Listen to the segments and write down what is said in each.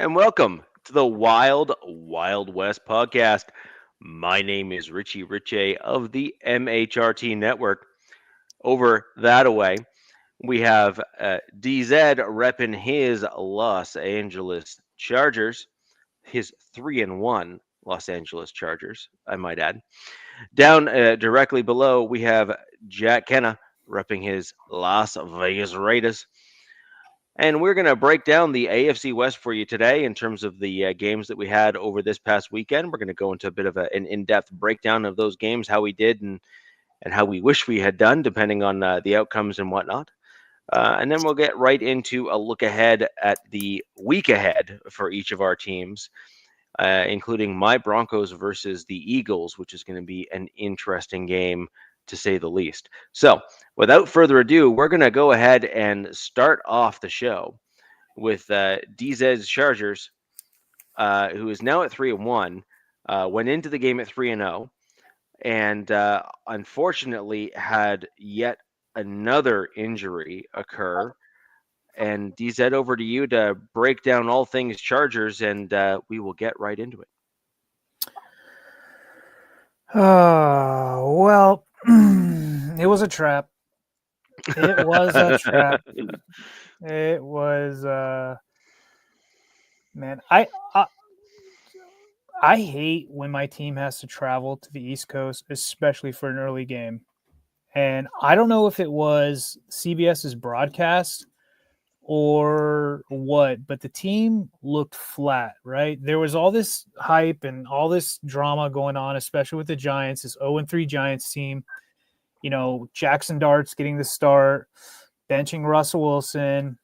and welcome to the Wild Wild West podcast. My name is Richie Riche of the MHRT Network. Over that away, we have DZ repping his Los Angeles Chargers, his 3-1 Los Angeles Chargers, I might add. Down directly below, we have Jack Kenna repping his Las Vegas Raiders. And we're going to break down the AFC West for you today in terms of the games that we had over this past weekend. We're going to go into a bit of an in-depth breakdown of those games, how we did and how we wish we had done, depending on the outcomes and whatnot. And then we'll get right into a look ahead at the week ahead for each of our teams, including my Broncos versus the Eagles, which is going to be an interesting game to say the least. So, without further ado, we're going to go ahead and start off the show with DZ's Chargers, who is now at 3-1, went into the game at 3-0, and unfortunately had yet another injury occur. And DZ, over to you to break down all things Chargers, and we will get right into it. Well, it was a trap. It was a trap. It was, man, I hate when my team has to travel to the East Coast, especially for an early game. And I don't know if it was CBS's broadcast or what, but the team looked flat, right? There was all this hype and all this drama going on, especially with the Giants, this 0-3 Giants team. You know, Jackson Dart's getting the start, benching Russell Wilson,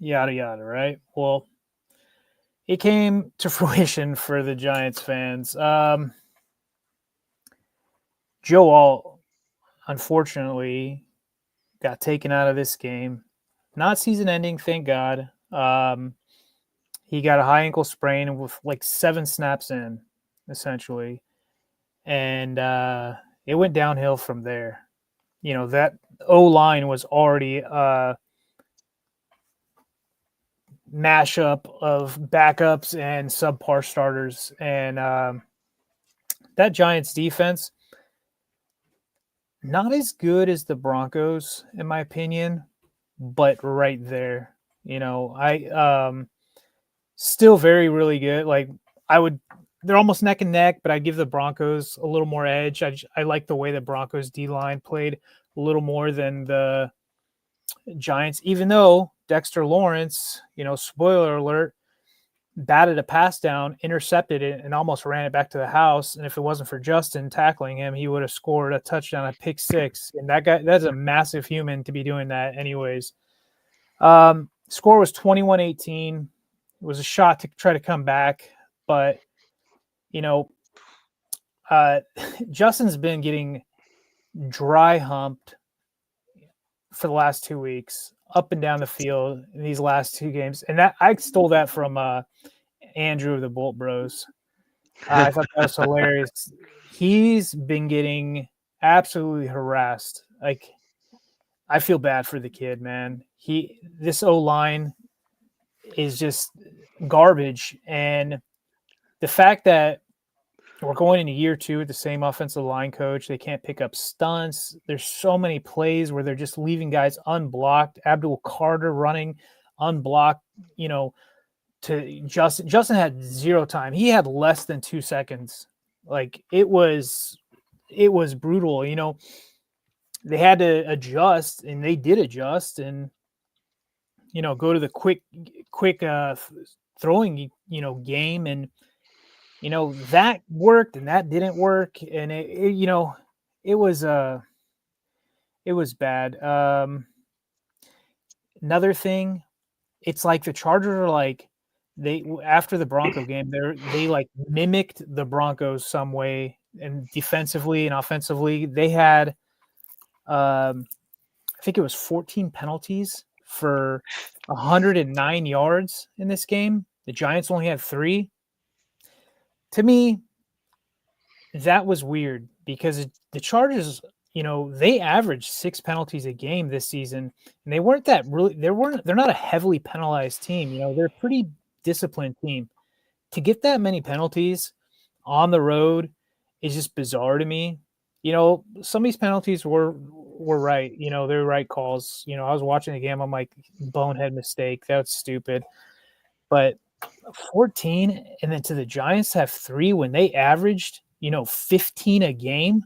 yada, yada, right? Well, it came to fruition for the Giants fans. Joe Alt, unfortunately, got taken out of this game. Not season ending, thank God. He got a high ankle sprain with like 7 snaps in, essentially. And it went downhill from there. You know, that O-line was already a mashup of backups and subpar starters. And that Giants defense, not as good as the Broncos, in my opinion, but right there. You know, I still really good. Like they're almost neck and neck, but I give the Broncos a little more edge. I like the way the Broncos D-line played a little more than the Giants, even though Dexter Lawrence, you know, spoiler alert, batted a pass down, intercepted it, and almost ran it back to the house. And if it wasn't for Justin tackling him, he would have scored a touchdown, a pick 6. And that's a massive human to be doing that anyways. Score was 21-18. It was a shot to try to come back, but you know, Justin's been getting dry humped for the last 2 weeks, up and down the field in these last 2 games. And that I stole that from Andrew of the Bolt Bros. I thought that was hilarious. He's been getting absolutely harassed. Like, I feel bad for the kid, man. This O-line is just garbage. And the fact that we're going into year 2 with the same offensive line coach, they can't pick up stunts. There's so many plays where they're just leaving guys unblocked. Abdul Carter running unblocked, you know, to Justin. Justin had 0 time. He had less than 2 seconds. Like, it was brutal. You know, they had to adjust, and they did adjust, and you know, go to the quick throwing, you know, game, and you know, that worked and that didn't work, and it you know, it was bad. Another thing, it's like the Chargers are like, they after the Bronco game, they like mimicked the Broncos some way, and defensively and offensively, they had I think it was 14 penalties for 109 yards in this game. The Giants only had 3. To me, that was weird because the Chargers, you know, they averaged 6 penalties a game this season, and they're not a heavily penalized team. You know, they're pretty disciplined team. To get that many penalties on the road is just bizarre to me. Some of these penalties were right. They're right calls. I was watching the game. I'm like, bonehead mistake. That's stupid. But 14, and then to the Giants have 3 when they averaged, 15 a game,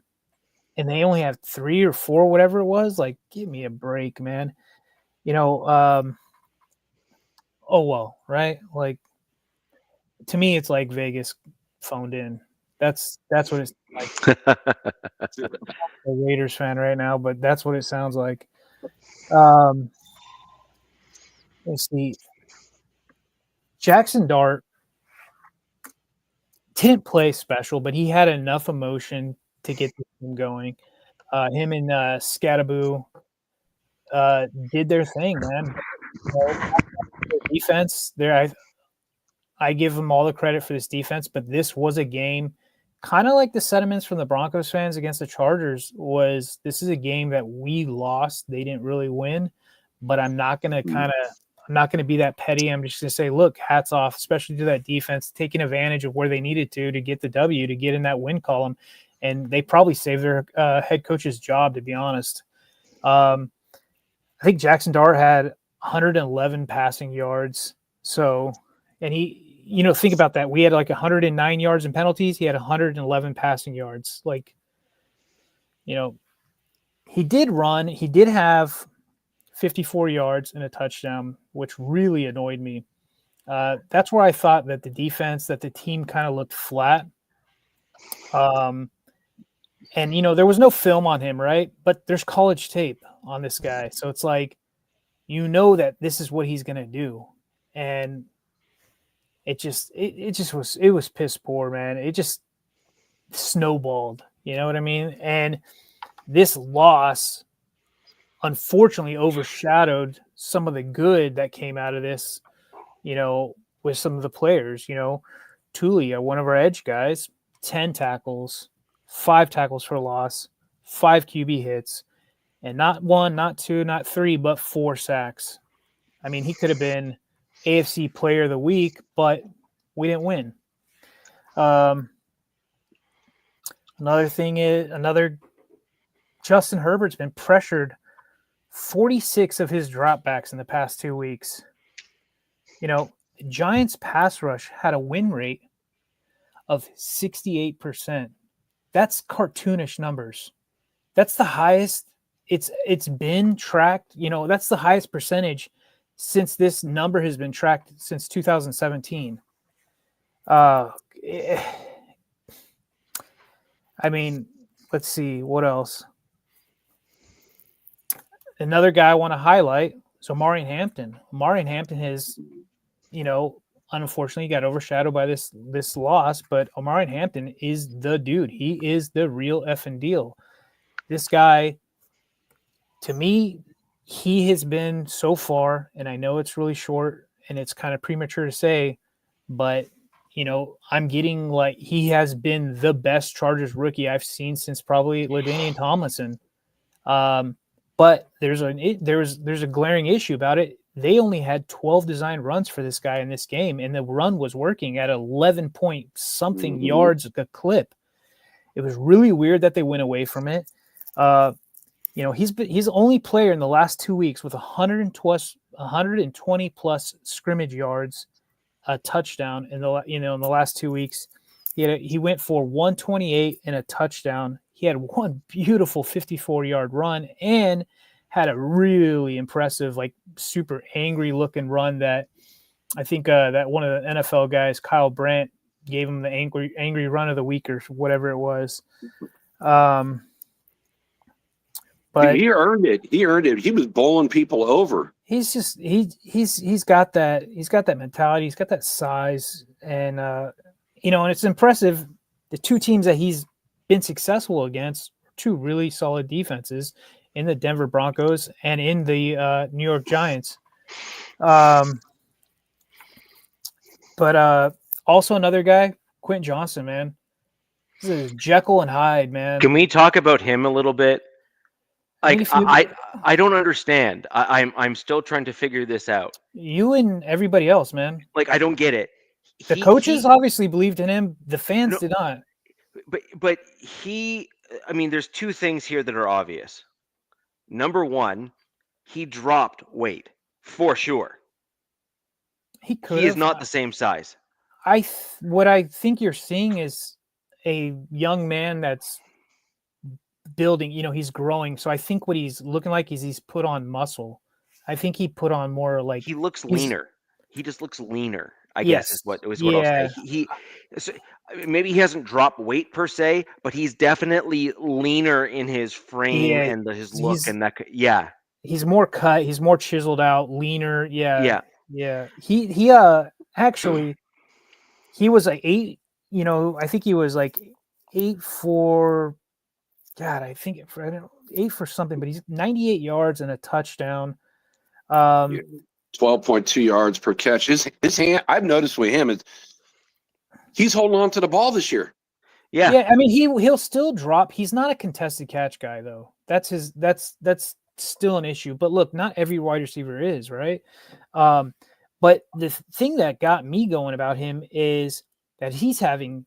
and they only have 3 or 4, whatever it was. Like, give me a break, man. Oh well, right? Like, to me, it's like Vegas phoned in. That's what it's like. I'm a Raiders fan right now, but that's what it sounds like. Let's see. Jackson Dart didn't play special, but he had enough emotion to get the team going. Him and Scattaboo did their thing, man. Defense there, I give them all the credit for this defense, but this was a game kind of like the sentiments from the Broncos fans against the Chargers was this is a game that we lost. They didn't really win, but I'm not going to be that petty. I'm just going to say, look, hats off, especially to that defense, taking advantage of where they needed to get the W, to get in that win column. And they probably saved their head coach's job, to be honest. I think Jackson Dart had 111 passing yards. So, and he, think about that. We had like 109 yards in penalties. He had 111 passing yards. Like, he did run. He did have 54 yards and a touchdown, which really annoyed me. That's where I thought that the team kind of looked flat. And, there was no film on him, right? But there's college tape on this guy. So it's like, that this is what he's going to do. And it was piss poor, man. It just snowballed. You know what I mean? And this loss, unfortunately, overshadowed some of the good that came out of this, with some of the players. Thule, one of our edge guys, 10 tackles, 5 tackles for loss, 5 QB hits, and not 1, not 2, not 3, but 4 sacks. I mean, he could have been AFC Player of the Week, but we didn't win. Another Justin Herbert's been pressured 46 of his dropbacks in the past 2 weeks. Giants pass rush had a win rate of 68%. That's cartoonish numbers. That's the highest it's been tracked. That's the highest percentage since this number has been tracked since 2017. I mean, let's see what else. Another guy I want to highlight is Omarion Hampton. Omarion Hampton has, unfortunately got overshadowed by this loss, but Omarion Hampton is the dude. He is the real effing deal. This guy, to me, he has been so far, and I know it's really short and it's kind of premature to say, but I'm getting like he has been the best Chargers rookie I've seen since probably LaDainian Tomlinson. But there's a glaring issue about it. They only had 12 design runs for this guy in this game, and the run was working at 11 point something yards a clip. It was really weird that they went away from it. He's the only player in the last 2 weeks with 120 plus scrimmage yards, a touchdown in the last 2 weeks. He went for 128 and a touchdown. He had one beautiful 54-yard run and had a really impressive, like super angry looking run that I think that one of the NFL guys, Kyle Brandt, gave him the angry run of the week or whatever it was. But he earned it. He was bowling people over. He's just he's got that mentality. He's got that size, and and it's impressive. The two teams that he's been successful against are two really solid defenses in the Denver Broncos and in the New York Giants. But also another guy, Quentin Johnson, man. This is Jekyll and Hyde, man. Can we talk about him a little bit? Like I don't understand. I'm still trying to figure this out. You and everybody else, man. Like I don't get it. The coaches obviously believed in him. The fans No, did not. But I mean, there's two things here that are obvious. Number one, he dropped weight for sure. He could. He is not the same size. What I think you're seeing is a young man that's building. He's growing. So I think what he's looking like is he's put on muscle. I think he put on more like he looks leaner. He just looks leaner. I yes, guess is what I'll say. Maybe he hasn't dropped weight per se, but he's definitely leaner in his frame and his look and that. Yeah, he's more cut. He's more chiseled out, leaner. Yeah. He actually he was like 8. I think he was like 8 for. God, I think I don't know, 8 for something, but he's 98 yards and a touchdown. 12.2 yards per catch. His hand, I've noticed with him, he's holding on to the ball this year. Yeah. I mean, he'll still drop. He's not a contested catch guy, though. That's still an issue. But look, not every wide receiver is, right? But the thing that got me going about him is that he's having,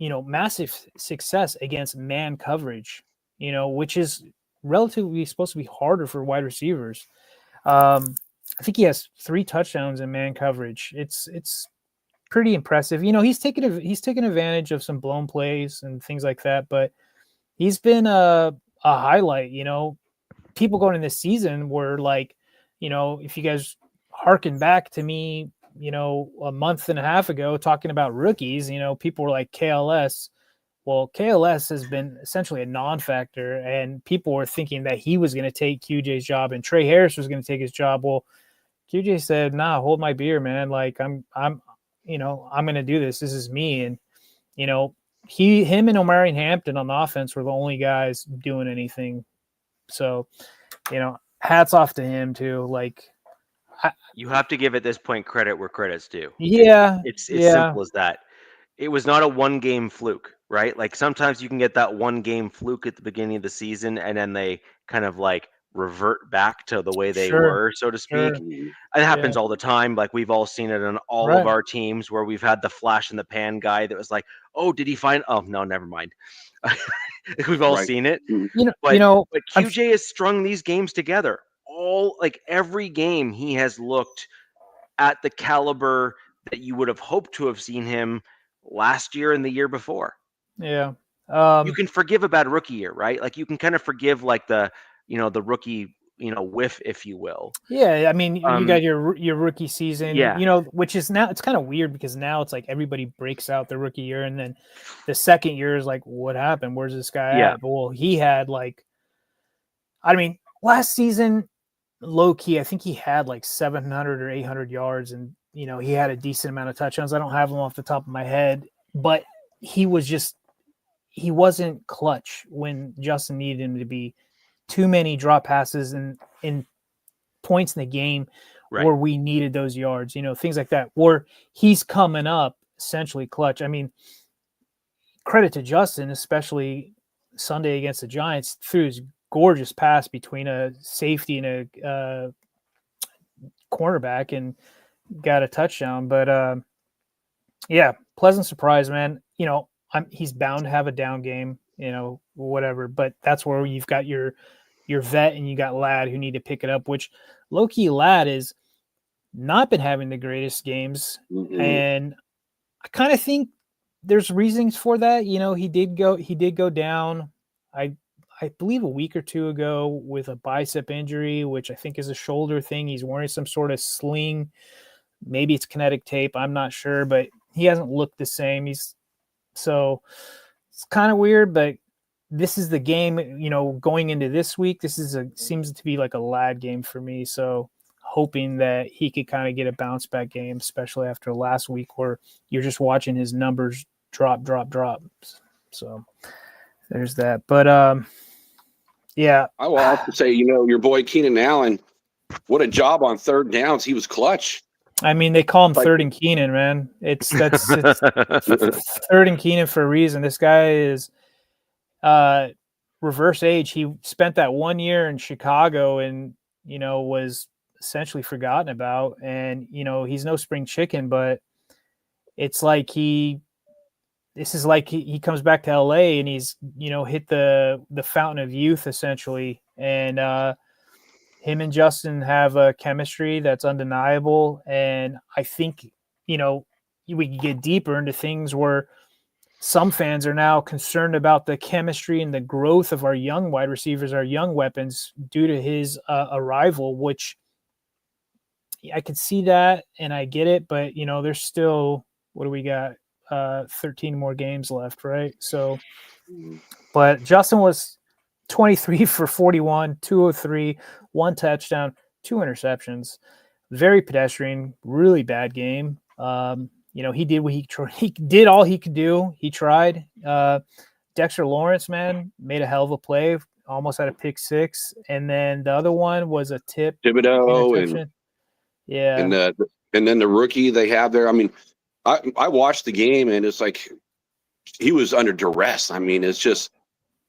massive success against man coverage, which is relatively supposed to be harder for wide receivers. I think he has 3 touchdowns in man coverage. It's pretty impressive. He's taken advantage of some blown plays and things like that, but he's been a highlight. People going in this season were like, if you guys harken back to me, a month and a half ago talking about rookies, people were like KLS. Well, KLS has been essentially a non-factor, and people were thinking that he was going to take QJ's job and Trey Harris was going to take his job. Well, QJ said, "Nah, hold my beer, man. Like I'm going to do this. This is me." And him and Omarion Hampton on the offense were the only guys doing anything. So, hats off to him too. Like, you have to give at this point credit where credit's due. Yeah, it's simple as that. It was not a one-game fluke, right? Like sometimes you can get that one-game fluke at the beginning of the season, and then they kind of like revert back to the way they were, so to speak. It happens all the time. Like we've all seen it on all of our teams where we've had the flash in the pan guy that was like, "Oh, did he find? Oh no, never mind." We've all seen it. But QJ has strung these games together. Every game he has looked at the caliber that you would have hoped to have seen him last year and the year before. Yeah. You can forgive a bad rookie year, right? Like you can kind of forgive like the rookie, whiff, if you will. Yeah. I mean, you got your rookie season, which is now, it's kind of weird because now it's like everybody breaks out the rookie year. And then the second year is like, what happened? Where's this guy at? Well, he had last season, low key, I think he had like 700 or 800 yards and, he had a decent amount of touchdowns. I don't have them off the top of my head, but he wasn't clutch when Justin needed him to be. Too many drop passes and in points in the game where we needed those yards, things like that. Or he's coming up essentially clutch. I mean, credit to Justin, especially Sunday against the Giants, threw his gorgeous pass between a safety and a cornerback and got a touchdown. But pleasant surprise, man. He's bound to have a down game, whatever. But that's where you've got your vet and you got Ladd who need to pick it up, which low-key Ladd has not been having the greatest games. Mm-hmm. And I kind of think there's reasons for that. He did go down, I believe a week or two ago with a bicep injury, which I think is a shoulder thing. He's wearing some sort of sling. Maybe it's kinetic tape. I'm not sure, but he hasn't looked the same. So it's kind of weird, but this is the game, going into this week. This seems to be like a Ladd game for me. So hoping that he could kind of get a bounce back game, especially after last week where you're just watching his numbers drop. So there's that. But I will have to say, your boy Keenan Allen, what a job on third downs. He was clutch. I mean, they call him Third and Keenan, man. It's Third and Keenan for a reason. This guy is reverse age. He spent that 1 year in Chicago and, was essentially forgotten about. And, he's no spring chicken, but it's like this is like he comes back to LA and he's, hit the fountain of youth essentially. And him and Justin have a chemistry that's undeniable. And I think, we can get deeper into things where some fans are now concerned about the chemistry and the growth of our young wide receivers, our young weapons, due to his arrival, which I could see that and I get it, but there's still, what do we got? 13 more games left, right? So, but Justin was 23 for 41, 203, 1 touchdown, 2 interceptions. Very pedestrian, really bad game. He did what he did all he could do. He tried. Dexter Lawrence, man, made a hell of a play. Almost had a pick 6, and then the other one was a tip. Thibodeau and then the rookie they have there. I mean, I watched the game and it's like he was under duress. I mean, it's just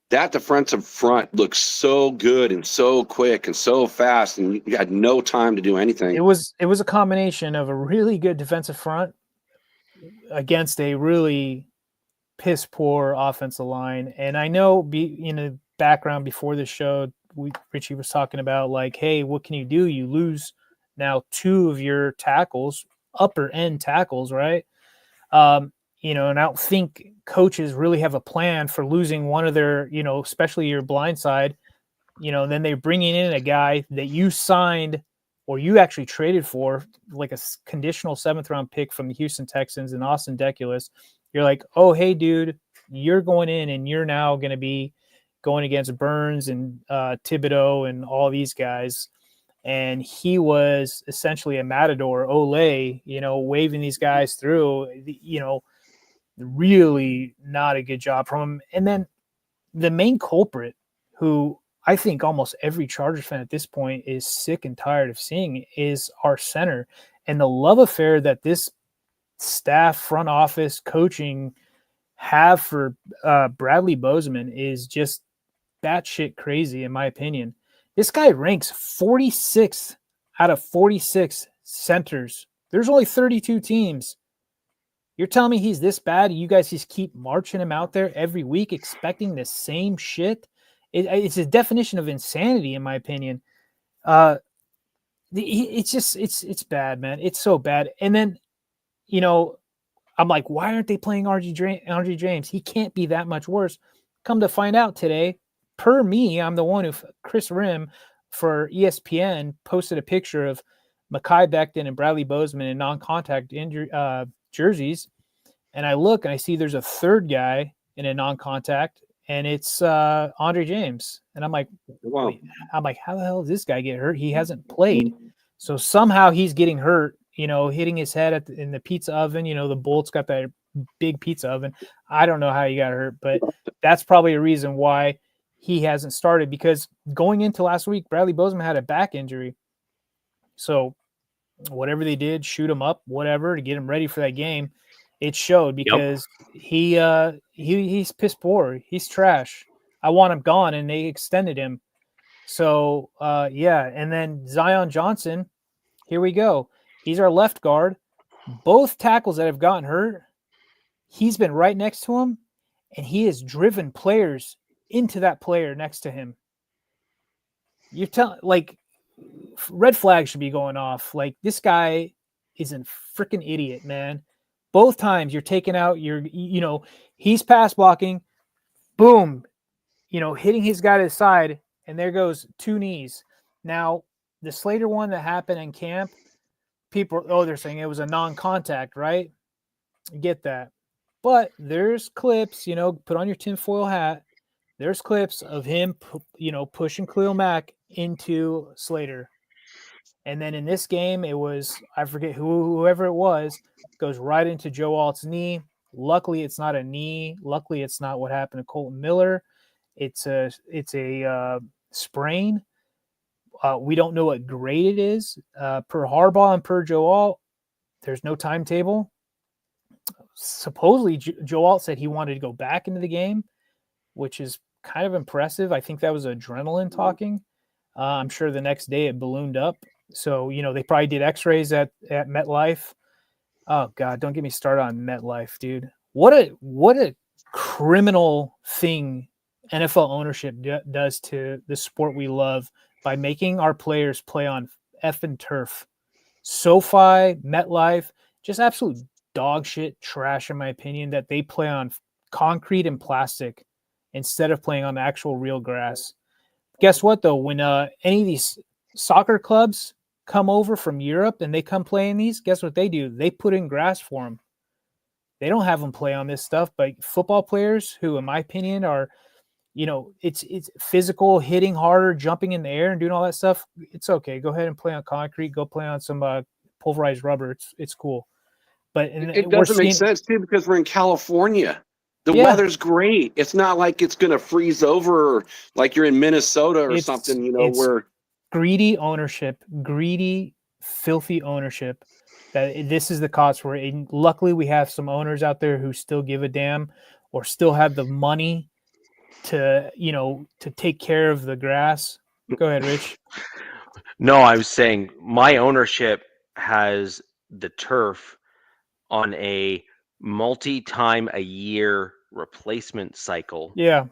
that defensive front looks so good and so quick and so fast, and you had no time to do anything. It was a combination of a really good defensive front against a really piss poor offensive line. And I know in the background before the show, Richie was talking about like, hey, what can you do? You lose now 2 of your tackles, upper end tackles, right? And I don't think coaches really have a plan for losing one of their, especially your blind side, then they're bringing in a guy that you signed or you actually traded for, like a conditional 7th round pick from the Houston Texans and Austin Deculus. You're like, oh, hey, dude, you're going in and you're now going to be going against Burns and Thibodeau and all these guys. And he was essentially a matador, Ole, waving these guys through, really not a good job from him. And then the main culprit, who I think almost every Chargers fan at this point is sick and tired of seeing, is our center. And the love affair that this staff, front office, coaching have for Bradley Bozeman is just batshit crazy, in my opinion. This guy ranks 46th out of 46 centers. There's only 32 teams. You're telling me he's this bad? You guys just keep marching him out there every week expecting the same shit? It's a definition of insanity, in my opinion. It's bad, man. It's so bad. And then, I'm like, why aren't they playing RG James? He can't be that much worse. Come to find out today, per me, I'm the one who, Chris Rim for ESPN posted a picture of Mekhi Becton and Bradley Bozeman in non-contact injury jerseys. And I look and I see there's a third guy in a non-contact, and it's Andre James. And I'm like, wow. How the hell does this guy get hurt? He hasn't played. So somehow he's getting hurt, hitting his head in the pizza oven. The Bolt's got that big pizza oven. I don't know how he got hurt, but that's probably a reason why he hasn't started, because going into last week, Bradley Bozeman had a back injury. So whatever they did, shoot him up, whatever, to get him ready for that game, it showed, because he's piss poor. He's trash. I want him gone, and they extended him. So, and then Zion Johnson, here we go. He's our left guard. Both tackles that have gotten hurt, he's been right next to him, and he has driven players into that player next to him. You're telling, like, red flag should be going off. Like, this guy is a freaking idiot, man. Both times you're taking out he's pass blocking, boom, hitting his guy to the side, and there goes 2 knees. Now, the Slater one that happened in camp, they're saying it was a non-contact, right? Get that. But there's clips, put on your tinfoil hat. There's clips of him, pushing Khalil Mack into Slater. And then in this game, it was, I forget whoever it was, goes right into Joe Alt's knee. Luckily, it's not a knee. Luckily, it's not what happened to Colton Miller. It's a sprain. We don't know what grade it is. Per Harbaugh and per Joe Alt, there's no timetable. Supposedly, Joe Alt said he wanted to go back into the game, which is kind of impressive. I think that was adrenaline talking. I'm sure the next day it ballooned up. So, they probably did x-rays at MetLife. Oh God, don't get me started on MetLife, dude. What a criminal thing NFL ownership does to the sport we love by making our players play on effing turf. SoFi, MetLife, just absolute dog shit trash, in my opinion, that they play on concrete and plastic instead of playing on the actual real grass. Guess what, though? When any of these soccer clubs come over from Europe and they come play in these, guess what they do? They put in grass for them. They don't have them play on this stuff, but football players who, in my opinion, are, it's physical, hitting harder, jumping in the air and doing all that stuff. It's okay. Go ahead and play on concrete. Go play on some pulverized rubber. It's cool. But it doesn't make sense too, because we're in California. The weather's great. It's not like it's going to freeze over like you're in Minnesota or something, where greedy ownership, greedy, filthy ownership. That this is the cost for it. And luckily, we have some owners out there who still give a damn or still have the money to take care of the grass. Go ahead, Rich. No, I was saying my ownership has the turf on a multi-time a year replacement cycle. Yeah.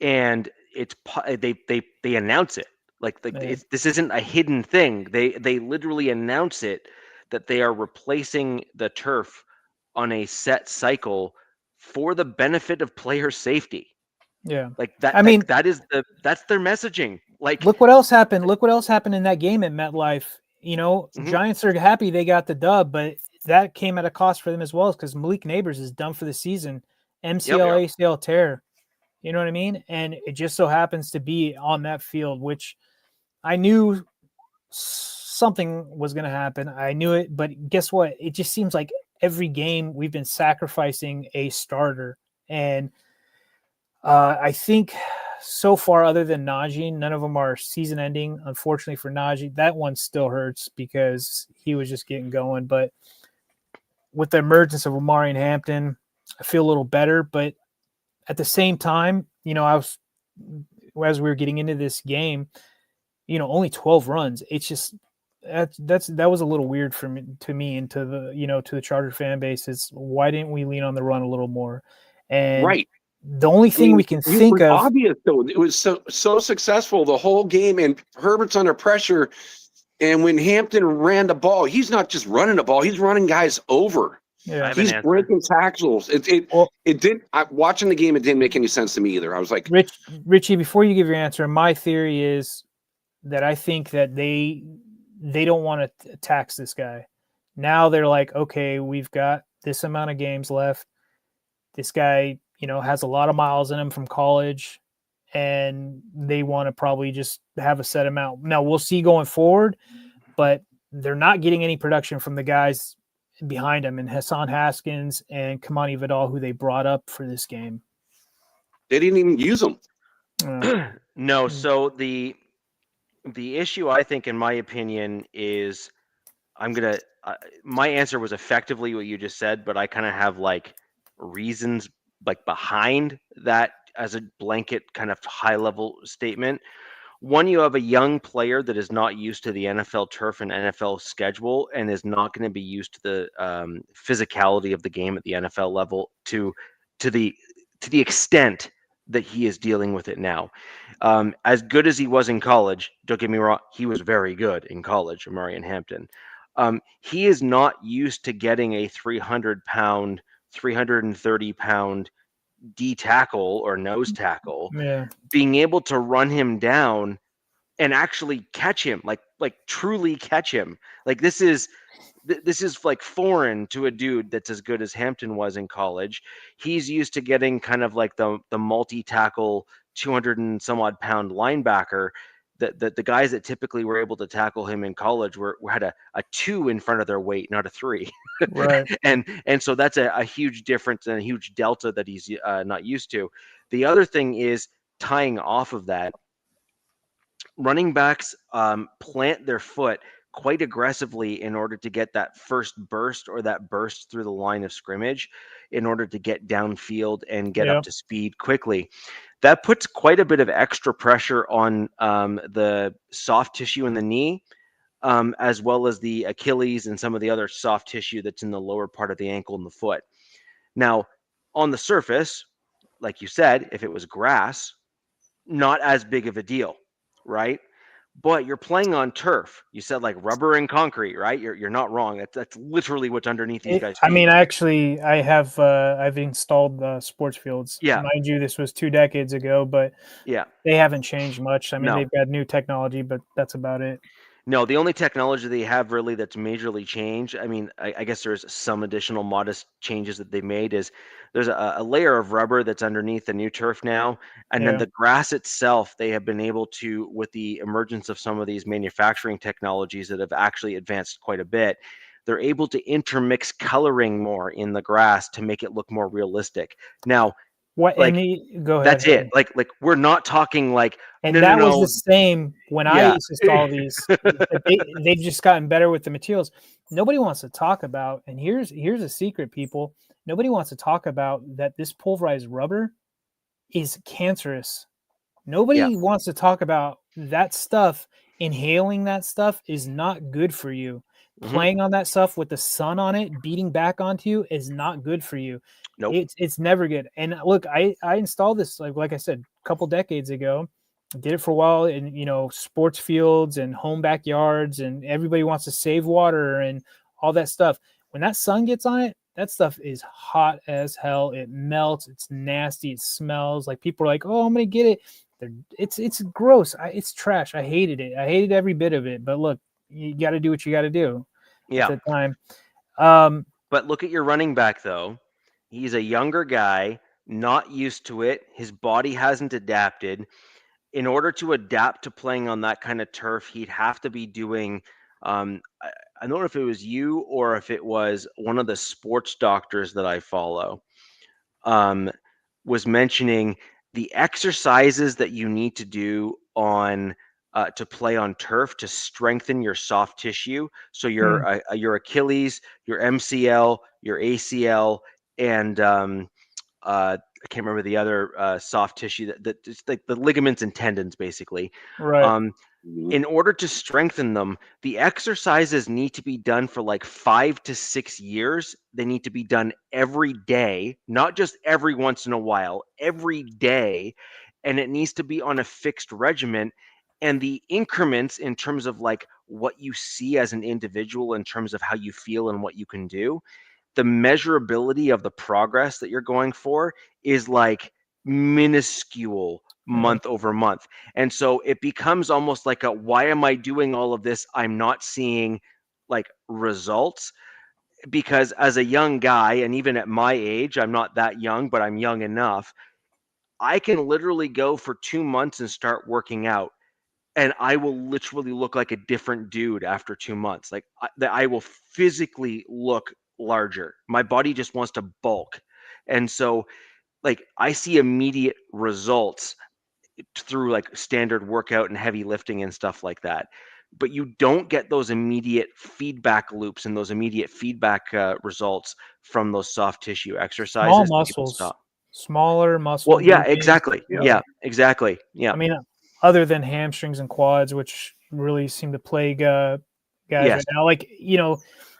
And it's they announce it like this isn't a hidden thing. They literally announce it that they are replacing the turf on a set cycle for the benefit of player safety. Yeah. Like that. I mean, that's their messaging. Like, look what else happened. Look what else happened in that game at MetLife. Giants are happy they got the dub, but that came at a cost for them as well, because Malik Neighbors is done for the season. MCL, ACL tear. You know what I mean? And it just so happens to be on that field, which I knew something was going to happen. I knew it, but guess what? It just seems like every game we've been sacrificing a starter. And I think so far, other than Najee, none of them are season ending. Unfortunately for Najee, that one still hurts because he was just getting going. But with the emergence of Omari and Hampton, I feel a little better. But at the same time, as we were getting into this game, only 12 runs. It's just that was a little weird to me and to the to the Charger fan base. Is why didn't we lean on the run a little more? And right. The only thing we can think of, obvious though, it was so successful the whole game, and Herbert's under pressure. And when Hampton ran the ball, he's not just running the ball; he's running guys over. Yeah, he's breaking tackles. Watching the game, it didn't make any sense to me either. I was like, Richie, before you give your answer, my theory is that I think that they don't want to tax this guy. Now they're like, okay, we've got this amount of games left. This guy, has a lot of miles in him from college, and they want to probably just have a set amount. Now we'll see going forward, but they're not getting any production from the guys behind him, and Hassan Haskins and Kamani Vidal, who they brought up for this game. They didn't even use them. No. So the issue, I think, in my opinion, is my answer was effectively what you just said, but I kind of have like reasons like behind that as a blanket kind of high level statement. One, you have a young player that is not used to the NFL turf and NFL schedule and is not going to be used to the physicality of the game at the NFL level to the extent that he is dealing with it now. As good as he was in college, don't get me wrong, he was very good in college, Omari Hampton. He is not used to getting a 300-pound, 330-pound D tackle or nose tackle, being able to run him down and actually catch him, like truly catch him. Like this is like foreign to a dude that's as good as Hampton was in college. He's used to getting kind of like the multi-tackle 200 and some odd pound linebacker. The guys that typically were able to tackle him in college had a 2 in front of their weight, not a 3. Right. and so that's a huge difference and a huge delta that he's not used to. The other thing is, tying off of that, running backs plant their foot quite aggressively in order to get that first burst or that burst through the line of scrimmage in order to get downfield and get up to speed quickly. that puts quite a bit of extra pressure on the soft tissue in the knee, as well as the Achilles and some of the other soft tissue that's in the lower part of the ankle and the foot. Now, on the surface, like you said, if it was grass, not as big of a deal, right? But you're playing on turf. You said like rubber and concrete, right? You're not wrong. That's literally what's underneath these guys' I feet. mean, actually, I've installed sports fields. Yeah. Mind you, this was 2 decades ago, but Yeah. they haven't changed much. I mean, No. they've got new technology, but that's about it. No, the only technology they have really that's majorly changed, I mean, I guess there's some additional modest changes that they've made, is there's a layer of rubber that's underneath the new turf now. And then Yeah. the grass itself, they have been able to, with the emergence of some of these manufacturing technologies that have actually advanced quite a bit, they're able to intermix coloring more in the grass to make it look more realistic. Now, What? like, Go ahead. that's it. Like we're not talking like, And no, that was no, the same when I yeah. used to install these. They've just gotten better with the materials. Nobody wants to talk about, and here's a secret, people. Nobody wants to talk about that this pulverized rubber is cancerous. Nobody wants to talk about that stuff. Inhaling that stuff is not good for you. Mhm. Playing on that stuff with the sun on it, beating back onto you is not good for you. Nope. It's never good. And look, I installed this like I said, a couple decades ago. Did it for a while in sports fields and home backyards, and everybody wants to save water and all that stuff. When that sun gets on it, that stuff is hot as hell. It melts. It's nasty. It smells like people are like, "Oh, I'm gonna get it." It's gross. It's trash. I hated it. I hated every bit of it. But look, you got to do what you got to do Yeah. at the time. But look at your running back, though. He's a younger guy, not used to it. His body hasn't adapted. In order to adapt to playing on that kind of turf, he'd have to be doing. I don't know if it was you or if it was one of the sports doctors that I follow, was mentioning the exercises that you need to do on to play on turf to strengthen your soft tissue. So your Achilles, your MCL, your ACL, and I can't remember the other soft tissue that just like the ligaments and tendons, basically. Right. In order to strengthen them, the exercises need to be done for like 5 to 6 years. They need to be done every day, not just every once in a while, every day. And it needs to be on a fixed regimen. And the increments in terms of like what you see as an individual, in terms of how you feel and what you can do, the measurability of the progress that you're going for is like minuscule month over month. And so it becomes almost like why am I doing all of this? I'm not seeing like results, because as a young guy, and even at my age, I'm not that young, but I'm young enough, I can literally go for 2 months and start working out, and I will literally look like a different dude after 2 months. Like I will physically look larger. My body just wants to bulk. And so like I see immediate results through like standard workout and heavy lifting and stuff like that. But you don't get those immediate feedback loops and those immediate feedback results from those soft tissue exercises. Small People muscles, stop. smaller muscle. Well, yeah, groupings. exactly. Yeah, exactly. Yeah. I mean, other than hamstrings and quads, which really seem to plague guys Yes. right now. Like, you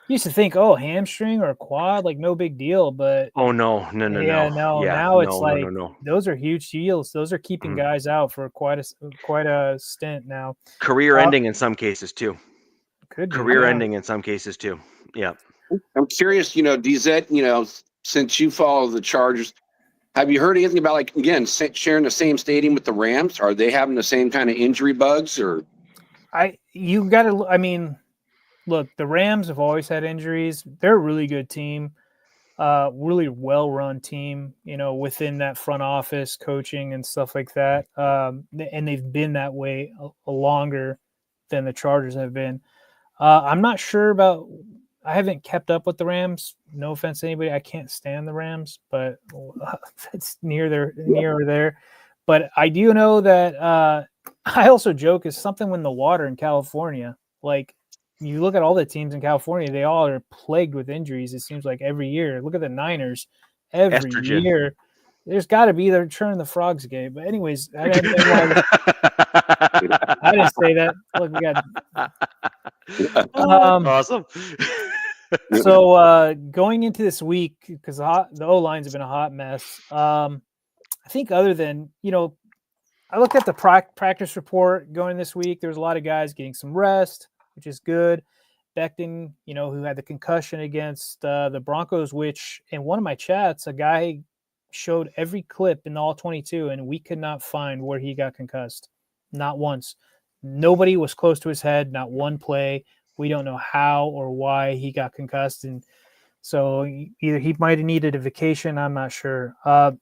used to think, oh, hamstring or quad, like no big deal. But Oh no. yeah, no. Yeah, Now it's like no. those are huge deals. Those are keeping guys out for quite a stint now. Career ending in some cases too. Could be, Career yeah. ending in some cases too. Yeah. I'm curious, DZ, since you follow the Chargers, have you heard anything about, like, again, sharing the same stadium with the Rams? Are they having the same kind of injury bugs, or? I mean, look, the Rams have always had injuries. They're a really good team, really well-run team, within that front office, coaching and stuff like that. And they've been that way longer than the Chargers have been. I'm not sure about. I haven't kept up with the Rams. No offense to anybody, I can't stand the Rams, but it's near or there. But I do know that I also joke is something with the water in California. Like, you look at all the teams in California, they all are plagued with injuries. It seems like every year. Look at the Niners. Every Estrogen. year There's got to be they're turning the frogs gay. But anyways, I didn't say that. Look, we got awesome. So going into this week, because the O lines have been a hot mess. I think other than I looked at the practice report going this week. There was a lot of guys getting some rest, which is good. Becton, who had the concussion against the Broncos, which in one of my chats, a guy showed every clip in all 22, and we could not find where he got concussed. Not once. Nobody was close to his head, not one play. We don't know how or why he got concussed. And so either he might have needed a vacation. I'm not sure.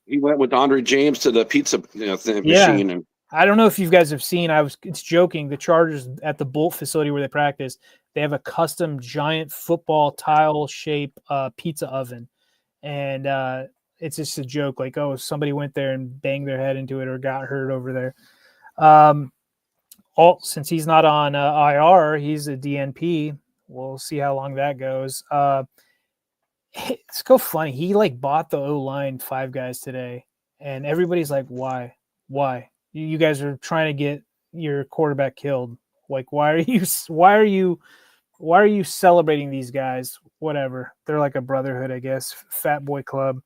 He went with Andre James to the pizza machine. And I don't know if you guys have seen, it's joking. The Chargers at the Bolt facility where they practice, they have a custom giant football tile shape pizza oven. And it's just a joke, like, oh, somebody went there and banged their head into it or got hurt over there. Since he's not on IR, he's a DNP. We'll see how long that goes. It's so funny. He bought the O-line 5 guys today, and everybody's like, why? You guys are trying to get your quarterback killed. Like, why are you celebrating these guys? Whatever. They're like a brotherhood, I guess. Fat boy club.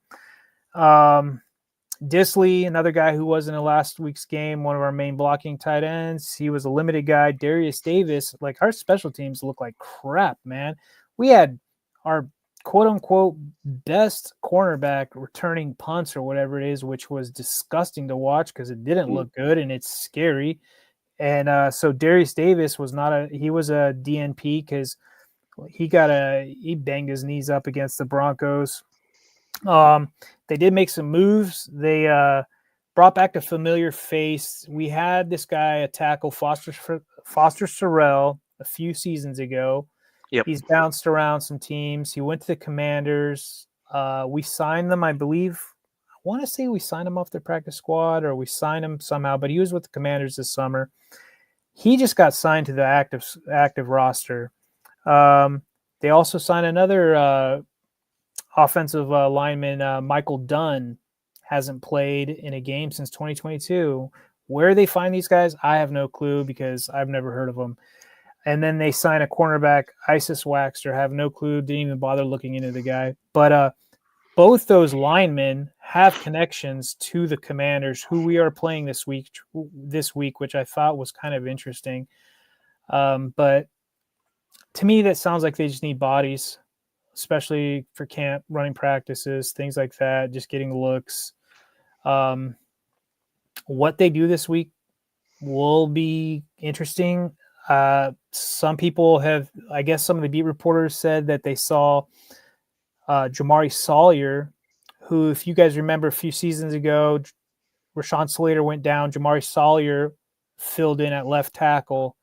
Disley, another guy who was in the last week's game, one of our main blocking tight ends. He was a limited guy. Darius Davis, our special teams look like crap, man. We had our quote-unquote best cornerback returning punts or whatever it is, which was disgusting to watch because it didn't look good and it's scary. And so Darius Davis was he was a DNP because he banged his knees up against the Broncos. They did make some moves. They brought back a familiar face. We had this guy, a tackle, Foster Sorrell, a few seasons ago. Yep. He's bounced around some teams. He went to the Commanders. We signed them, I believe. I want to say we signed him off their practice squad or we signed him somehow, but he was with the Commanders this summer. He just got signed to the active roster. They also signed another offensive lineman, Michael Dunn, hasn't played in a game since 2022. Where they find these guys, I have no clue because I've never heard of them. And then they sign a cornerback, Isis Waxter, have no clue, didn't even bother looking into the guy. But both those linemen have connections to the Commanders, who we are playing this week, which I thought was kind of interesting. But to me, that sounds like they just need bodies, especially for camp, running practices, things like that, just getting looks. What they do this week will be interesting. Some people have, I guess some of the beat reporters said that they saw Jamari Sawyer, who, if you guys remember a few seasons ago, Rashawn Slater went down. Jamari Sawyer filled in at left tackle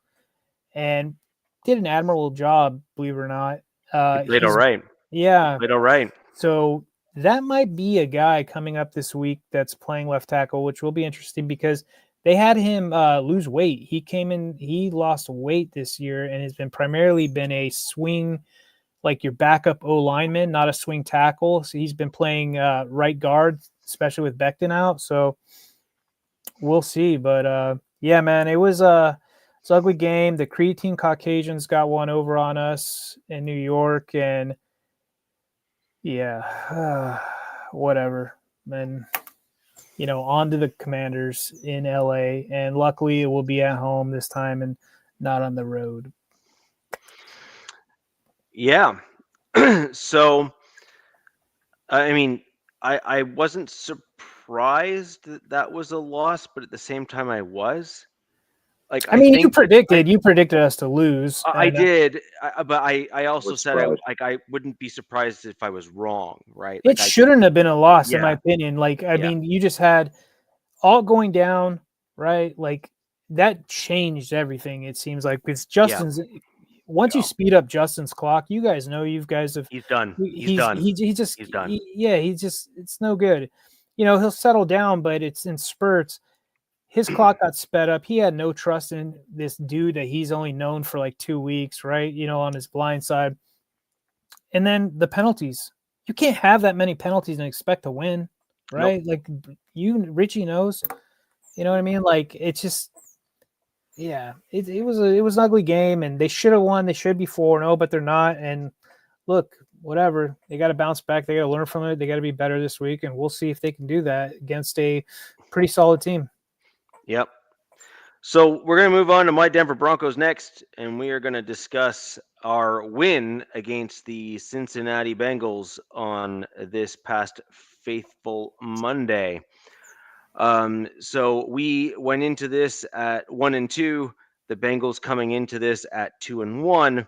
and did an admirable job, believe it or not. He played all right. Yeah. He played all right. So that might be a guy coming up this week that's playing left tackle, which will be interesting because they had him lose weight. He came in, he lost weight this year and has primarily been a swing, like your backup O lineman, not a swing tackle. So he's been playing right guard, especially with Becton out. So we'll see. But yeah, man, it was it's an ugly game. The creatine Caucasians got one over on us in New York, and yeah, whatever. And on to the Commanders in LA, and luckily it will be at home this time and not on the road. Yeah. So, I mean, I wasn't surprised that was a loss, but at the same time I was. Like, I mean, you predicted us to lose. I did, but I also said surprised. I wouldn't be surprised if I was wrong, right? It shouldn't have been a loss, in Yeah. my opinion. Like, I mean, you just had all going down, right? Like, that changed everything, it seems like. Because Justin's, once you speed up Justin's clock, you guys know, you guys have. He's done. He's done. He's done. It's no good. He'll settle down, but it's in spurts. His clock got sped up. He had no trust in this dude that he's only known for like 2 weeks, right? On his blind side. And then the penalties. You can't have that many penalties and expect to win. right? Like Richie knows. You know what I mean? Like it's just, yeah. It was an ugly game, and they should have won. They should be 4-0, but they're not. And look, whatever. They got to bounce back. They got to learn from it. They got to be better this week, and we'll see if they can do that against a pretty solid team. Yep. So we're going to move on to my Denver Broncos next, and we are going to discuss our win against the Cincinnati Bengals on this past faithful Monday. So we went into this at 1-2. The Bengals coming into this at 2-1.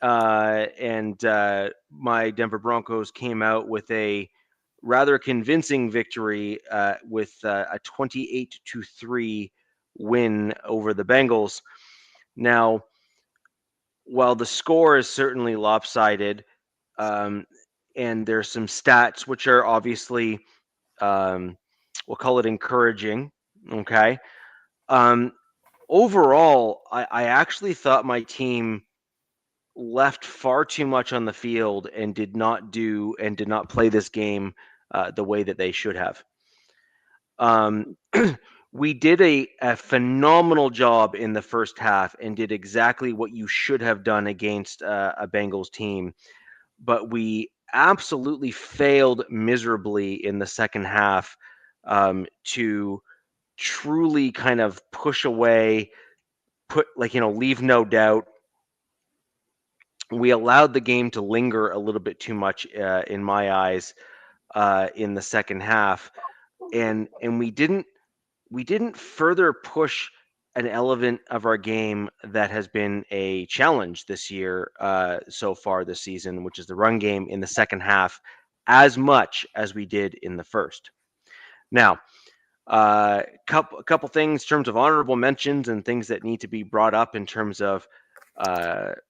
And my Denver Broncos came out with a rather convincing victory with a 28-3 win over the Bengals. Now, while the score is certainly lopsided, and there's some stats which are obviously, we'll call it encouraging. Okay. Overall, I actually thought my team left far too much on the field and did not play this game the way that they should have. We did a phenomenal job in the first half and did exactly what you should have done against a Bengals team, but we absolutely failed miserably in the second half to truly kind of push away, leave no doubt. We allowed the game to linger a little bit too much in my eyes in the second half, and we didn't further push an element of our game that has been a challenge this year so far this season, which is the run game in the second half, as much as we did in the first. Now, a couple things in terms of honorable mentions and things that need to be brought up in terms of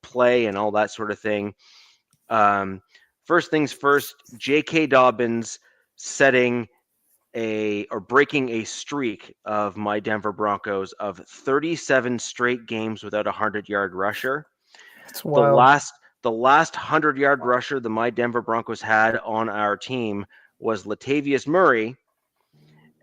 play and all that sort of thing. First things first, J.K. Dobbins breaking a streak of my Denver Broncos of 37 straight games without a 100-yard rusher. It's wild. The last 100-yard rusher the my Denver Broncos had on our team was Latavius Murray,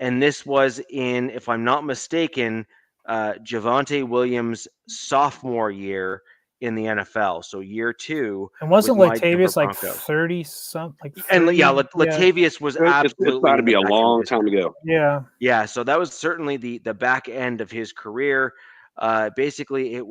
and this was in, if I'm not mistaken, Javonte Williams' sophomore year in the NFL, so year 2. And wasn't Latavius like 30 something? Like 30? And yeah, Latavius was absolutely. It's got to be a long time ago. Yeah. So that was certainly the back end of his career. Basically,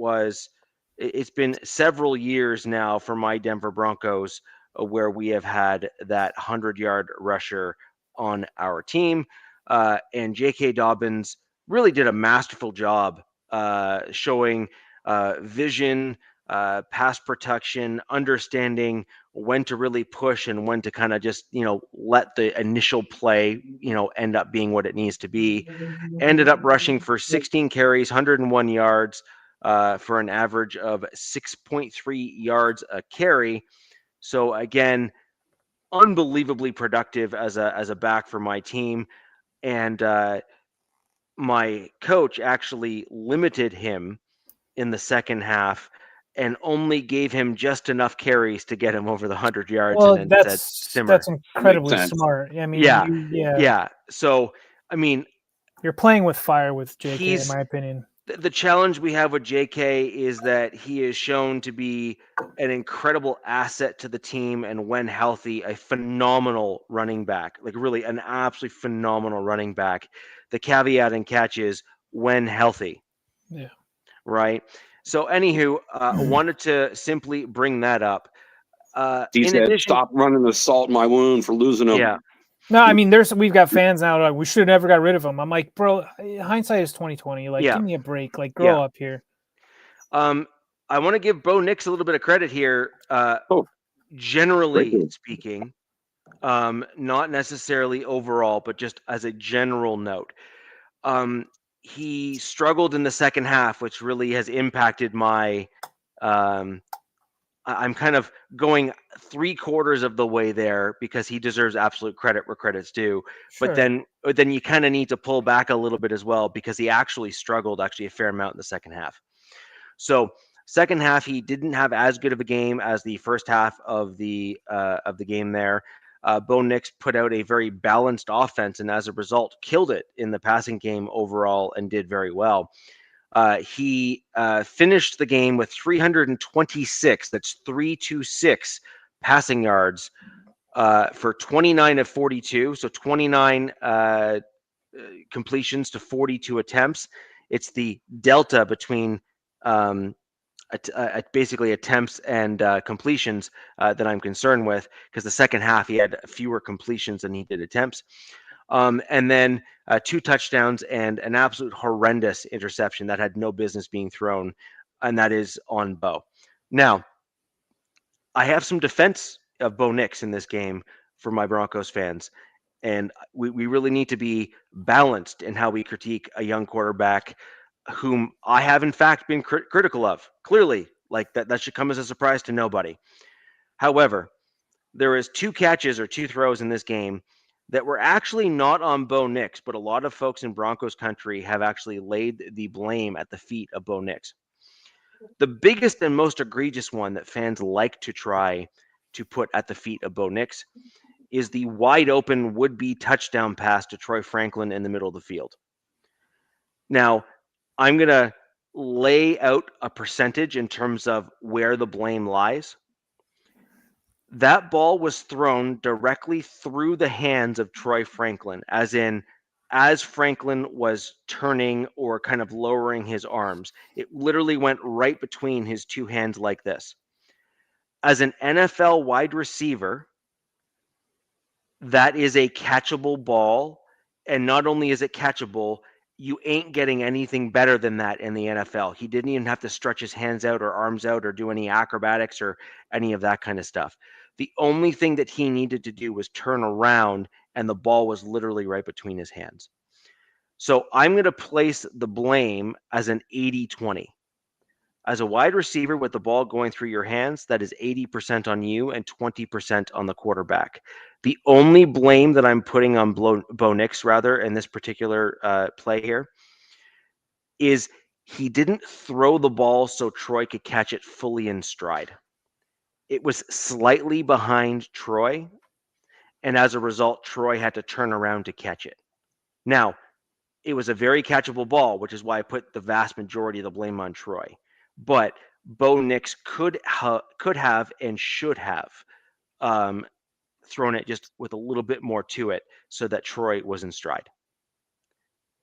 it's been several years now for my Denver Broncos where we have had that 100-yard rusher on our team. And J.K. Dobbins really did a masterful job showing vision, pass protection, understanding when to really push and when to kind of just, let the initial play, end up being what it needs to be. Ended up rushing for 16 carries, 101 yards for an average of 6.3 yards a carry. So again, unbelievably productive as a back for my team. And my coach actually limited him in the second half and only gave him just enough carries to get him over the 100 yards. Well, and then said, simmer. That's incredibly smart. I mean, yeah. So, I mean, you're playing with fire with JK, in my opinion. The challenge we have with JK is that he is shown to be an incredible asset to the team, and when healthy, a phenomenal running back, like really an absolutely phenomenal running back. The caveat and catch is when healthy. Yeah. Right. So, anywho, wanted to simply bring that up. He said, "Stop running the salt in my wound for losing him." Yeah. No, I mean, we've got fans now like, we should have never got rid of him. I'm like, bro, hindsight is 2020. Like, give me a break. Like, grow up here. I want to give Bo Nix a little bit of credit here. Generally speaking, not necessarily overall, but just as a general note. He struggled in the second half, which really has impacted my. I'm kind of going 3/4 of the way there because he deserves absolute credit where credit's due. Sure. But then you kind of need to pull back a little bit as well because he actually struggled a fair amount in the second half. So second half, he didn't have as good of a game as the first half of the game there. Bo Nix put out a very balanced offense, and as a result, killed it in the passing game overall and did very well. He finished the game with 326. That's 326 passing yards for 29 of 42. So 29 completions to 42 attempts. It's the delta between basically attempts and completions that I'm concerned with, because the second half he had fewer completions than he did attempts. And then 2 touchdowns and an absolute horrendous interception that had no business being thrown, and that is on Bo. Now, I have some defense of Bo Nix in this game for my Broncos fans, and we really need to be balanced in how we critique a young quarterback whom I have in fact been critical of. Clearly, like that should come as a surprise to nobody. However, there is 2 catches or 2 throws in this game that were actually not on Bo Nix, but a lot of folks in Broncos country have actually laid the blame at the feet of Bo Nix. The biggest and most egregious one that fans like to try to put at the feet of Bo Nix is the wide open would-be touchdown pass to Troy Franklin in the middle of the field. Now, I'm going to lay out a percentage in terms of where the blame lies. That ball was thrown directly through the hands of Troy Franklin, as in, as Franklin was turning or kind of lowering his arms. It literally went right between his 2 hands like this. As an NFL wide receiver, that is a catchable ball. And not only is it catchable, you ain't getting anything better than that in the NFL. He didn't even have to stretch his hands out or arms out or do any acrobatics or any of that kind of stuff. The only thing that he needed to do was turn around, and the ball was literally right between his hands. So I'm going to place the blame as an 80-20. As a wide receiver with the ball going through your hands, that is 80% on you and 20% on the quarterback. The only blame that I'm putting on Bo Nix, rather, in this particular play here, is he didn't throw the ball so Troy could catch it fully in stride. It was slightly behind Troy, and as a result, Troy had to turn around to catch it. Now, it was a very catchable ball, which is why I put the vast majority of the blame on Troy. But Bo Nix could have and should have thrown it just with a little bit more to it so that Troy was in stride.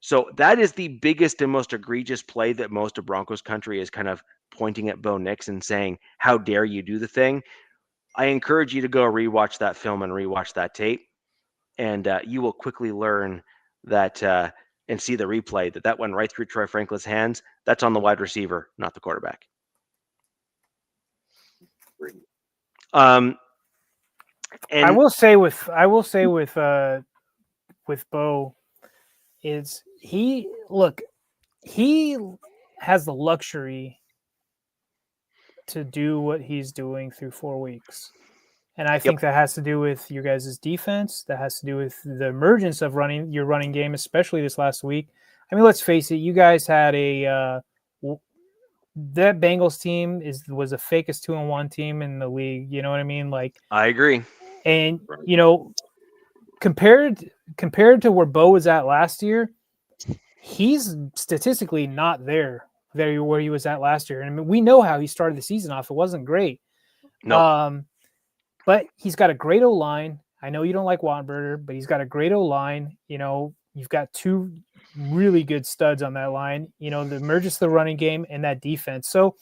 So that is the biggest and most egregious play that most of Broncos country is kind of pointing at Bo Nix and saying, how dare you do the thing? I encourage you to go rewatch that film and rewatch that tape, and you will quickly learn that and see the replay that went right through Troy Franklin's hands. That's on the wide receiver, not the quarterback. And I will say with Bo is he has the luxury to do what he's doing through 4 weeks. And I think that has to do with your guys' defense. That has to do with the emergence of your running game, especially this last week. I mean, let's face it, you guys had that Bengals team was the fakest 2-1 team in the league. You know what I mean? Like, I agree. And compared to where Bo was at last year, he's statistically not there where he was at last year. And I mean, we know how he started the season off. It wasn't great. No. But he's got a great O-line. I know you don't like Wattenberger, but he's got a great O-line. You've got 2 really good studs on that line. The emergence of the running game and that defense. So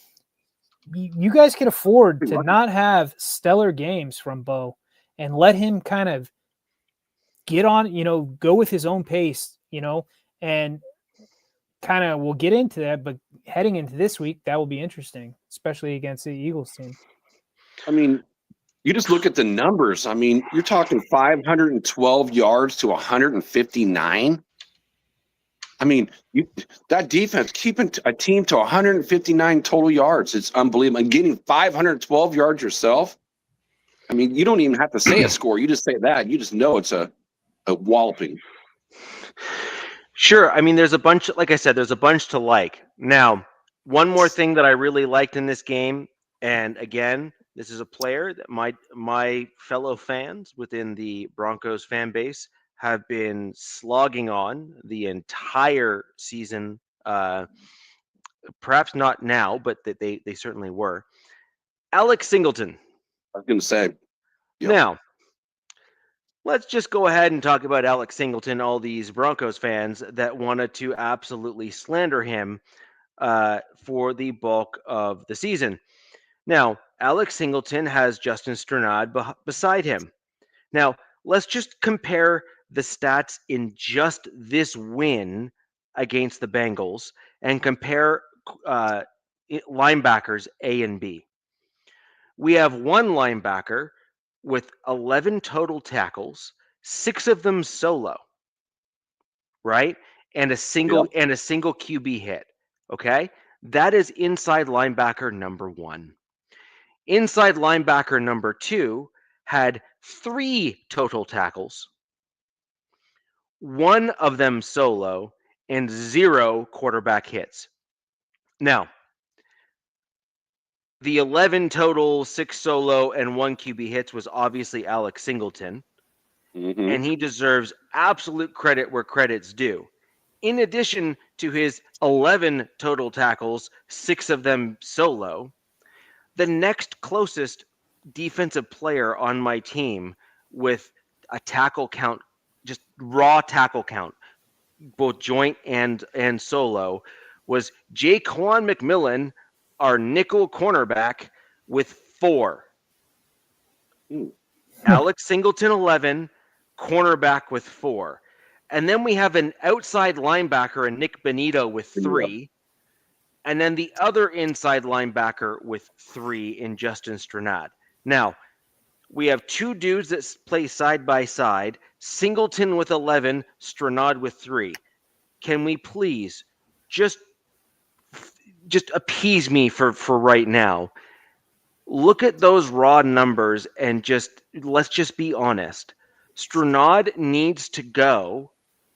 you guys can afford to not have stellar games from Bo and let him kind of get on, go with his own pace, and kind of we'll get into that. But heading into this week, that will be interesting, especially against the Eagles team. I mean, you just look at the numbers. I mean, you're talking 512 yards to 159. I mean, that defense keeping a team to 159 total yards. It's unbelievable. And getting 512 yards yourself. I mean, you don't even have to say a score. You just say that. You just know it's a walloping. Sure. I mean, there's a bunch, like I said, there's a bunch to like. Now, one more thing that I really liked in this game, and again, This is a player that my fellow fans within the Broncos fan base have been slogging on the entire season. Perhaps not now, but they certainly were. Alex Singleton. I was going to say. Yep. Now, let's just go ahead and talk about Alex Singleton, all these Broncos fans that wanted to absolutely slander him for the bulk of the season. Now, Alex Singleton has Justin Strnad beside him. Now, let's just compare the stats in just this win against the Bengals and compare linebackers A and B. We have one linebacker with 11 total tackles, 6 of them solo, right? And a single QB hit. Okay? That is inside linebacker number 1. Inside linebacker number 2 had 3 total tackles, 1 of them solo, and 0 quarterback hits. Now, the 11 total, 6 solo, and 1 QB hits was obviously Alex Singleton, and he deserves absolute credit where credit's due. In addition to his 11 total tackles, 6 of them solo, the next closest defensive player on my team with a tackle count, just raw tackle count, both joint and solo, was Jaquan McMillan, our nickel cornerback, with 4. Alex Singleton 11, cornerback with 4. And then we have an outside linebacker, and Nick Benito with 3. And then the other inside linebacker with 3 in Justin Strnad. Now, we have 2 dudes that play side by side, Singleton with 11, Strnad with 3. Can we please just appease me for right now? Look at those raw numbers and let's just be honest. Strnad needs to go,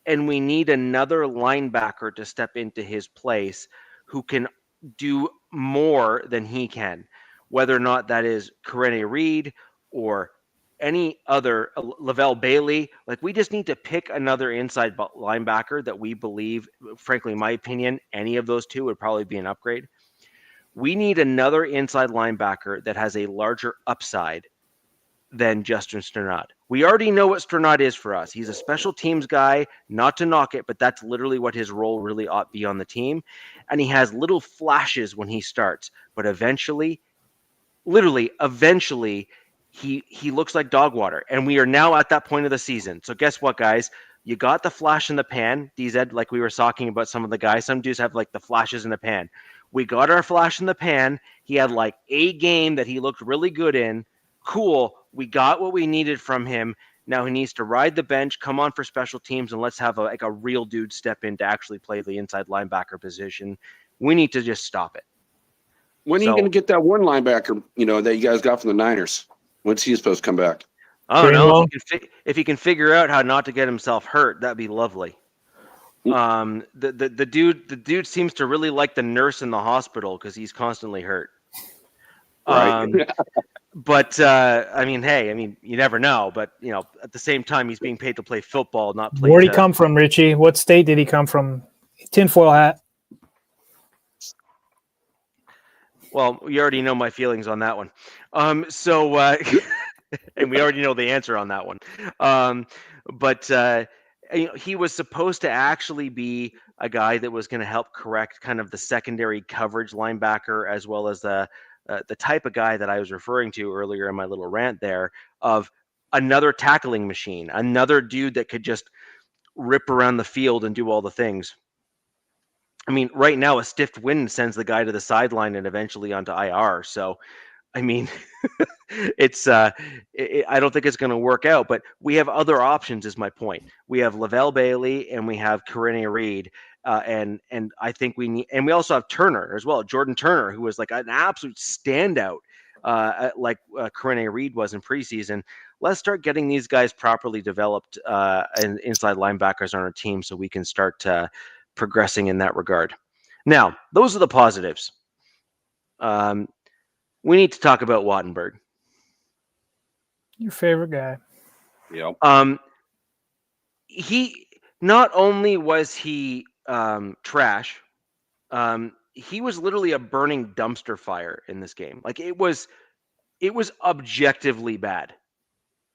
and we need another linebacker to step into his place who can do more than he can, whether or not that is Corene Reed or any other, Lavelle Bailey. Like, we just need to pick another inside linebacker that we believe, frankly, in my opinion, any of those 2 would probably be an upgrade. We need another inside linebacker that has a larger upside than Justin Strnad. We already know what Strnad is for us. He's a special teams guy, not to knock it, but that's literally what his role really ought to be on the team. And he has little flashes when he starts, but eventually, he looks like dog water. And we are now at that point of the season. So guess what, guys? You got the flash in the pan. DZ, like we were talking about some of the guys, some dudes have like the flashes in the pan. We got our flash in the pan. He had like a game that he looked really good in. Cool. We got what we needed from him. Now he needs to ride the bench, come on for special teams, and let's have a real dude step in to actually play the inside linebacker position. We need to just stop it. When are you going to get that one linebacker, that you guys got from the Niners? When's he supposed to come back? I don't know. If he can figure out how not to get himself hurt, that'd be lovely. The dude seems to really like the nurse in the hospital because he's constantly hurt. Right. But you never know. But at the same time, he's being paid to play football, not play. Where'd he come from, Richie? What state did he come from? Tinfoil hat. Well, you already know my feelings on that one. And we already know the answer on that one. He was supposed to actually be a guy that was going to help correct kind of the secondary coverage linebacker, as well as the type of guy that I was referring to earlier in my little rant there, of another tackling machine, another dude that could just rip around the field and do all the things. I mean, right now a stiff wind sends the guy to the sideline and eventually onto IR. So, I mean, I don't think it's going to work out, but we have other options is my point. We have Lavelle Bailey and we have Corene Reed. And I think and we also have Turner as well, Jordan Turner, who was like an absolute standout, like Corene Reed was in preseason. Let's start getting these guys properly developed and inside linebackers on our team so we can start progressing in that regard. Now, those are the positives. we need to talk about Wattenberg. Your favorite guy. Yep. He not only was he trash, he was literally a burning dumpster fire in this game. Like it was objectively bad.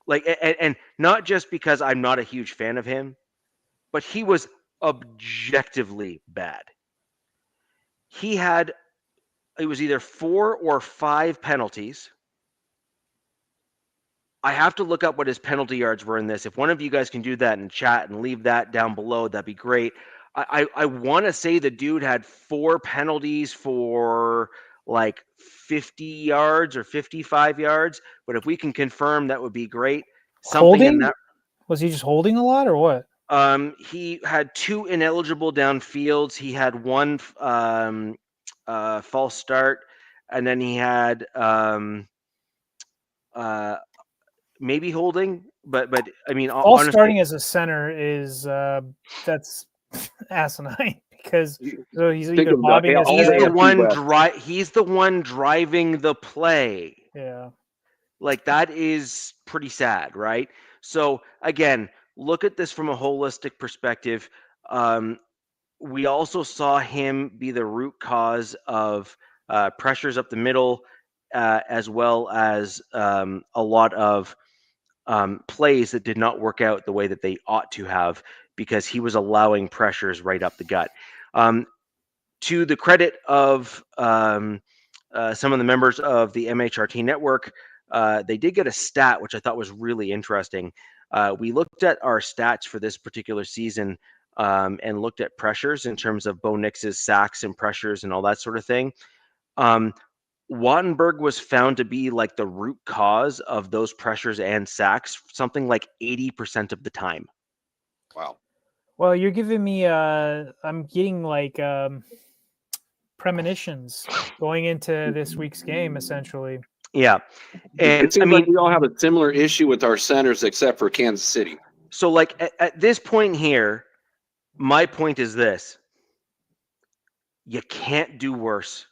Like and not just because I'm not a huge fan of him, but he was objectively bad. It was either 4 or 5 penalties. I have to look up what his penalty yards were in this. If one of you guys can do that in chat and leave that down below, that'd be great. I want to say the dude had 4 penalties for like 50 yards or 55 yards, but if we can confirm, that would be great. Something Holding? in that. Was he just holding a lot or what? He had 2 ineligible downfields. He had 1 false start, and then he had maybe holding, but I mean, All honestly, starting as a center is that's asinine because so he's Think either of bobbing his all he's the head. AFC West. he's the one driving the play. Yeah. Like that is pretty sad, right? So again, look at this from a holistic perspective. We also saw him be the root cause of pressures up the middle, as well as a lot of plays that did not work out the way that they ought to have because he was allowing pressures right up the gut. To the credit of some of the members of the MHRT network, they did get a stat which I thought was really interesting. We looked at our stats for this particular season and looked at pressures in terms of Bo Nix's sacks and pressures and all that sort of thing. Wattenberg was found to be like the root cause of those pressures and sacks, something like 80% of the time. Wow. Well, you're giving me I'm getting like premonitions going into this week's game essentially. Yeah. And it seems like we all have a similar issue with our centers except for Kansas City. So like at this point here, my point is this. You can't do worse.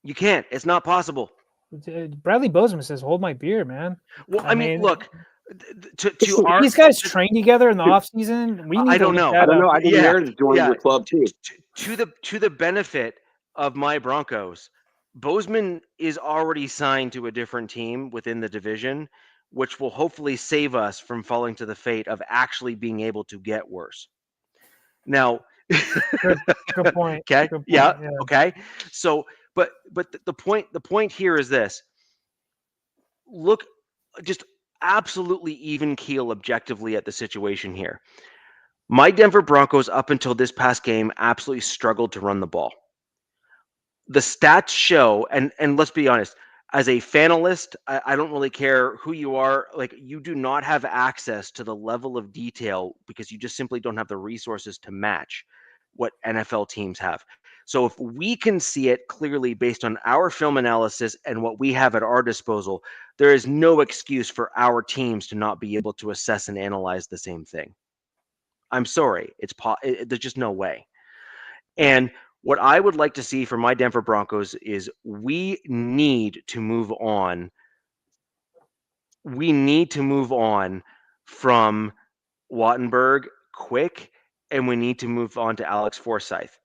You can't. It's not possible. Bradley Bozeman says, "Hold my beer, man." Well, I mean, look, these guys train together in the off season. We need I don't know. I don't know. I think Meredith joined your club too. To the benefit of my Broncos, Bozeman is already signed to a different team within the division, which will hopefully save us from falling to the fate of actually being able to get worse. Now, good point. Okay. Good point. Yeah. Okay. So, but the point here is this. Look, just absolutely even keel objectively at the situation here. My Denver Broncos, up until this past game, absolutely struggled to run the ball. The stats show, and let's be honest, as a fanalist, I don't really care who you are. Like, you do not have access to the level of detail because you just simply don't have the resources to match what NFL teams have. So if we can see it clearly based on our film analysis and what we have at our disposal, there is no excuse for our teams to not be able to assess and analyze the same thing. I'm sorry. There's just no way. And what I would like to see from my Denver Broncos is we need to move on. We need to move on from Wattenberg quick, and we need to move on to Alex Forsyth.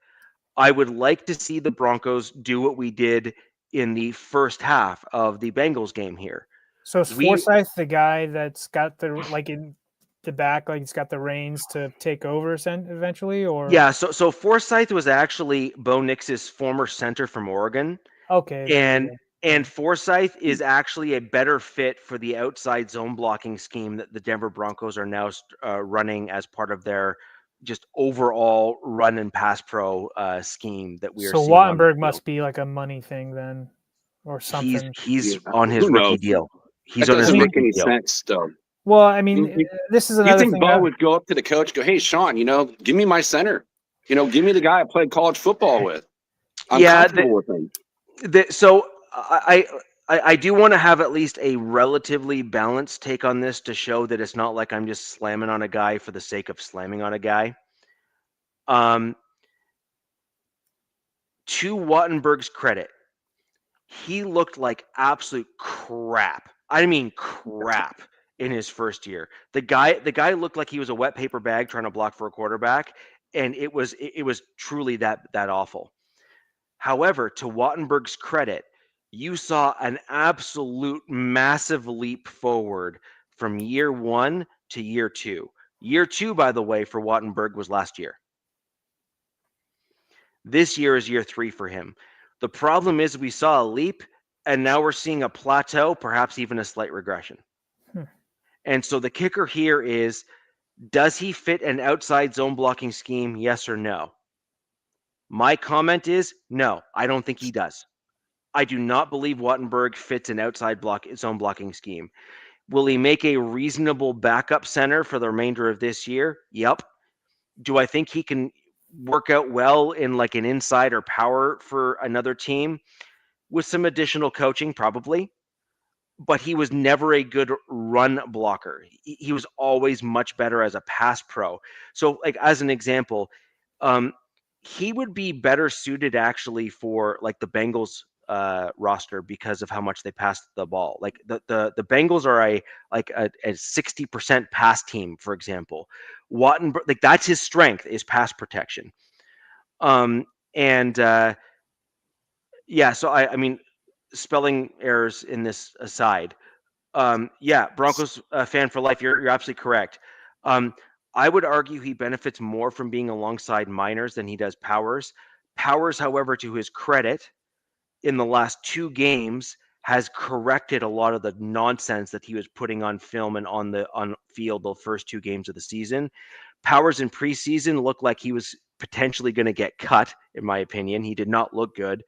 I would like to see the Broncos do what we did in the first half of the Bengals game here. So is Forsyth the guy that's got the in the back, like he's got the reins to take over eventually, or yeah. So Forsyth was actually Bo Nix's former center from Oregon. Okay, and Forsyth is actually a better fit for the outside zone blocking scheme that the Denver Broncos are now running as part of their just overall run and pass pro scheme that we are seeing. So Wattenberg must be like a money thing then, or something. He's on his rookie deal. He's on his doesn't rookie make any deal. sense, though. Well, I mean, this is another thing. thing. Bo would go up to the coach, go, "Hey, Sean, give me my center. Give me the guy I played college football with. I'm comfortable with him." So I do want to have at least a relatively balanced take on this to show that it's not like I'm just slamming on a guy for the sake of slamming on a guy. To Wattenberg's credit, he looked like absolute crap. I mean crap in his first year. The guy looked like he was a wet paper bag trying to block for a quarterback, and it was truly that awful. However, to Wattenberg's credit, you saw an absolute massive leap forward from year 1 to year 2. Year 2, by the way, for Wattenberg was last year. This year is year 3 for him. The problem is we saw a leap, and now we're seeing a plateau, perhaps even a slight regression. And so the kicker here is, does he fit an outside zone blocking scheme, yes or no? My comment is no, I don't think he does. I do not believe Wattenberg fits an outside zone blocking scheme. Will he make a reasonable backup center for the remainder of this year? Yep. Do I think he can work out well in like an inside or power for another team with some additional coaching? Probably. But he was never a good run blocker. He was always much better as a pass pro. So, like, as an example, he would be better suited actually for like the Bengals roster because of how much they pass the ball. Like the Bengals are a 60% pass team, for example. Wattenberg, like that's his strength, is pass protection. So I mean, spelling errors in this aside. Broncos fan for life. You're absolutely correct. I would argue he benefits more from being alongside Miners than he does Powers. Powers, however, to his credit, in the last 2 games has corrected a lot of the nonsense that he was putting on film and on field the first 2 games of the season. Powers in preseason looked like he was potentially going to get cut, in my opinion. He did not look good.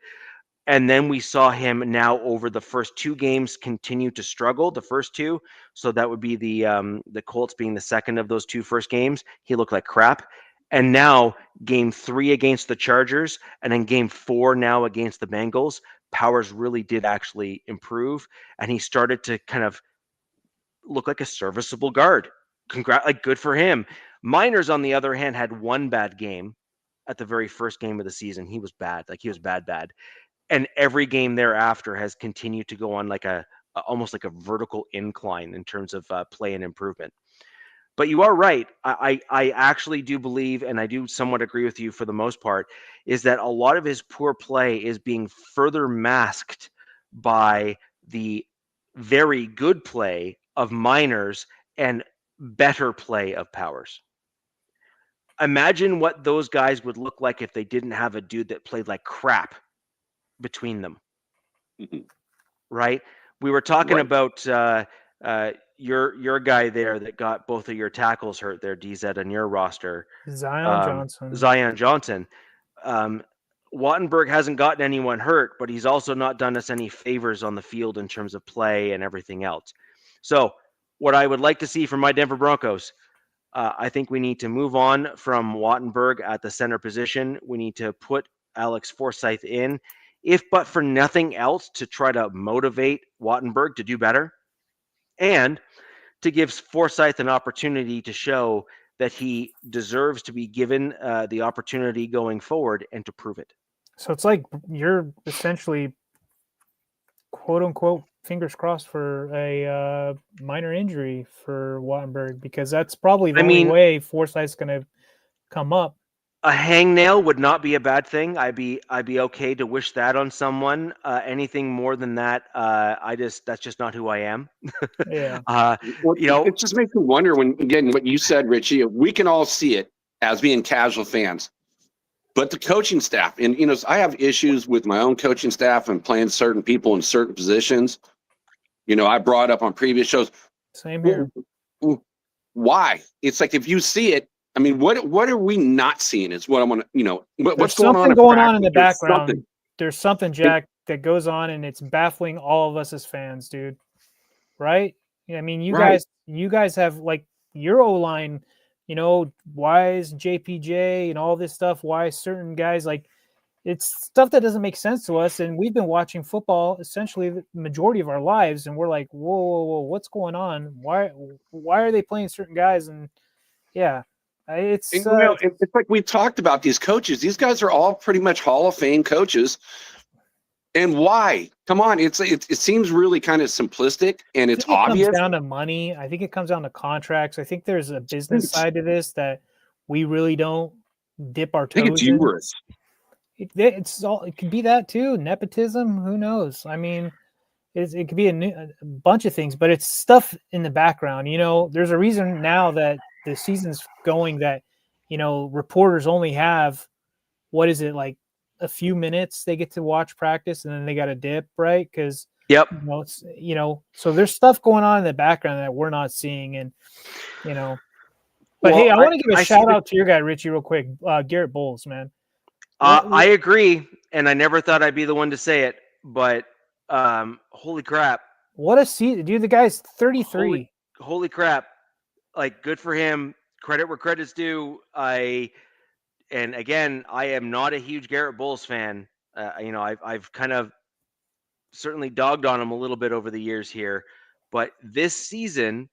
And then we saw him now over the first 2 games continue to struggle, the first 2. So that would be the Colts being the second of those 2 first games. He looked like crap. And now game 3 against the Chargers and then game 4 now against the Bengals, Powers really did actually improve. And he started to kind of look like a serviceable guard. Good for him. Miners, on the other hand, had 1 bad game at the very first game of the season. He was bad. Like he was bad. And every game thereafter has continued to go on like almost like a vertical incline in terms of play and improvement. But you are right. I actually do believe, and I do somewhat agree with you for the most part, is that a lot of his poor play is being further masked by the very good play of Miners and better play of Powers. Imagine what those guys would look like if they didn't have a dude that played like crap between them. Mm-hmm. Right? We were talking about your guy there that got both of your tackles hurt there, DZ, on your roster. Zion Johnson. Wattenberg hasn't gotten anyone hurt, but he's also not done us any favors on the field in terms of play and everything else. So what I would like to see from my Denver Broncos, I think we need to move on from Wattenberg at the center position. We need to put Alex Forsyth in, if but for nothing else, to try to motivate Wattenberg to do better and to give Forsyth an opportunity to show that he deserves to be given the opportunity going forward and to prove it. So it's like you're essentially, quote unquote, fingers crossed for a minor injury for Wattenberg, because that's probably the only way Forsyth's going to come up. A hangnail would not be a bad thing. I'd be okay to wish that on someone. Anything more than that, that's just not who I am. Yeah. It just makes me wonder when, again, what you said, Richie, we can all see it as being casual fans, but the coaching staff, and I have issues with my own coaching staff and playing certain people in certain positions. I brought up on previous shows. Same here. Why? It's like, if you see it, I mean, what are we not seeing is what I want to, what's going on? Going on in the background. Something. There's something, Jack, that goes on, and it's baffling all of us as fans, dude. Right? I mean, you guys have, like, your O-line, why is JPJ and all this stuff? Why certain guys, like, it's stuff that doesn't make sense to us. And we've been watching football essentially the majority of our lives, and we're like, whoa, what's going on? Why are they playing certain guys? And yeah. It's like we talked about these coaches. These guys are all pretty much Hall of Fame coaches. And why? Come on, it seems really kind of simplistic, and it's obvious. It comes down to money. I think it comes down to contracts. I think there's a business side to this that we really don't dip our I think it's toes in. hubris. It could be that too. Nepotism. Who knows? I mean, it could be a bunch of things, but it's stuff in the background. You know, there's a reason now that the season's going that, you know, reporters only have, what is it, like a few minutes they get to watch practice and then they got to dip, right? Because Yep. you know, it's, you know, so there's stuff going on in the background that we're not seeing, and you know. But Well, hey, I want to give a shout see out to your guy Richie real quick, Garrett Bowles, man. I agree, and I never thought I'd be the one to say it, but holy crap! What a season, dude! The guy's 33. Holy crap! Like, good for him. Credit where credit's due. And again, I am not a huge Garrett Bowles fan. You know, I've kind of certainly dogged on him a little bit over the years here, but this season,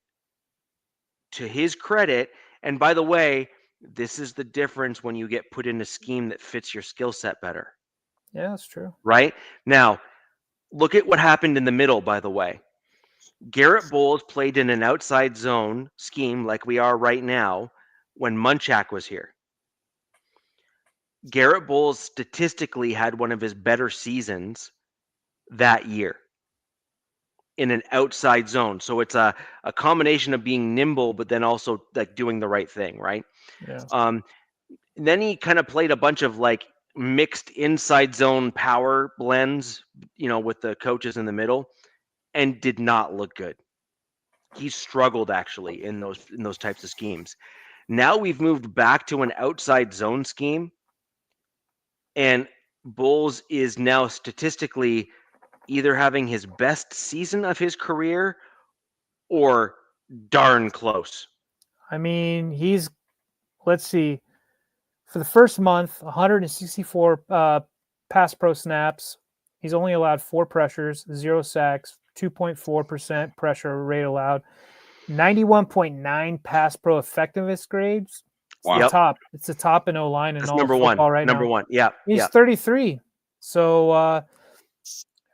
to his credit, and by the way, this is the difference when you get put in a scheme that fits your skill set better. Yeah, that's true. Right? Now, look at what happened in the middle, by the way. Garrett Bowles played in an outside zone scheme like we are right now when Munchak was here. Garrett Bowles statistically had one of his better seasons that year in an outside zone. So it's a combination of being nimble, but then also like doing the right thing, right? Yeah. Then he kind of played a bunch of like mixed inside zone power blends, you know, with the coaches in the middle, and did not look good. He struggled actually in those types of schemes. Now we've moved back to an outside zone scheme, and Bowles is now statistically either having his best season of his career or darn close. I mean, let's see, for the first month, 164 pass pro snaps. He's only allowed 4 pressures, 0 sacks, 2.4% pressure rate allowed, 91.9 pass pro effectiveness grades. Wow. Yep. Top. It's the top in O-line and all number football one right number now. one. Yeah. He's 33. So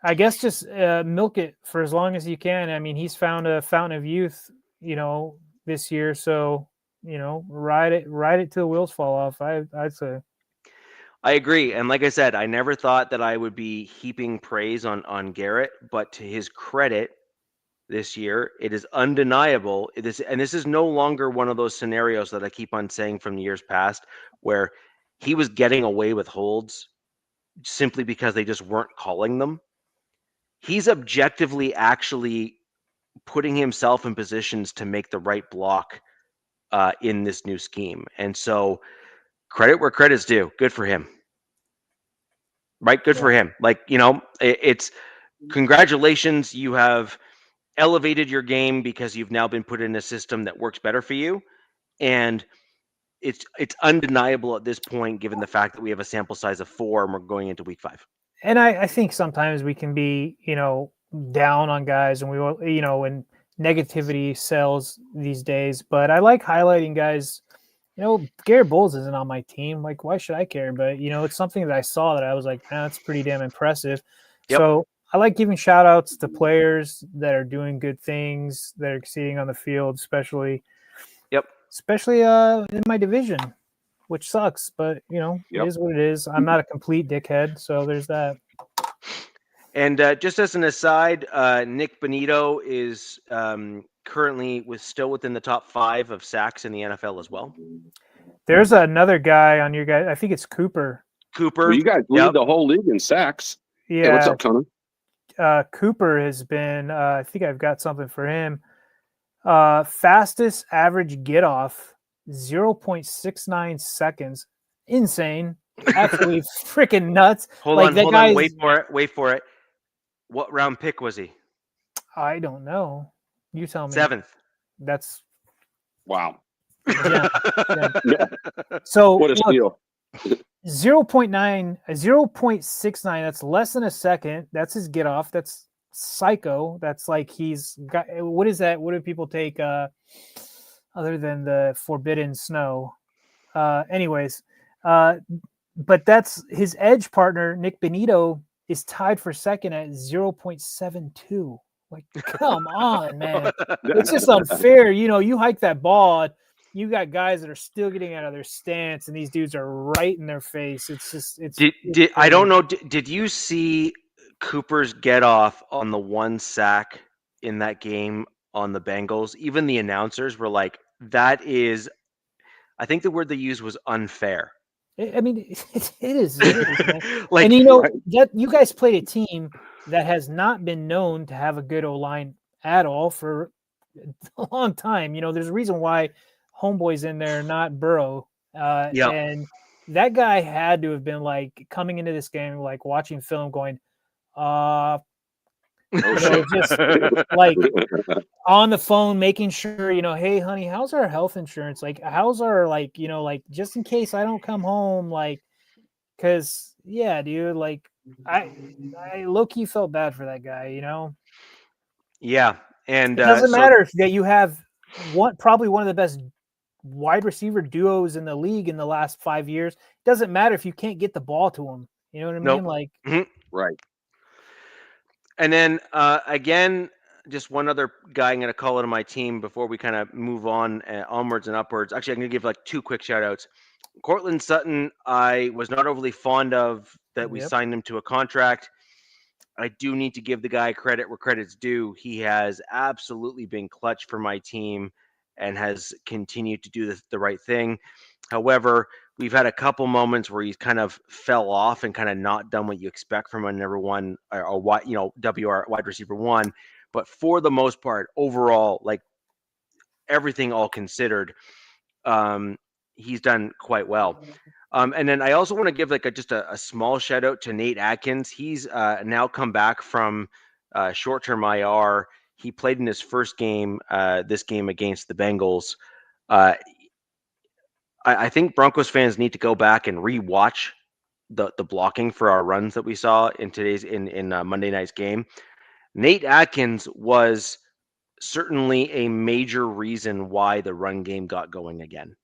I guess just milk it for as long as you can. I mean, he's found a fountain of youth, you know, this year. So, you know, ride it till the wheels fall off. I'd say. I agree. And like I said, I never thought that I would be heaping praise on Garrett, but to his credit this year, it is undeniable. This is no longer one of those scenarios that I keep on saying from the years past where he was getting away with holds simply because they just weren't calling them. He's objectively actually putting himself in positions to make the right block in this new scheme. And so credit where credit's due. Good for him. Right? Good for him. Like, you know, it's congratulations. You have elevated your game because you've now been put in a system that works better for you. And it's undeniable at this point, given the fact that we have a sample size of 4 and we're going into week 5. And I think sometimes we can be, you know, down on guys and we will, you know, and negativity sells these days, but I like highlighting guys. You know, Garrett Bowles isn't on my team. Like, why should I care? But, you know, it's something that I saw that I was like, that's pretty damn impressive. Yep. So I like giving shout outs to players that are doing good things, that are exceeding on the field, especially in my division, which sucks, but you know, it is what it is. I'm not a complete dickhead, so there's that. And just as an aside, Nick Bonito is currently still within the top 5 of sacks in the NFL as well. There's another guy on your guy. I think it's Cooper. Well, you guys lead the whole league in sacks. Yeah. Hey, what's up, Conan? Cooper has been. I think I've got something for him. Fastest average get off 0.69 seconds. Insane. Absolutely freaking nuts. Hold on. Wait for it. What round pick was he? I don't know. You tell me. 7th. That's wow. Yeah. So what a steal. 0.69. That's less than a second. That's his get off. That's psycho. That's like he's got. What is that? What do people take other than the forbidden snow? Anyways, but that's his edge partner, Nick Bonito, is tied for second at 0.72. Like, come on, man. It's just unfair. You hike that ball, you got guys that are still getting out of their stance, and these dudes are right in their face. It's just, I don't know. Did you see Cooper's get off on the one sack in that game on the Bengals? Even the announcers were like, that is, I think the word they used was unfair. I mean, it is, man. Like, and that you guys played a team that has not been known to have a good O-line at all for a long time. There's a reason why Homeboy's in there, not Burrow. And that guy had to have been like coming into this game, like watching film, going, just like on the phone, making sure, hey, honey, how's our health insurance? Like, how's our, like, just in case I don't come home, like, because, yeah, dude, like, I low-key felt bad for that guy, Yeah. And it doesn't matter that you have probably one of the best wide receiver duos in the league in the last 5 years. It doesn't matter if you can't get the ball to him. You know what I mean? Like, right. And then again, just one other guy I'm going to call into my team before we kind of move on onwards and upwards. Actually, I'm going to give like 2 quick shout outs. Cortland Sutton, I was not overly fond of that we signed him to a contract. I do need to give the guy credit where credit's due. He has absolutely been clutch for my team and has continued to do the right thing. However, we've had a couple moments where he's kind of fell off and kind of not done what you expect from a number one or WR wide receiver one. But for the most part, overall, like everything all considered, he's done quite well. And then I also want to give like just a small shout out to Nate Atkins. He's now come back from short-term IR. He played in his first game, this game against the Bengals. I think Broncos fans need to go back and re-watch the blocking for our runs that we saw in today's in Monday night's game. Nate Atkins was certainly a major reason why the run game got going again.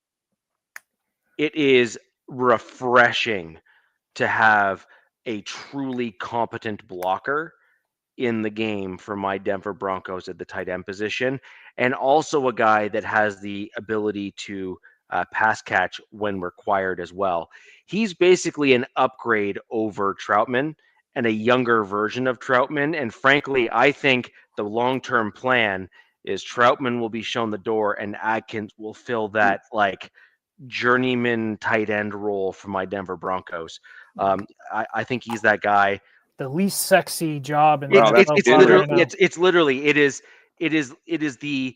It is refreshing to have a truly competent blocker in the game for my Denver Broncos at the tight end position, and also a guy that has the ability to pass catch when required as well. He's basically an upgrade over Troutman and a younger version of Troutman. And frankly, I think the long-term plan is Troutman will be shown the door and Atkins will fill that like journeyman tight end role for my Denver Broncos. I think he's that guy. The least sexy job in it's literally it is the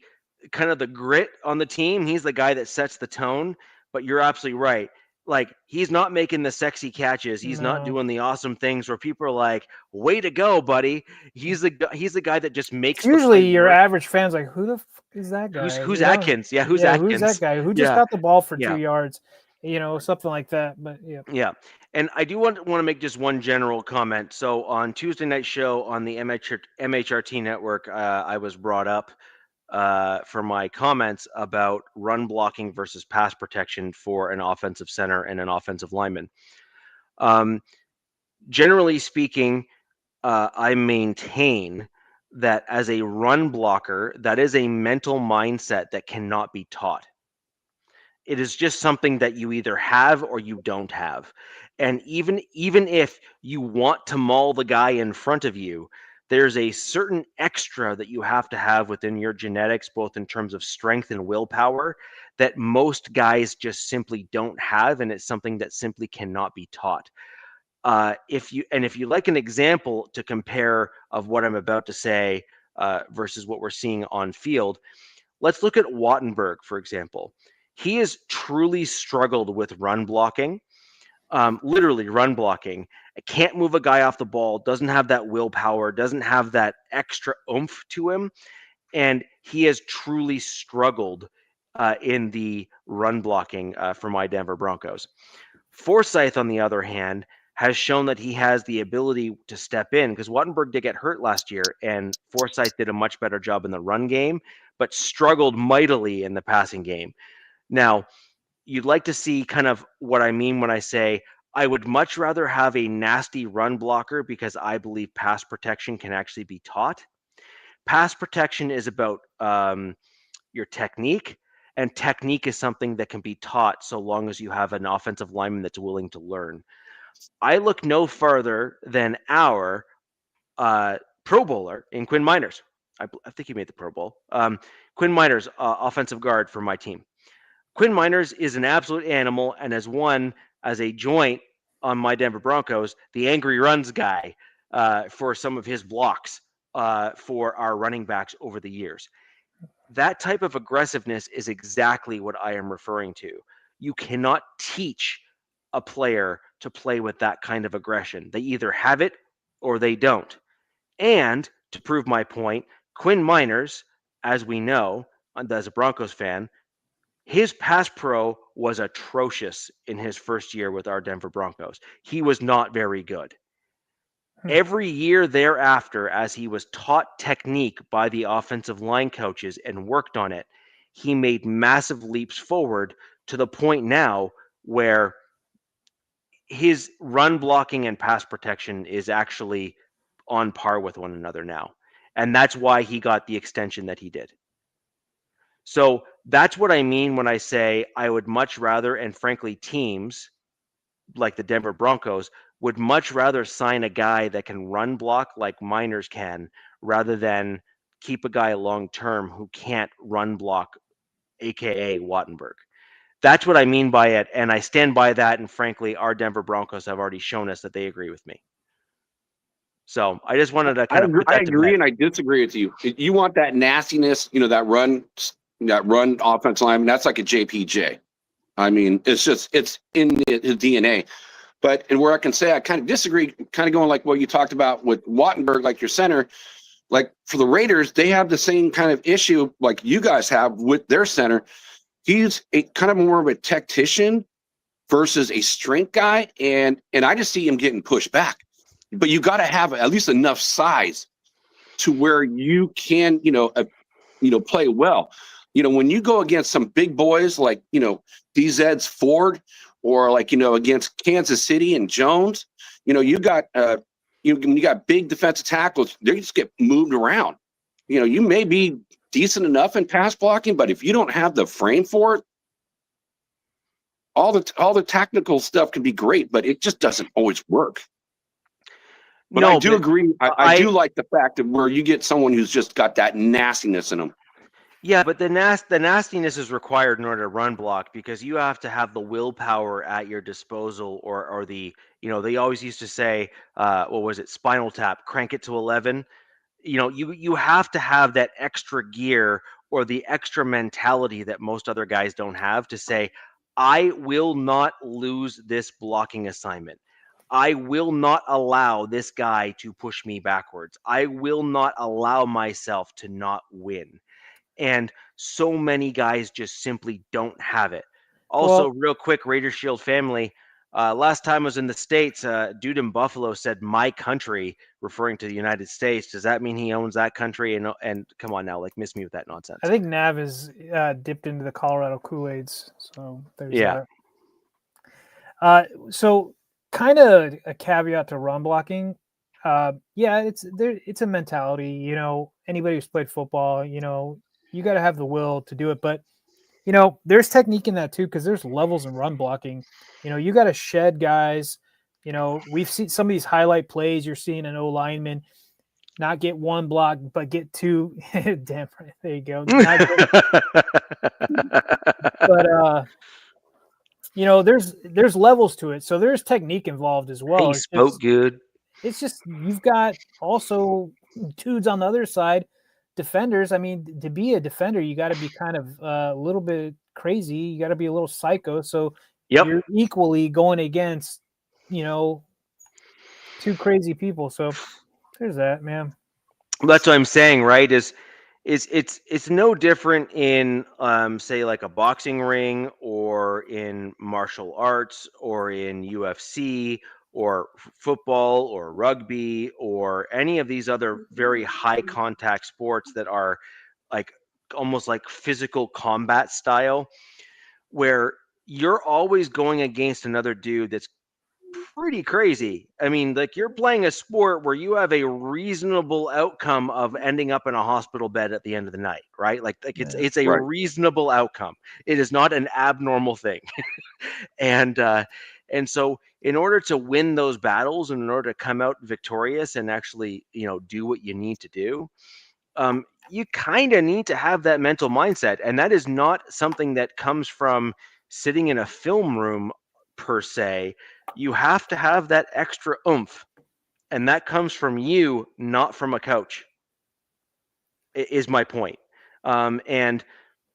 kind of the grit on the team. He's the guy that sets the tone. But you're absolutely right. Like, he's not making the sexy catches. He's not doing the awesome things where people are like, "Way to go, buddy." He's the guy that just makes. Usually, your average fan's like, "Who the fuck is that guy? Who's Atkins? Yeah, who's Atkins? Who's that guy? Who just got the ball for 2 yards?" Something like that. But yeah. And I do want to make just one general comment. So on Tuesday night show on the MHRT network, I was brought up for my comments about run blocking versus pass protection for an offensive center and an offensive lineman. Generally speaking, I maintain that as a run blocker, that is a mental mindset that cannot be taught. It is just something that you either have or you don't have. And even if you want to maul the guy in front of you, there's a certain extra that you have to have within your genetics, both in terms of strength and willpower, that most guys just simply don't have. And it's something that simply cannot be taught. If you like an example to compare of what I'm about to say versus what we're seeing on field, let's look at Wattenberg, for example. He has truly struggled with run blocking, literally run blocking. Can't move a guy off the ball, doesn't have that willpower, doesn't have that extra oomph to him. And he has truly struggled in the run blocking for my Denver Broncos. Forsyth, on the other hand, has shown that he has the ability to step in, because Wattenberg did get hurt last year, and Forsyth did a much better job in the run game, but struggled mightily in the passing game. Now, you'd like to see kind of what I mean when I say I would much rather have a nasty run blocker because I believe pass protection can actually be taught. Pass protection is about your technique, and technique is something that can be taught so long as you have an offensive lineman that's willing to learn. I look no further than our Pro Bowler in Quinn Miners. I think he made the Pro Bowl. Quinn Miners, offensive guard for my team. Quinn Miners is an absolute animal and has won as a joint on my Denver Broncos, the angry runs guy, for some of his blocks for our running backs over the years. That type of aggressiveness is exactly what I am referring to. You cannot teach a player to play with that kind of aggression. They either have it or they don't. And to prove my point, Quinn Miners, as we know, as a Broncos fan, his pass pro was atrocious in his first year with our Denver Broncos. He was not very good. Every year thereafter, as he was taught technique by the offensive line coaches and worked on it, he made massive leaps forward to the point now where his run blocking and pass protection is actually on par with one another now. And that's why he got the extension that he did. So that's what I mean when I say I would much rather, and frankly, teams like the Denver Broncos would much rather sign a guy that can run block like Miners can rather than keep a guy long term who can't run block, aka Wattenberg. That's what I mean by it, and I stand by that. And frankly, our Denver Broncos have already shown us that they agree with me. So I just wanted to kind of put that I agree, and I disagree with you. You want that nastiness, that run offensive line. That's like a JPJ. I mean, it's in his DNA. But and where I can say I kind of disagree, kind of going like what you talked about with Wattenberg, like your center. Like for the Raiders, they have the same kind of issue like you guys have with their center. He's a kind of more of a tactician versus a strength guy, and I just see him getting pushed back. But you got to have at least enough size to where you can, play well. When you go against some big boys like, DZ's Ford or like, against Kansas City and Jones, you got you got big defensive tackles. They just get moved around. You may be decent enough in pass blocking, but if you don't have the frame for it, all the technical stuff can be great, but it just doesn't always work. But I do agree. I do like the fact that where you get someone who's just got that nastiness in them. Yeah, but the nastiness is required in order to run block because you have to have the willpower at your disposal, or the they always used to say, what was it, Spinal Tap, crank it to 11. You have to have that extra gear or the extra mentality that most other guys don't have to say, I will not lose this blocking assignment. I will not allow this guy to push me backwards. I will not allow myself to not win. And so many guys just simply don't have it. Also, real quick, Raider Shield family, last time I was in the States, dude in Buffalo said my country, referring to the United States. Does that mean he owns that country? And come on now, like, miss me with that nonsense. I think Nav is dipped into the Colorado Kool-Aids. So there's that. So kind of a caveat to run blocking. It's a mentality. Anybody who's played football, you got to have the will to do it. But, there's technique in that too, because there's levels in run blocking. You got to shed guys. We've seen some of these highlight plays. You're seeing an O-lineman not get one block, but get two. Damn right. There you go. But, there's levels to it. So there's technique involved as well. He spoke good. It's just you've got also dudes on the other side, defenders. I mean, to be a defender, you got to be kind of a little bit crazy. You got to be a little psycho. So you're equally going against, two crazy people. So there's that, man. That's what I'm saying, right? It's no different in say like a boxing ring or in martial arts or in UFC or football or rugby or any of these other very high contact sports that are like almost like physical combat style, where you're always going against another dude that's pretty crazy. I mean, like, you're playing a sport where you have a reasonable outcome of ending up in a hospital bed at the end of the night, right? Like it's a Right. reasonable outcome. It is not an abnormal thing. and so in order to win those battles and in order to come out victorious and actually, do what you need to do, you kind of need to have that mental mindset. And that is not something that comes from sitting in a film room per se. You have to have that extra oomph. And that comes from you, not from a coach, is my point. And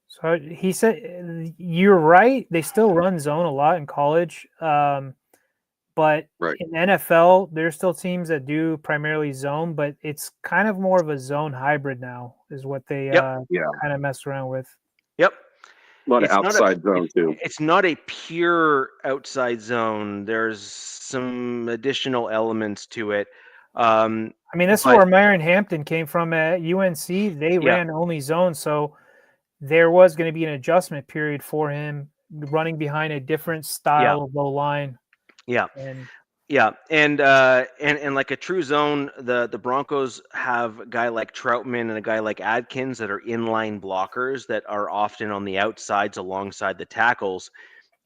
So he said, you're right. They still run zone a lot in college. But Right. in NFL, there's still teams that do primarily zone, but it's kind of more of a zone hybrid now, is what they Yep. kind of mess around with. Yep. A lot of It's not outside zone too. It's not a pure outside zone. There's some additional elements to it. I mean, this is but where Myron Hampton came from at UNC. They Yeah. ran only zone, so there was going to be an adjustment period for him running behind a different style of low line. Yeah. And Yeah, and like a true zone, the Broncos have a guy like Troutman and a guy like Adkins that are inline blockers that are often on the outsides alongside the tackles.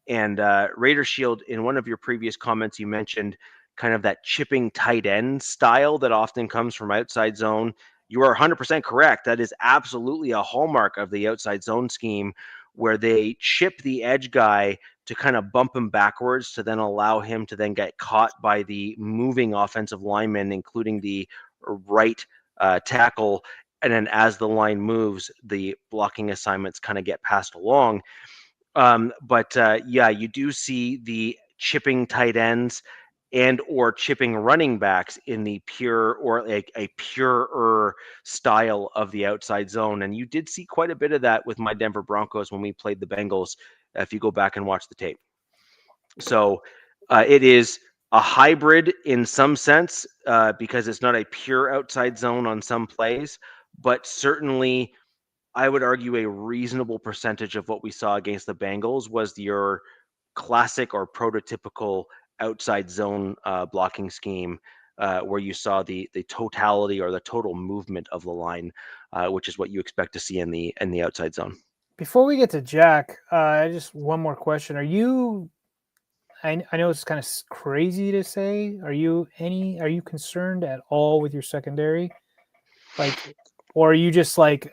And Raider Shield, in one of your previous comments, you mentioned kind of that chipping tight end style that often comes from outside zone. You are 100% correct. That is absolutely a hallmark of the outside zone scheme, where they chip the edge guy to kind of bump him backwards to then allow him to then get caught by the moving offensive lineman, including the right tackle. And then as the line moves, the blocking assignments kind of get passed along. But you do see the chipping tight ends and or chipping running backs in the pure or like a purer style of the outside zone. And you did see quite a bit of that with my Denver Broncos when we played the Bengals, if you go back and watch the tape. So it is a hybrid in some sense because it's not a pure outside zone on some plays, but certainly I would argue a reasonable percentage of what we saw against the Bengals was your classic or prototypical outside zone blocking scheme, where you saw the totality or the total movement of the line, which is what you expect to see in the outside zone. before we get to Jack, just one more question. Are you? I know it's kind of crazy to say. Are you concerned at all with your secondary? Like, or are you just like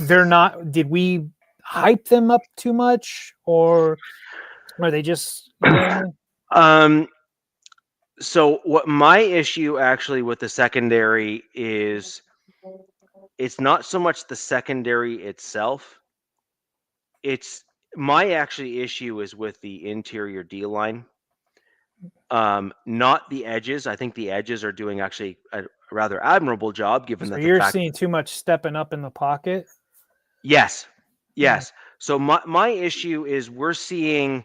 they're not? Did we hype them up too much, or are they just? You know what I mean? So what my issue actually with the secondary is, it's not so much the secondary itself. It's my actually issue is with the interior D line, not the edges. I think the edges are doing actually a rather admirable job, given So that you're seeing too much stepping up in the pocket. Yes. So my issue is we're seeing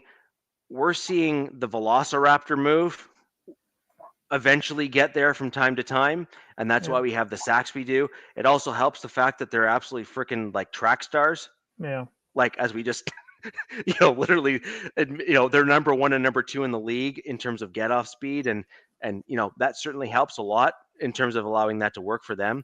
the Velociraptor move eventually get there from time to time, and that's why we have the sacks we do. It also helps the fact that they're absolutely freaking like track stars. Yeah. Like, as we just literally, they're number 1 and number 2 in the league in terms of get off speed, and that certainly helps a lot in terms of allowing that to work for them.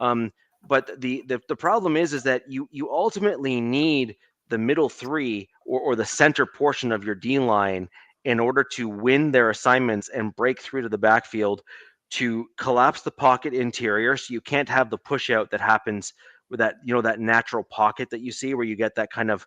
But the problem is that you ultimately need the middle three or the center portion of your D line in order to win their assignments and break through to the backfield, to collapse the pocket interior, so you can't have the push out that happens with that that natural pocket that you see, where you get that kind of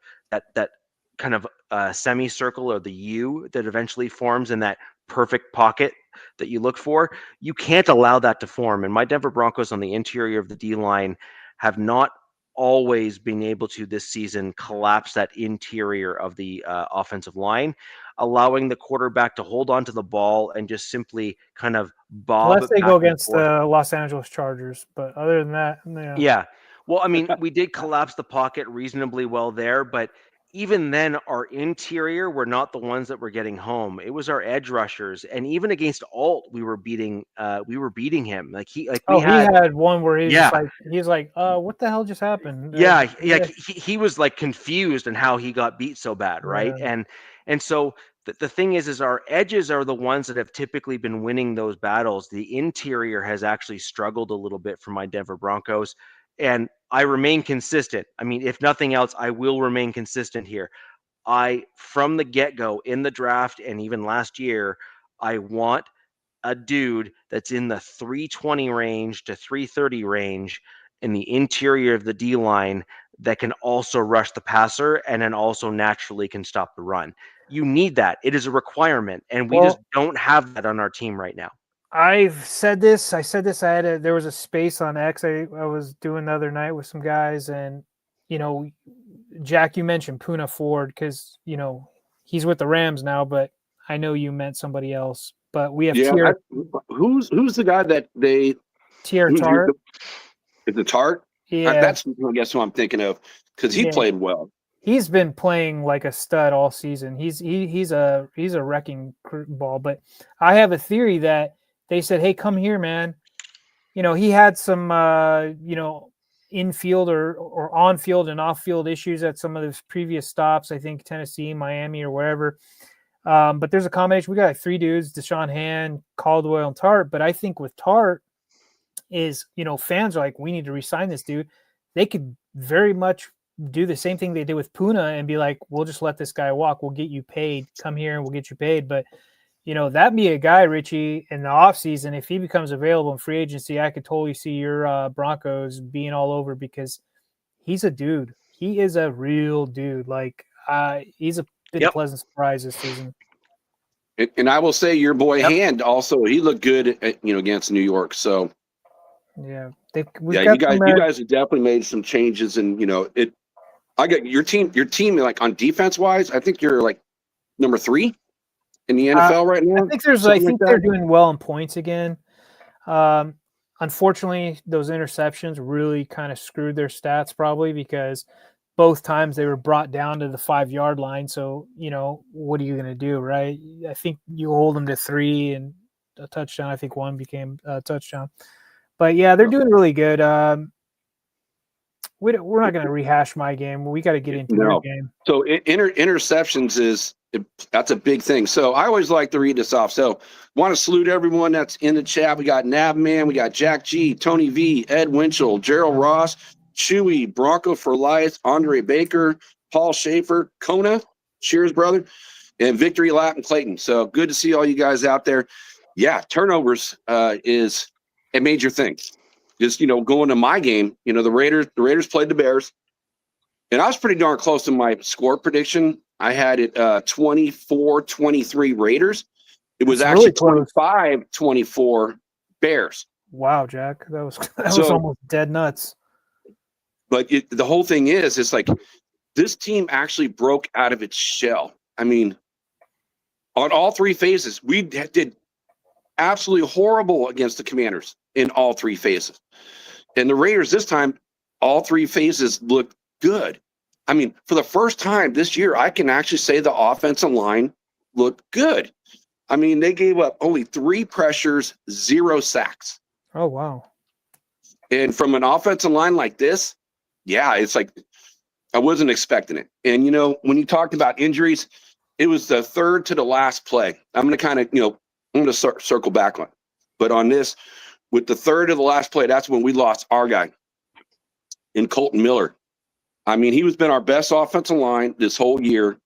semicircle, or the U that eventually forms in that perfect pocket that you look for. You can't allow that to form. And my Denver Broncos on the interior of the D line have not always been able to this season collapse that interior of the offensive line, allowing the quarterback to hold on to the ball and just simply kind of bob. Unless they go against the Los Angeles Chargers, but other than that, yeah. Well, I mean, we did collapse the pocket reasonably well there, but even then, our interior were not the ones that were getting home. It was our edge rushers, and even against Alt, we were beating him. He had one where he's like, what the hell just happened? He was like confused on how he got beat so bad, right? Yeah. And so the thing is our edges are the ones that have typically been winning those battles. The interior has actually struggled a little bit for my Denver Broncos, and I remain consistent. I mean, if nothing else, I will remain consistent here. From the get-go in the draft and even last year, I want a dude that's in the 320 range to 330 range in the interior of the D line that can also rush the passer and then also naturally can stop the run. You need that. It is a requirement, and we just don't have that on our team right now. I've said this. I said this. There was a space on X I was doing the other night with some guys, and Jack, you mentioned Puna Ford because he's with the Rams now, but I know you meant somebody else. But we have who's the guy that they Tier Tart? Is the Tart? Yeah, that's I guess who I'm thinking of because he played well. He's been playing like a stud all season. He's a wrecking ball. But I have a theory that they said, "Hey, come here, man." He had some infield or on field and off field issues at some of his previous stops. I think Tennessee, Miami, or wherever. But there's a combination. We got like 3 dudes: Deshaun Hand, Caldwell, and Tart. But I think with Tart is fans are like, we need to re-sign this dude. They could very much do the same thing they did with Puna and be like, we'll just let this guy walk. We'll get you paid. Come here and we'll get you paid. But, that'd be a guy, Richie, in the offseason. If he becomes available in free agency, I could totally see your Broncos being all over because he's a dude. He is a real dude. Like, he's been a pleasant surprise this season. And I will say your boy Hand also, he looked good, against New York. So, yeah, you guys have definitely made some changes, and I got your team like on defense wise. I think you're like number 3 in the NFL right now. I think they're doing well in points again. Unfortunately, those interceptions really kind of screwed their stats probably because both times they were brought down to the 5-yard line. So what are you going to do, right? I think you hold them to 3 and a touchdown. I think 1 became a touchdown. But yeah, they're doing really good. We're not going to rehash my game. We got to get into your game. So interceptions that's a big thing. So I always like to read this off. So want to salute everyone that's in the chat. We got Navman, we got Jack G, Tony V, Ed Winchell, Gerald Ross, Chewy, Bronco for Life, Andre Baker, Paul Schaefer, Kona, Cheers, brother, and Victory Lap and Clayton. So good to see all you guys out there. Yeah, turnovers is a major thing. Just, going to my game, the Raiders played the Bears, and I was pretty darn close to my score prediction. I had it 24-23 Raiders. It was actually 25-24 Bears. Wow, Jack. That was almost dead nuts. But the whole thing is, it's like this team actually broke out of its shell. I mean, on all 3 phases, we did absolutely horrible against the Commanders in all 3 phases. And the Raiders this time, all 3 phases looked good. I mean, for the first time this year, I can actually say the offensive line looked good. I mean, they gave up only 3 pressures, 0 sacks. Oh, wow. And from an offensive line like this, yeah, it's like I wasn't expecting it. And, when you talked about injuries, it was the third to the last play. I'm going to kind of, I'm going to circle back on. But on this, with the third to the last play, that's when we lost our guy in Colton Miller. I mean, he was been our best offensive line this whole year.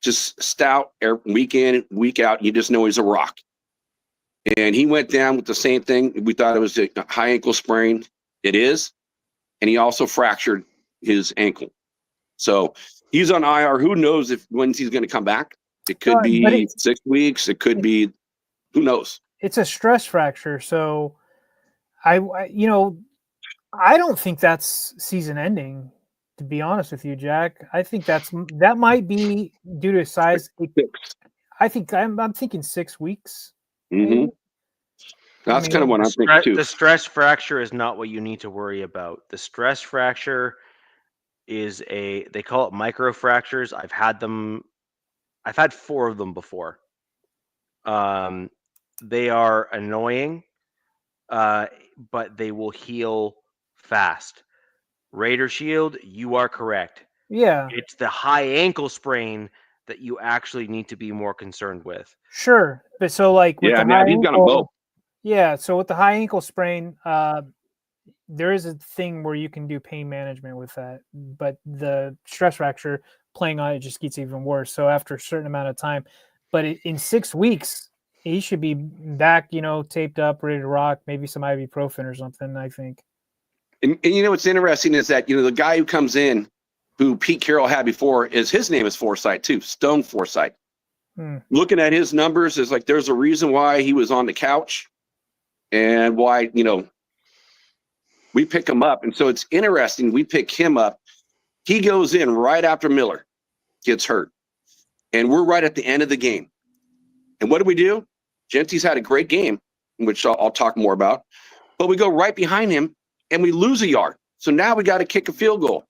Just stout, week in, week out. You just know he's a rock. And he went down with the same thing. We thought it was a high ankle sprain. It is. And he also fractured his ankle. So he's on IR. Who knows when he's going to come back? It could be 6 weeks. It could be, who knows? It's a stress fracture. So I don't think that's season ending, to be honest with you, Jack. I think that might be due to size. I think I'm thinking 6 weeks. Mm-hmm. That's kind of what I'm thinking too. The stress fracture is not what you need to worry about. The stress fracture is they call it micro fractures. I've had 4 of them before. They are annoying, but they will heal fast. Raider Shield, you are correct. Yeah. It's the high ankle sprain that you actually need to be more concerned with? Sure, but so like with Yeah, the now high he's got 'em both. ankle, yeah. So with the high ankle sprain, there is a thing where you can do pain management with that, but the stress fracture, playing on it just gets even worse. So after a certain amount of time, but in 6 weeks, he should be back, taped up, ready to rock. Maybe some ibuprofen or something, I think. And what's interesting is that the guy who comes in, who Pete Carroll had before, his name is Forsythe too, Stone Forsythe. Looking at his numbers, is like there's a reason why he was on the couch, and why we pick him up. And so it's interesting. We pick him up. He goes in right after Miller gets hurt, and we're right at the end of the game. And what do? Genty's had a great game, which I'll talk more about. But we go right behind him, and we lose a yard. So now we got to kick a field goal.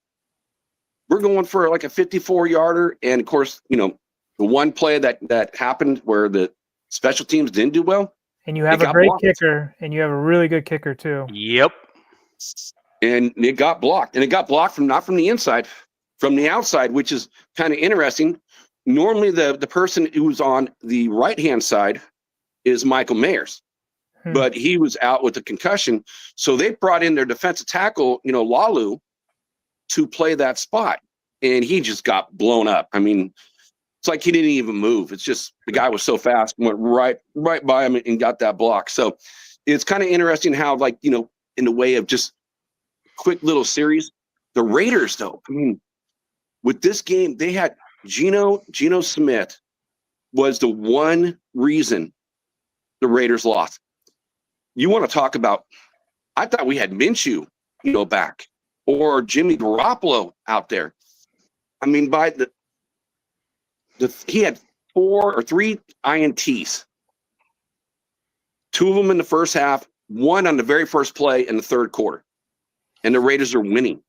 We're going for like a 54-yarder, and of course, the one play that happened where the special teams didn't do well. And you have a great kicker, and you have a really good kicker too. Yep. And it got blocked, and it got blocked not from the inside, from the outside, which is kind of interesting. Normally, the person who's on the right-hand side is Michael Mayers, but he was out with a concussion. So they brought in their defensive tackle, Lalu, to play that spot, and he just got blown up. I mean, it's like he didn't even move. It's just the guy was so fast, went right by him and got that block. So it's kind of interesting how, like, in the way of just quick little series, the Raiders, though, I mean, with this game, they had Geno Smith was the one reason the Raiders lost. You want to talk about, I thought we had Minshew, back, or Jimmy Garoppolo out there. I mean, by he had 4 or 3 INTs, 2 of them in the first half, 1 on the very first play in the third quarter, and the Raiders are winning.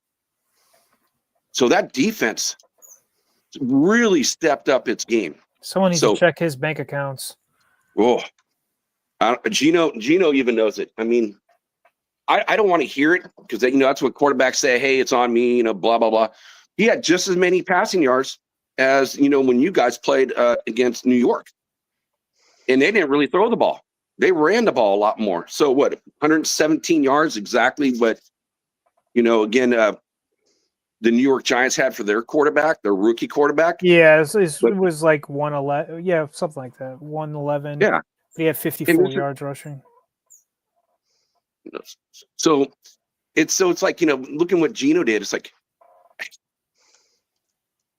So that defense really stepped up its game. Someone needs to check his bank accounts. Oh, Geno even knows it. I mean, I don't want to hear it, because that's what quarterbacks say. Hey, it's on me, blah blah blah. He had just as many passing yards as when you guys played against New York, and they didn't really throw the ball. They ran the ball a lot more. So what? 117 yards, exactly what again. The New York Giants had for their quarterback, their rookie quarterback. Yeah, it was like 111. Yeah, something like that. 111. Yeah. He had 54 yards rushing. So it's like, looking what Geno did, it's like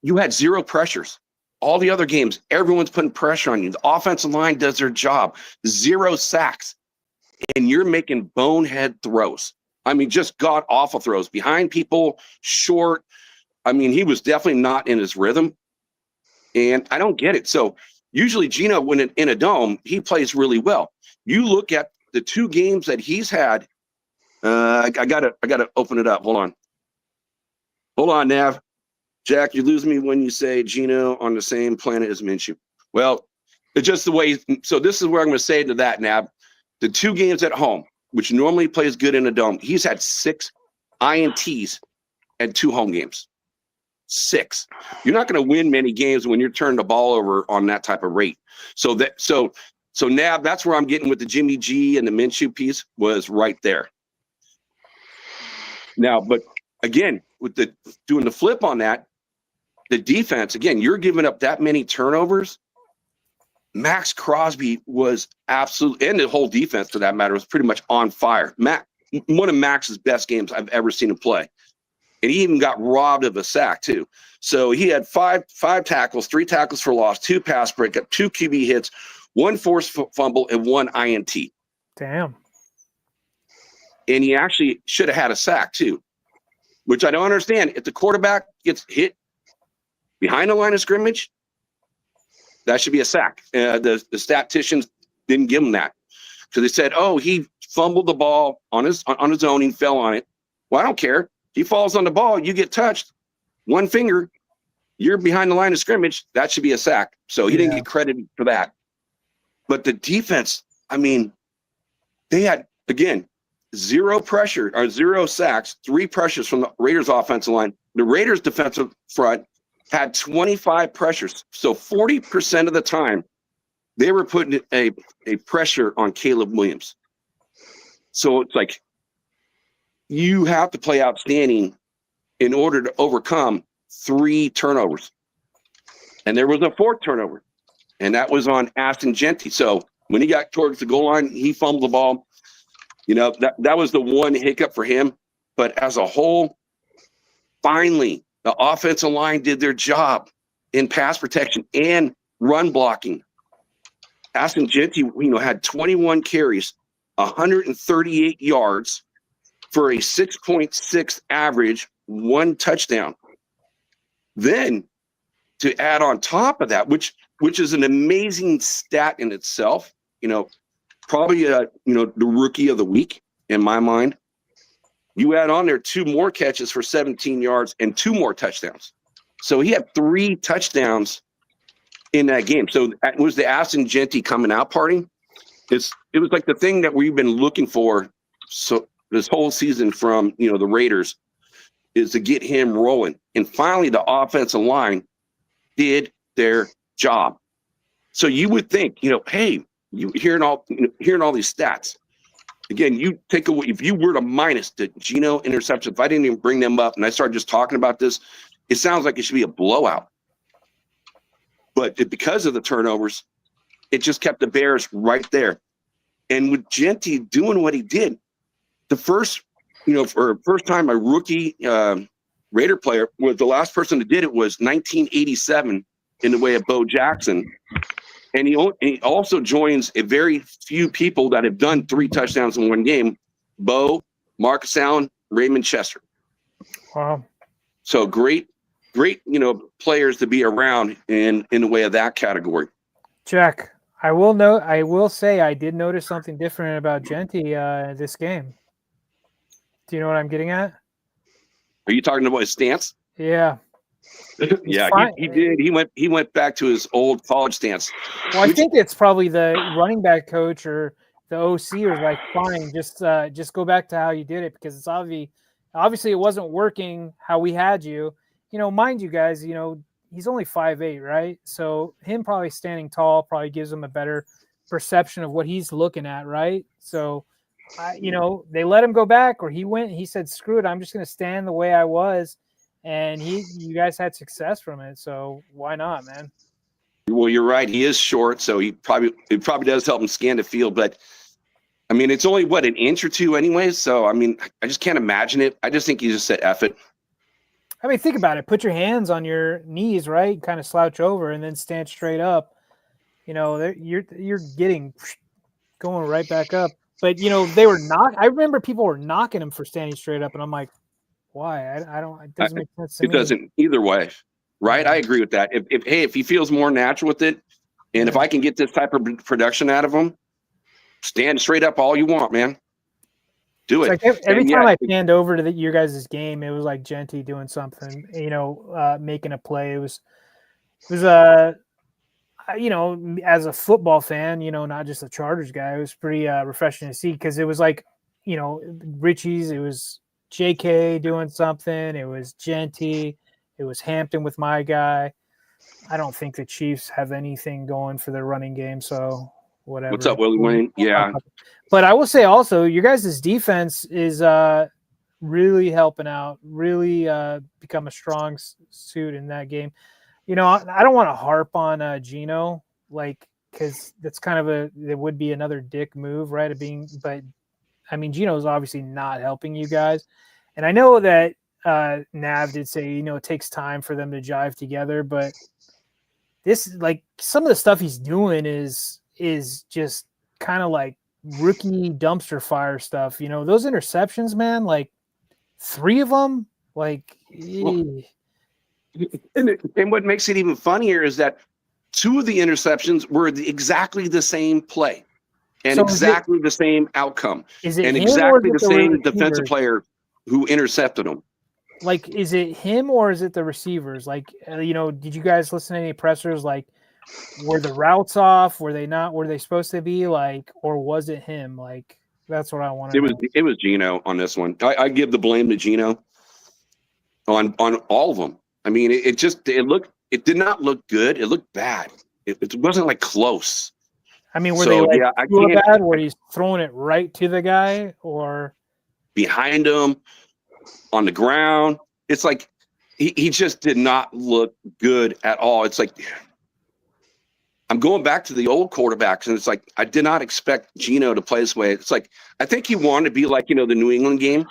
you had 0 pressures. All the other games, everyone's putting pressure on you. The offensive line does their job. 0 sacks. And you're making bonehead throws. I mean, just god-awful throws. Behind people, short. I mean, he was definitely not in his rhythm. And I don't get it. So usually Geno, when in a dome, he plays really well. You look at the 2 games that he's had. I gotta open it up. Hold on, Nav. Jack, you lose me when you say Geno on the same planet as Minshew. Well, it's just the way. So this is where I'm going to say to that, Nav. The 2 games at home, which normally plays good in a dome, he's had 6 INTs and 2 home games. 6. You're not going to win many games when you're turning the ball over on that type of rate. So Nav, that's where I'm getting with the Jimmy G and the Minshew piece, was right there. Now, but again, with doing the flip on that, the defense, again, you're giving up that many turnovers. Max Crosby was absolutely, and the whole defense for that matter, was pretty much on fire. One of Max's best games I've ever seen him play. And he even got robbed of a sack too. So he had 5 tackles, 3 tackles for loss, 2 pass breakup, 2 QB hits, 1 forced fumble, and 1 INT. Damn. And he actually should have had a sack too, which I don't understand. If the quarterback gets hit behind the line of scrimmage, that should be a sack. The statisticians didn't give him that, because they said, "Oh, he fumbled the ball on his own. He fell on it." Well, I don't care. He falls on the ball. You get touched. 1 finger. You're behind the line of scrimmage. That should be a sack. So he didn't get credited for that. But the defense, I mean, they had, again, 0 pressure or 0 sacks, 3 pressures from the Raiders offensive line. The Raiders defensive front had 25 pressures. So 40% of the time, they were putting a pressure on Caleb Williams. So it's like you have to play outstanding in order to overcome 3 turnovers. And there was a 4th turnover, and that was on Aston Genty. So when he got towards the goal line, he fumbled the ball. You know, that was the one hiccup for him. But as a whole, finally, the offensive line did their job in pass protection and run blocking. Aston Genty, had 21 carries, 138 yards for a 6.6 average, 1 touchdown. Then to add on top of that, which is an amazing stat in itself, probably the rookie of the week in my mind. You add on there 2 more catches for 17 yards and 2 more touchdowns. So he had 3 touchdowns in that game. So it was the Aston Genty coming out party. It was like the thing that we've been looking for so this whole season from the Raiders is to get him rolling. And finally the offensive line did their job. So you would think, hey, you hearing all these stats. Again, you take away, if you were to minus the Geno interceptions, if I didn't even bring them up and I started just talking about this, it sounds like it should be a blowout. But because of the turnovers, it just kept the Bears right there. And with Genty doing what he did, the first time a rookie Raider player, the last person that did it was 1987 in the way of Bo Jackson. And he also joins a very few people that have done 3 touchdowns in one game, Bo, Marcus Allen, Raymond Chester. Wow. So great, players to be around in the way of that category. Jack, I will say I did notice something different about Genty this game. Do you know what I'm getting at? Are you talking about his stance? Yeah. Yeah, he did. He went back to his old college stance. Well, I think it's probably the running back coach or the OC was like, fine, just go back to how you did it because it's obviously it wasn't working how we had you. Mind you guys, he's only 5'8", right? So him probably standing tall probably gives him a better perception of what he's looking at, right? So, they let him go back or he said, screw it, I'm just going to stand the way I was. And you guys had success from it. So why not, man? Well, you're right. He is short. So it probably does help him scan the field. But I mean, it's only an inch or 2 anyways. So, I mean, I just can't imagine it. I just think he just said, F it. I mean, think about it. Put your hands on your knees, right? Kind of slouch over and then stand straight up. You're going right back up. But, they were I remember people were knocking him for standing straight up. And I'm like, why? I don't. It doesn't make sense to me. It doesn't either way, right? I agree with that. If he feels more natural with it, and if I can get this type of production out of him, stand straight up all you want, man. Do it. Like every time I panned over to your guys' game, it was like Genty doing something, making a play. It was as a football fan, not just a Chargers guy, it was pretty refreshing to see because it was like, Richie's, it was JK doing something, it was Genty, it was Hampton with my guy. I don't think the Chiefs have anything going for their running game, so whatever. What's up, Willie Wayne? Yeah. But I will say also, your guys' defense is really helping out, really become a strong suit in that game. I don't want to harp on Geno, because that's kind of it would be another dick move, right? But I mean, Geno's obviously not helping you guys. And I know that Nav did say, it takes time for them to jive together, but this, some of the stuff he's doing is just kind of like rookie dumpster fire stuff. Those interceptions, man, 3 of them, And what makes it even funnier is that 2 of the interceptions were exactly the same play and exactly the same outcome and exactly the same defensive player who intercepted them. Is it him or is it the receivers? Did you guys listen to any pressers? Were the routes off? Were they not? Were they supposed to be or was it him? That's what I want to know. It was Geno on this one. I give the blame to Geno on all of them. I mean, it did not look good. It looked bad. It wasn't like close. I mean, were they like I too can't bad where he's throwing it right to the guy or behind him on the ground? It's like he just did not look good at all. It's like I'm going back to the old quarterbacks, and it's like I did not expect Geno to play this way. It's like I think he wanted to be like, the New England game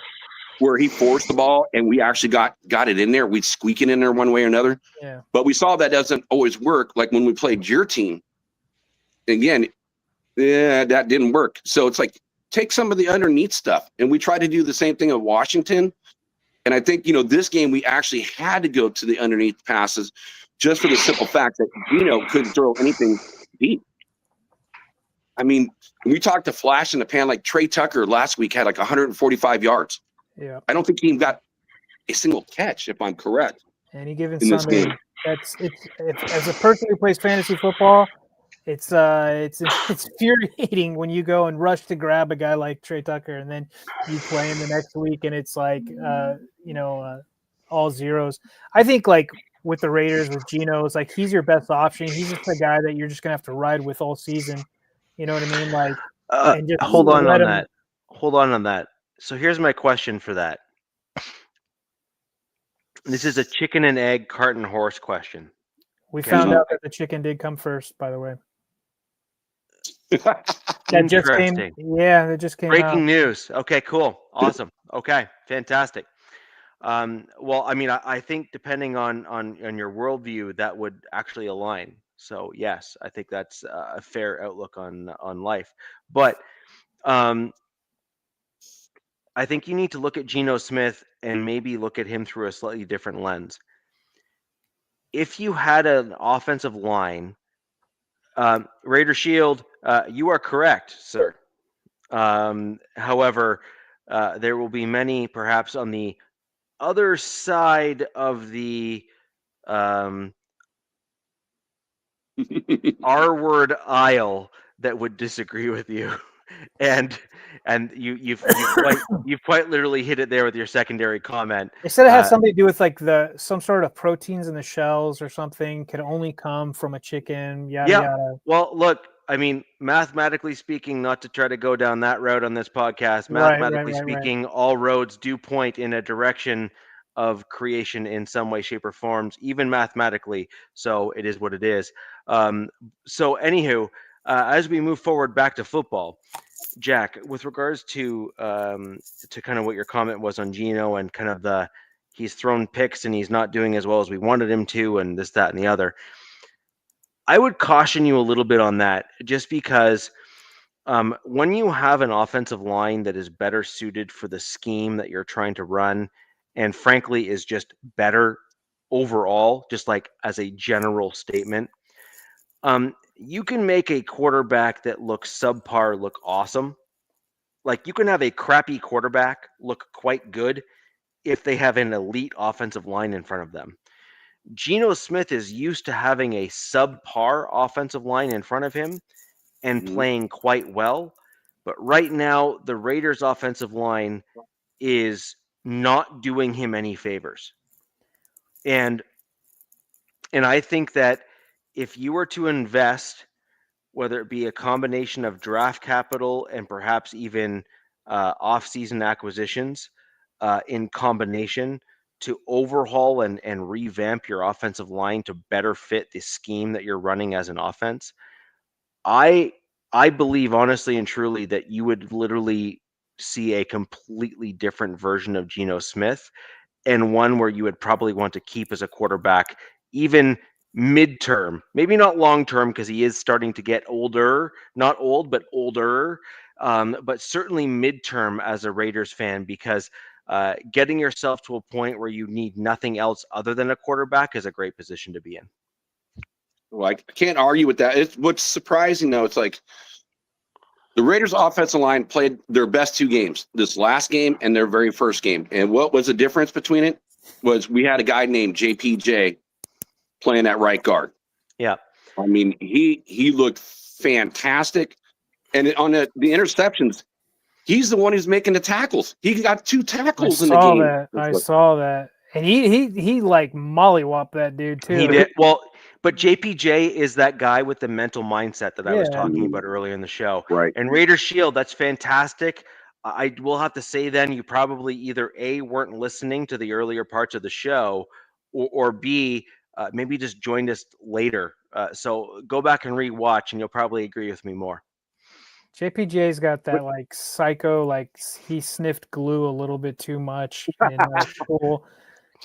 where he forced the ball and we actually got it in there. We'd squeak it in there one way or another. Yeah. But we saw that doesn't always work. Like when we played your team, again, that didn't work. So it's like take some of the underneath stuff, and we tried to do the same thing at Washington. And I think this game we actually had to go to the underneath passes, just for the simple fact that Geno couldn't throw anything deep. I mean, we talked to flash in the pan, like Trey Tucker last week had like 145 yards. Yeah. I don't think he even got a single catch, if I'm correct. Any given in this Sunday, game. it's as a person who plays fantasy football, it's infuriating when you go and rush to grab a guy like Trey Tucker and then you play him the next week and it's like all zeros. I think like with the Raiders with Geno, it's like he's your best option. He's just a guy that you're just gonna have to ride with all season. You know what I mean? Like, and just hold on let on him- that. Hold on that. So here's my question for that. This is a chicken and egg, cart and horse question. We Okay. found out that the chicken did come first, by the way. That just came. Interesting. Yeah, that just came Breaking out. news. Okay, cool. Awesome. Okay, fantastic. Well, I mean, I think depending on your worldview, that would actually align. So yes, I think that's a fair outlook on life. But I think you need to look at Geno Smith and maybe look at him through a slightly different lens. If you had an offensive line, Raider Shield, you are correct, sir. However, there will be many, perhaps on the other side of the R-word aisle that would disagree with you, and you've quite literally hit it there with your secondary comment. They said it has something to do with like some sort of proteins in the shells or something can only come from a chicken. Yada yada. Well, look, I mean, mathematically speaking, not to try to go down that road on this podcast, mathematically speaking, all roads do point in a direction of creation in some way, shape, or forms, even mathematically. So it is what it is. So anywho, as we move forward back to football, Jack, with regards to kind of what your comment was on Geno and kind of he's thrown picks and he's not doing as well as we wanted him to, and this, that, and the other. I would caution you a little bit on that, just because when you have an offensive line that is better suited for the scheme that you're trying to run, and frankly is just better overall, just like as a general statement, you can make a quarterback that looks subpar look awesome. Like you can have a crappy quarterback look quite good if they have an elite offensive line in front of them. Geno Smith is used to having a subpar offensive line in front of him and playing quite well. But right now, the Raiders' offensive line is not doing him any favors. And I think that if you were to invest, whether it be a combination of draft capital and perhaps even off-season acquisitions in combination to overhaul and revamp your offensive line to better fit the scheme that you're running as an offense, I believe honestly and truly that you would literally see a completely different version of Geno Smith, and one where you would probably want to keep as a quarterback, even midterm, maybe not long term, because he is starting to get older, not old, but older, but certainly midterm as a Raiders fan, because getting yourself to a point where you need nothing else other than a quarterback is a great position to be in. Well, I can't argue with that. What's surprising, though, it's like the Raiders' offensive line played their best two games, this last game and their very first game. And what was the difference between it was we had a guy named JPJ playing at right guard. Yeah. I mean, he looked fantastic. And on the interceptions, he's the one who's making the tackles. He got 2 tackles in the game. I saw that. And he like mollywopped that dude too. He did well, but JPJ is that guy with the mental mindset that I was Yeah. talking about earlier in the show. Right. And Raider Shield, that's fantastic. I will have to say then you probably either A, weren't listening to the earlier parts of the show, or B, maybe just joined us later. So go back and rewatch, and you'll probably agree with me more. JPJ's got that like psycho, like he sniffed glue a little bit too much in school.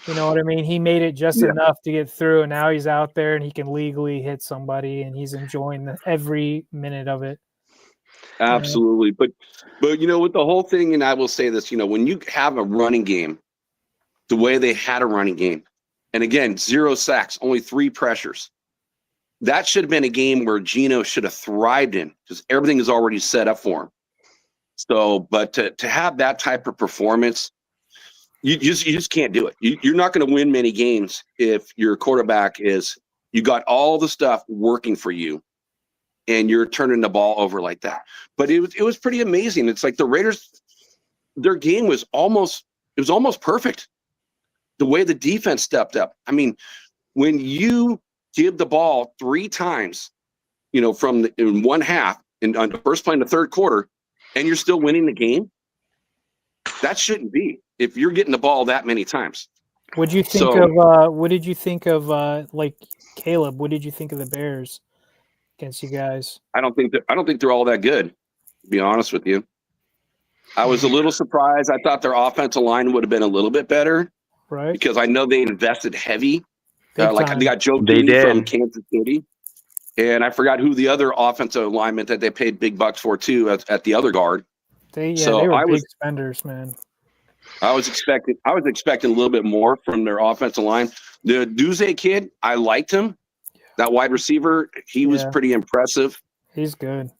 You know what I mean? He made it just enough to get through, and now he's out there and he can legally hit somebody, and he's enjoying every minute of it. Absolutely. But with the whole thing, and I will say this, when you have a running game, the way they had a running game, and again, 0 sacks, only 3 pressures. That should have been a game where Geno should have thrived in because everything is already set up for him. So, but to have that type of performance, you just can't do it. You're not going to win many games if your quarterback you got all the stuff working for you and you're turning the ball over like that. But it was pretty amazing. It's like the Raiders, their game was almost perfect. The way the defense stepped up. I mean, when you give the ball 3 times, in one half and on the first play in the third quarter, and you're still winning the game, that shouldn't be if you're getting the ball that many times. What did you think of like Caleb? What did you think of the Bears against you guys? I don't think they're all that good, to be honest with you. I was a little surprised. I thought their offensive line would have been a little bit better, right? Because I know they invested heavy. They got Joe They Tooney from did. Kansas City, and I forgot who the other offensive lineman that they paid big bucks for too at the other guard. They were big spenders, man. I was expecting a little bit more from their offensive line. The Duze kid, I liked him. That wide receiver, he was pretty impressive. He's good.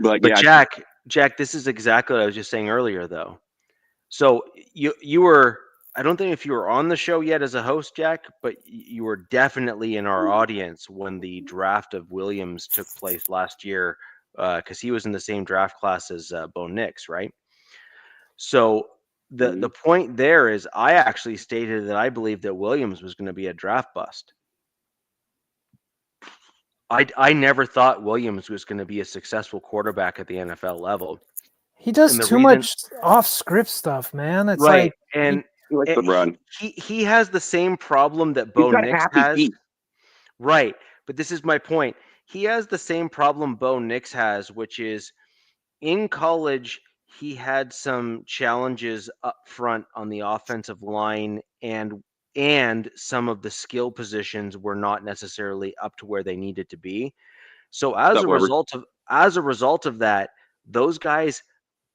But yeah, Jack, this is exactly what I was just saying earlier, though. So you were, I don't think if you were on the show yet as a host, Jack, but you were definitely in our audience when the draft of Williams took place last year, because he was in the same draft class as Bo Nix, right? So the point there is I actually stated that I believed that Williams was going to be a draft bust. I never thought Williams was going to be a successful quarterback at the NFL level. He does too much off-script stuff, man. It's right, like, and he has the same problem that Bo Nix has. Right, but this is my point. He has the same problem Bo Nix has, which is in college he had some challenges up front on the offensive line, and some of the skill positions were not necessarily up to where they needed to be. So as a result of that, those guys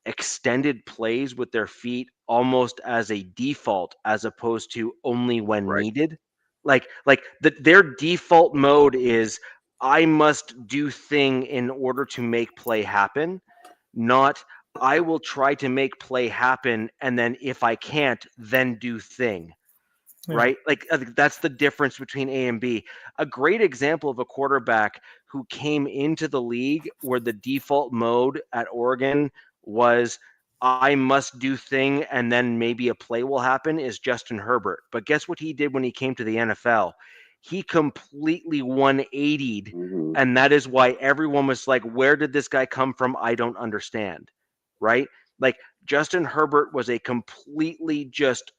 extended plays with their feet almost as a default, as opposed to only when needed. Like their default mode is I must do thing in order to make play happen, not I will try to make play happen, and then if I can't, then do thing. Right? Like that's the difference between A and B. A great example of a quarterback who came into the league where the default mode at Oregon was I must do thing and then maybe a play will happen is Justin Herbert. But guess what he did when he came to the NFL? He completely 180'd, and that is why everyone was like, where did this guy come from? I don't understand. Right? Like Justin Herbert was a completely just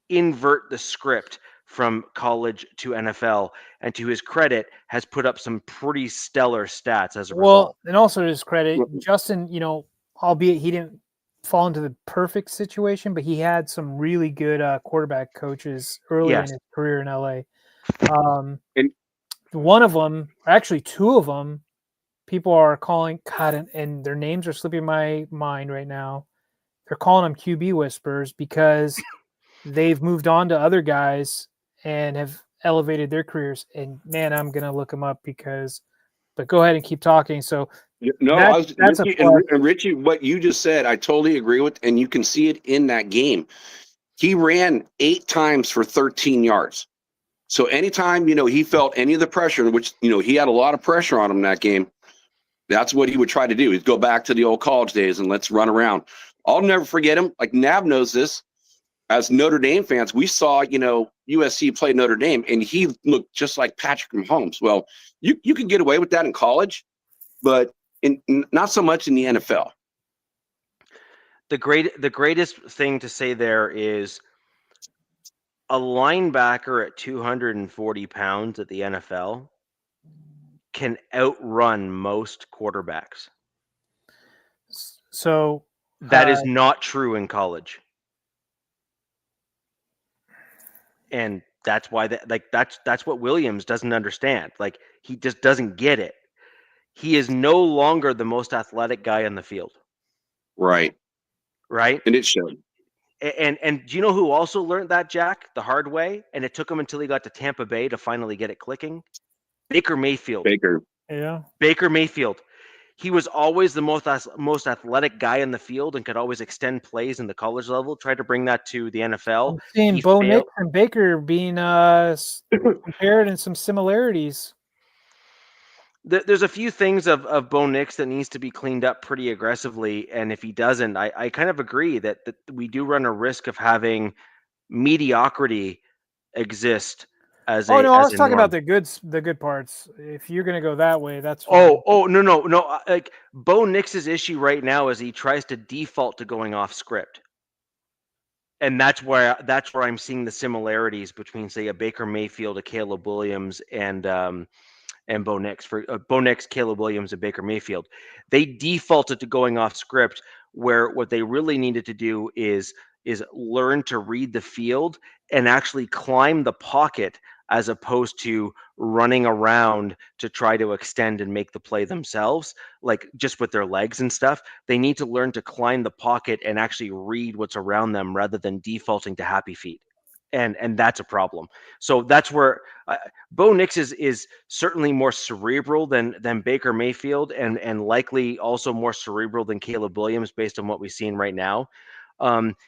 invert the script from college to NFL, and to his credit has put up some pretty stellar stats as a result. And also to his credit, Justin, albeit he didn't fall into the perfect situation, but he had some really good quarterback coaches early in his career in LA. And one of them, actually 2 of them, people are calling God, and their names are slipping my mind right now. They're calling them QB whispers because they've moved on to other guys and have elevated their careers. And man, I'm going to look them up but go ahead and keep talking. So Richie, what you just said, I totally agree with. And you can see it in that game. He ran 8 times for 13 yards. So anytime, he felt any of the pressure, which, he had a lot of pressure on him in that game. That's what he would try to do. He'd go back to the old college days and let's run around. I'll never forget him. Like Nav knows this. as Notre Dame fans, we saw, USC play Notre Dame, and he looked just like Patrick Mahomes. Well, you can get away with that in college, but not so much in the NFL. The greatest thing to say there is a linebacker at 240 pounds at the NFL can outrun most quarterbacks. So that is not true in college. And that's why that's what Williams doesn't understand. Like, he just doesn't get it. He is no longer the most athletic guy on the field. Right. And it showed. And do you know who also learned that, Jack, the hard way? And it took him until he got to Tampa Bay to finally get it clicking. Baker Mayfield. Yeah. Baker Mayfield. He was always the most athletic guy in the field and could always extend plays in the college level. Tried to bring that to the NFL. I'm seeing Bo Nix and Baker being compared in some similarities. There's a few things of Bo Nix that needs to be cleaned up pretty aggressively, and if he doesn't, I kind of agree that we do run a risk of having mediocrity exist as I was talking norm. about the good parts. If you're going to go that way, that's fine. No. Like, Bo Nix's issue right now is he tries to default to going off script. And that's where I'm seeing the similarities between, say, a Baker Mayfield, a Caleb Williams, and Bo Nix. Bo Nix, Caleb Williams, and Baker Mayfield. They defaulted to going off script, where what they really needed to do is learn to read the field and actually climb the pocket, as opposed to running around to try to extend and make the play themselves, like just with their legs and stuff. They need to learn to climb the pocket and actually read what's around them rather than defaulting to happy feet. And that's a problem. So that's where Bo Nix is certainly more cerebral than Baker Mayfield, and likely also more cerebral than Caleb Williams based on what we've seen right now.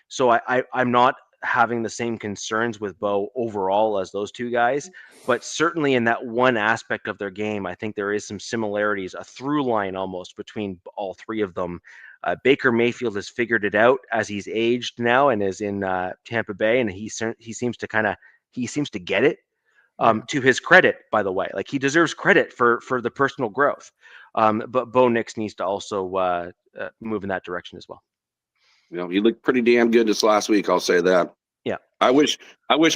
So I'm not having the same concerns with Bo overall as those two guys, but certainly in that one aspect of their game, I think there is some similarities, a through line almost between all three of them. Baker Mayfield has figured it out as he's aged now and is in Tampa Bay, and he seems to get it. To his credit, by the way, like, he deserves credit for the personal growth. But Bo Nix needs to also move in that direction as well. He looked pretty damn good this last week. I'll say that. Yeah. I wish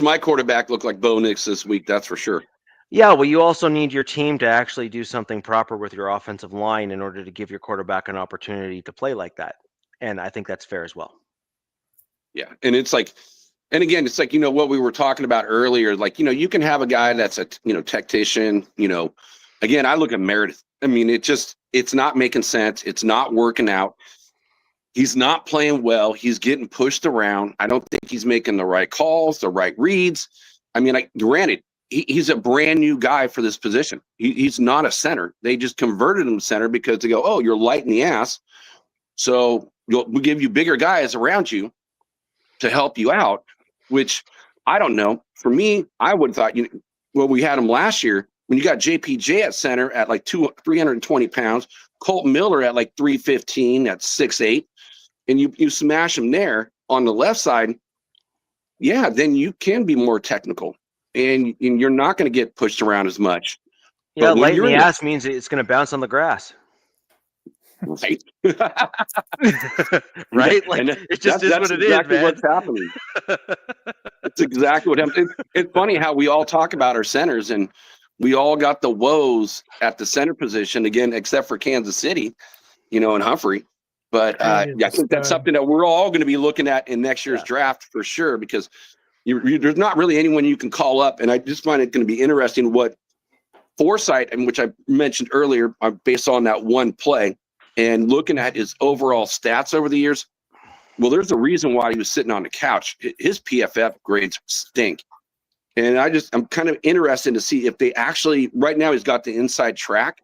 my quarterback looked like Bo Nix this week. That's for sure. Yeah. Well, you also need your team to actually do something proper with your offensive line in order to give your quarterback an opportunity to play like that. And I think that's fair as well. Yeah. And it's like, and again, it's like, what we were talking about earlier, like, you can have a guy that's a, tactician, again, I look at Meredith. I mean, it's not making sense. It's not working out. He's not playing well. He's getting pushed around. I don't think he's making the right calls, the right reads. I mean, granted, he's a brand new guy for this position. He's not a center. They just converted him to center because they go, oh, you're light in the ass. So we'll give you bigger guys around you to help you out, which I don't know. For me, I would have thought, we had him last year when you got JPJ at center at like 320 pounds, Colt Miller at like 315 at 6'8". And you smash him there on the left side, yeah, then you can be more technical, and you're not going to get pushed around as much. Yeah, light in the ass means it's going to bounce on the grass. Right. Right? Like, it just is what it exactly is, man. What's happening. It's exactly what happened. It's funny how we all talk about our centers, and we all got the woes at the center position, again, except for Kansas City, and Humphrey. But I think that's something that we're all going to be looking at in next year's draft for sure, because there's not really anyone you can call up. And I just find it going to be interesting what foresight, and which I mentioned earlier, based on that one play and looking at his overall stats over the years. Well, there's a reason why he was sitting on the couch. His PFF grades stink. And I'm kind of interested to see if they actually, right now he's got the inside track,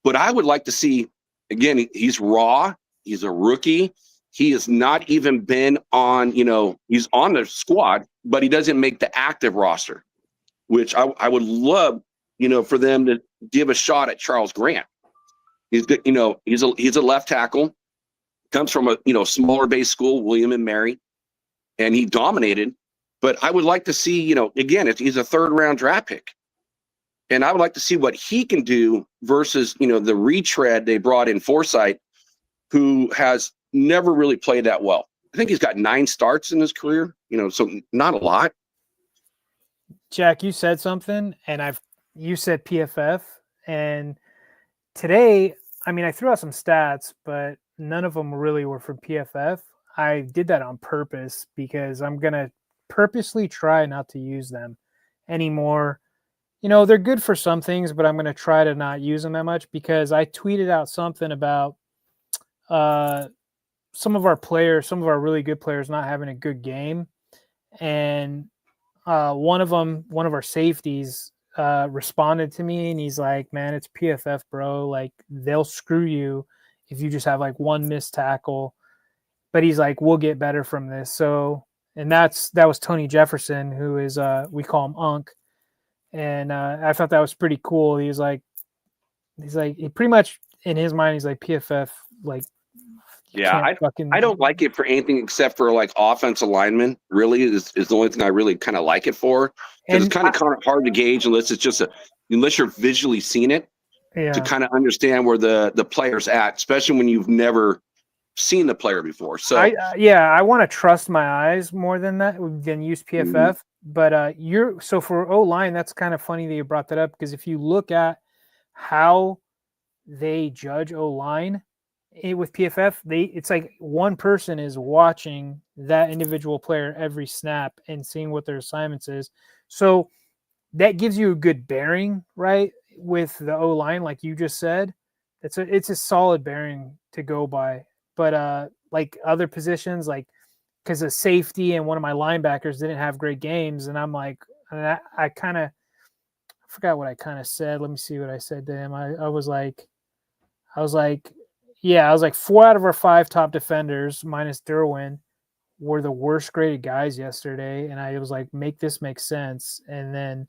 but I would like to see, again, he's raw. He's a rookie. He has not even been on, he's on the squad, but he doesn't make the active roster, which I would love, for them to give a shot at Charles Grant. He's good, he's a left tackle, comes from a, smaller base school, William and Mary. and he dominated. But I would like to see, again, he's a third-round draft pick. And I would like to see what he can do versus, the retread they brought in Forsythe, who has never really played that well. I think he's got 9 starts in his career, so not a lot. Jack, you said something, and you said PFF, and today, I threw out some stats, but none of them really were from PFF. I did that on purpose because I'm going to purposely try not to use them anymore. They're good for some things, but I'm going to try to not use them that much because I tweeted out something about some of our really good players not having a good game. And one of our safeties responded to me, and he's like, man, it's PFF, bro. Like, they'll screw you if you just have like one missed tackle. But he's like, we'll get better from this. So, and that was Tony Jefferson, who is we call him Unk. And I thought that was pretty cool. He's like, he pretty much in his mind, he's like, PFF, like, yeah, I don't like it for anything except for like offensive linemen. Really, is the only thing I really kind of like it for, because it's kind of hard to gauge unless you're visually seen it to kind of understand where the player's at, especially when you've never seen the player before. So I want to trust my eyes more than use PFF. Mm-hmm. But so for O-line, that's kind of funny that you brought that up, because if you look at how they judge O-line with PFF, it's like one person is watching that individual player every snap and seeing what their assignments is. So that gives you a good bearing, right? With the O-line, like you just said, it's a solid bearing to go by. But like other positions, like, because a safety and one of my linebackers didn't have great games, and I'm like, I kind of forgot what I kind of said. Let me see what I said to him. I was like, 4 out of our 5 top defenders, minus Derwin, were the worst graded guys yesterday. And I was like, make this make sense. And then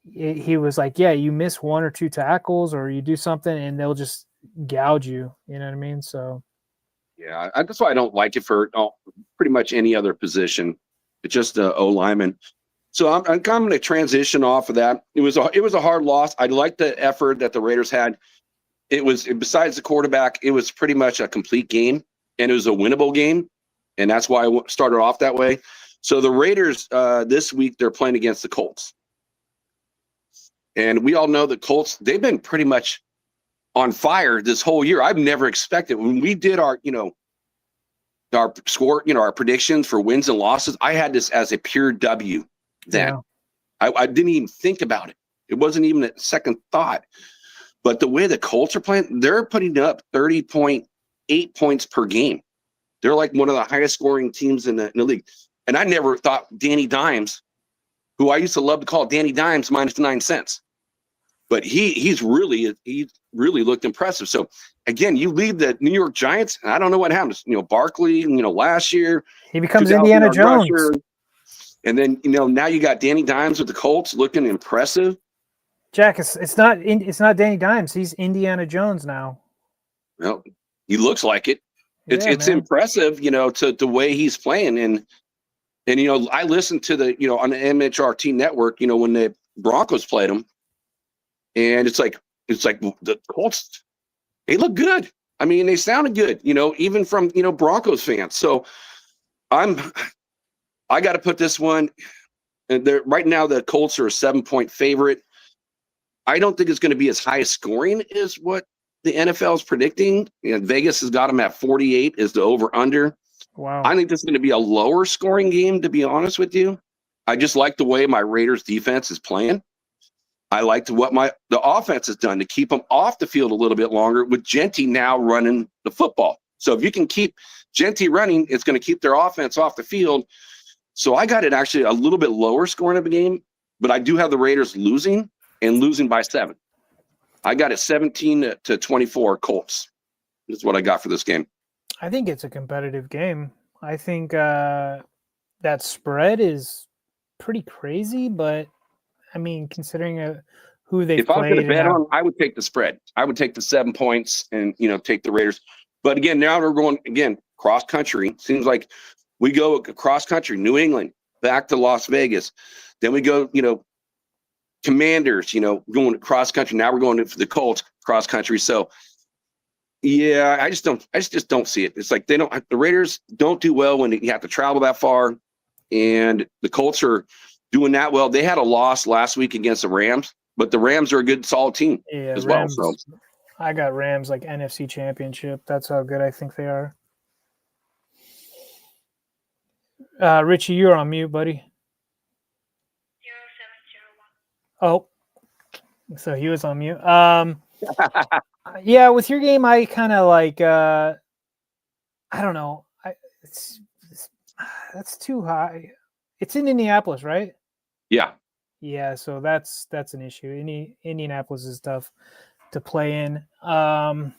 he was like, yeah, you miss 1 or 2 tackles or you do something and they'll just gouge you. You know what I mean? So. Yeah, that's why I don't like it for pretty much any other position. It's just O lineman. So I'm going to transition off of that. It was a hard loss. I like the effort that the Raiders had. It was, besides the quarterback, it was pretty much a complete game, and it was a winnable game, and that's why I started off that way. So the Raiders this week, they're playing against the Colts, and we all know the Colts, they've been pretty much on fire this whole year. I've never expected, when we did our score, our predictions for wins and losses, I had this as a pure W then. Yeah. I didn't even think about it. It wasn't even a second thought. But the way the Colts are playing, they're putting up 30.8 points per game. They're like one of the highest scoring teams in the league. And I never thought Danny Dimes, who I used to love to call Danny Dimes minus 9 cents. But he really looked impressive. So again, you leave the New York Giants, and I don't know what happens. Barkley, last year he becomes Indiana Jones, rusher, and then now you got Danny Dimes with the Colts looking impressive. Jack, it's not Danny Dimes. He's Indiana Jones now. Well, he looks like it. It's impressive, to the way he's playing, and I listened to the on the MHRT network, when the Broncos played him. And it's like the Colts, they look good. I mean, they sounded good, even from, Broncos fans. So I got to put this one, and right now the Colts are a 7-point favorite. I don't think it's going to be as high scoring as what the NFL is predicting. Vegas has got them at 48 is the over-under. Wow. I think this is going to be a lower scoring game, to be honest with you. I just like the way my Raiders defense is playing. I liked what the offense has done to keep them off the field a little bit longer, with Genty now running the football. So if you can keep Genty running, it's going to keep their offense off the field. So I got it actually a little bit lower scoring of a game, but I do have the Raiders losing by 7. I got it 17-24 Colts. That's what I got for this game. I think it's a competitive game. I think that spread is pretty crazy, but I mean, considering who they played. If I was going to bet on, I would take the spread. I would take the 7 points and, take the Raiders. But again, now we're going, cross country. Seems like We go across country, New England, back to Las Vegas. Then we go, Commanders, going cross country. Now we're going for the Colts cross country. So yeah, I just don't see it. It's like the Raiders don't do well when you have to travel that far, and the Colts are doing that well. They had a loss last week against the Rams, but the Rams are a good, solid team as Rams, well. So I got Rams like NFC Championship. That's how good I think they are. Richie, you're on mute, buddy. 0701. Oh, so he was on mute. Yeah, with your game, I kind of like. I don't know. That's too high. It's in Indianapolis, right? Yeah. Yeah, so that's an issue. Indianapolis is tough to play in. I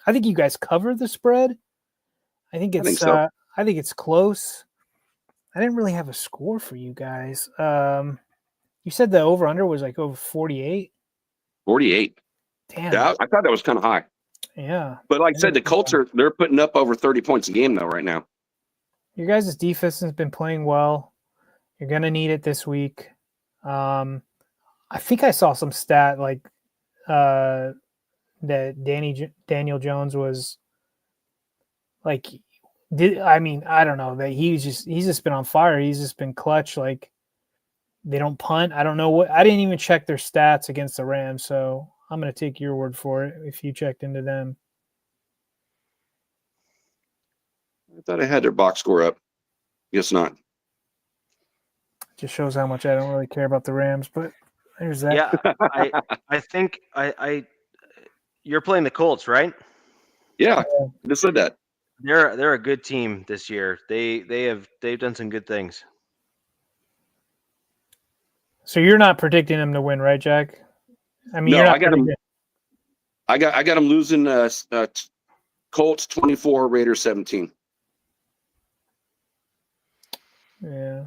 think you guys cover the spread. I think so. I think it's close. I didn't really have a score for you guys. You said the over-under was like over 48? 48. Damn. Yeah, I thought that was kind of high. Yeah. But like I said, the Colts they're putting up over 30 points a game though right now. Your guys' defense has been playing well. You're gonna need it this week. I think I saw some stat like that Daniel Jones was like I don't know, that he's just been on fire. He's just been clutch. Like they don't punt. I don't know what. I didn't even check their stats against the Rams, so I'm going to take your word for it if you checked into them. I thought I had their box score up. Guess not. Just shows how much I don't really care about the Rams, but there's that. Yeah, I think you're playing the Colts, right? Yeah, I just said that. They're a good team this year. They've done some good things. So you're not predicting them to win, right, Jack? I mean, no, you're not I got them. I got them losing. Colts 24, Raiders 17. Yeah,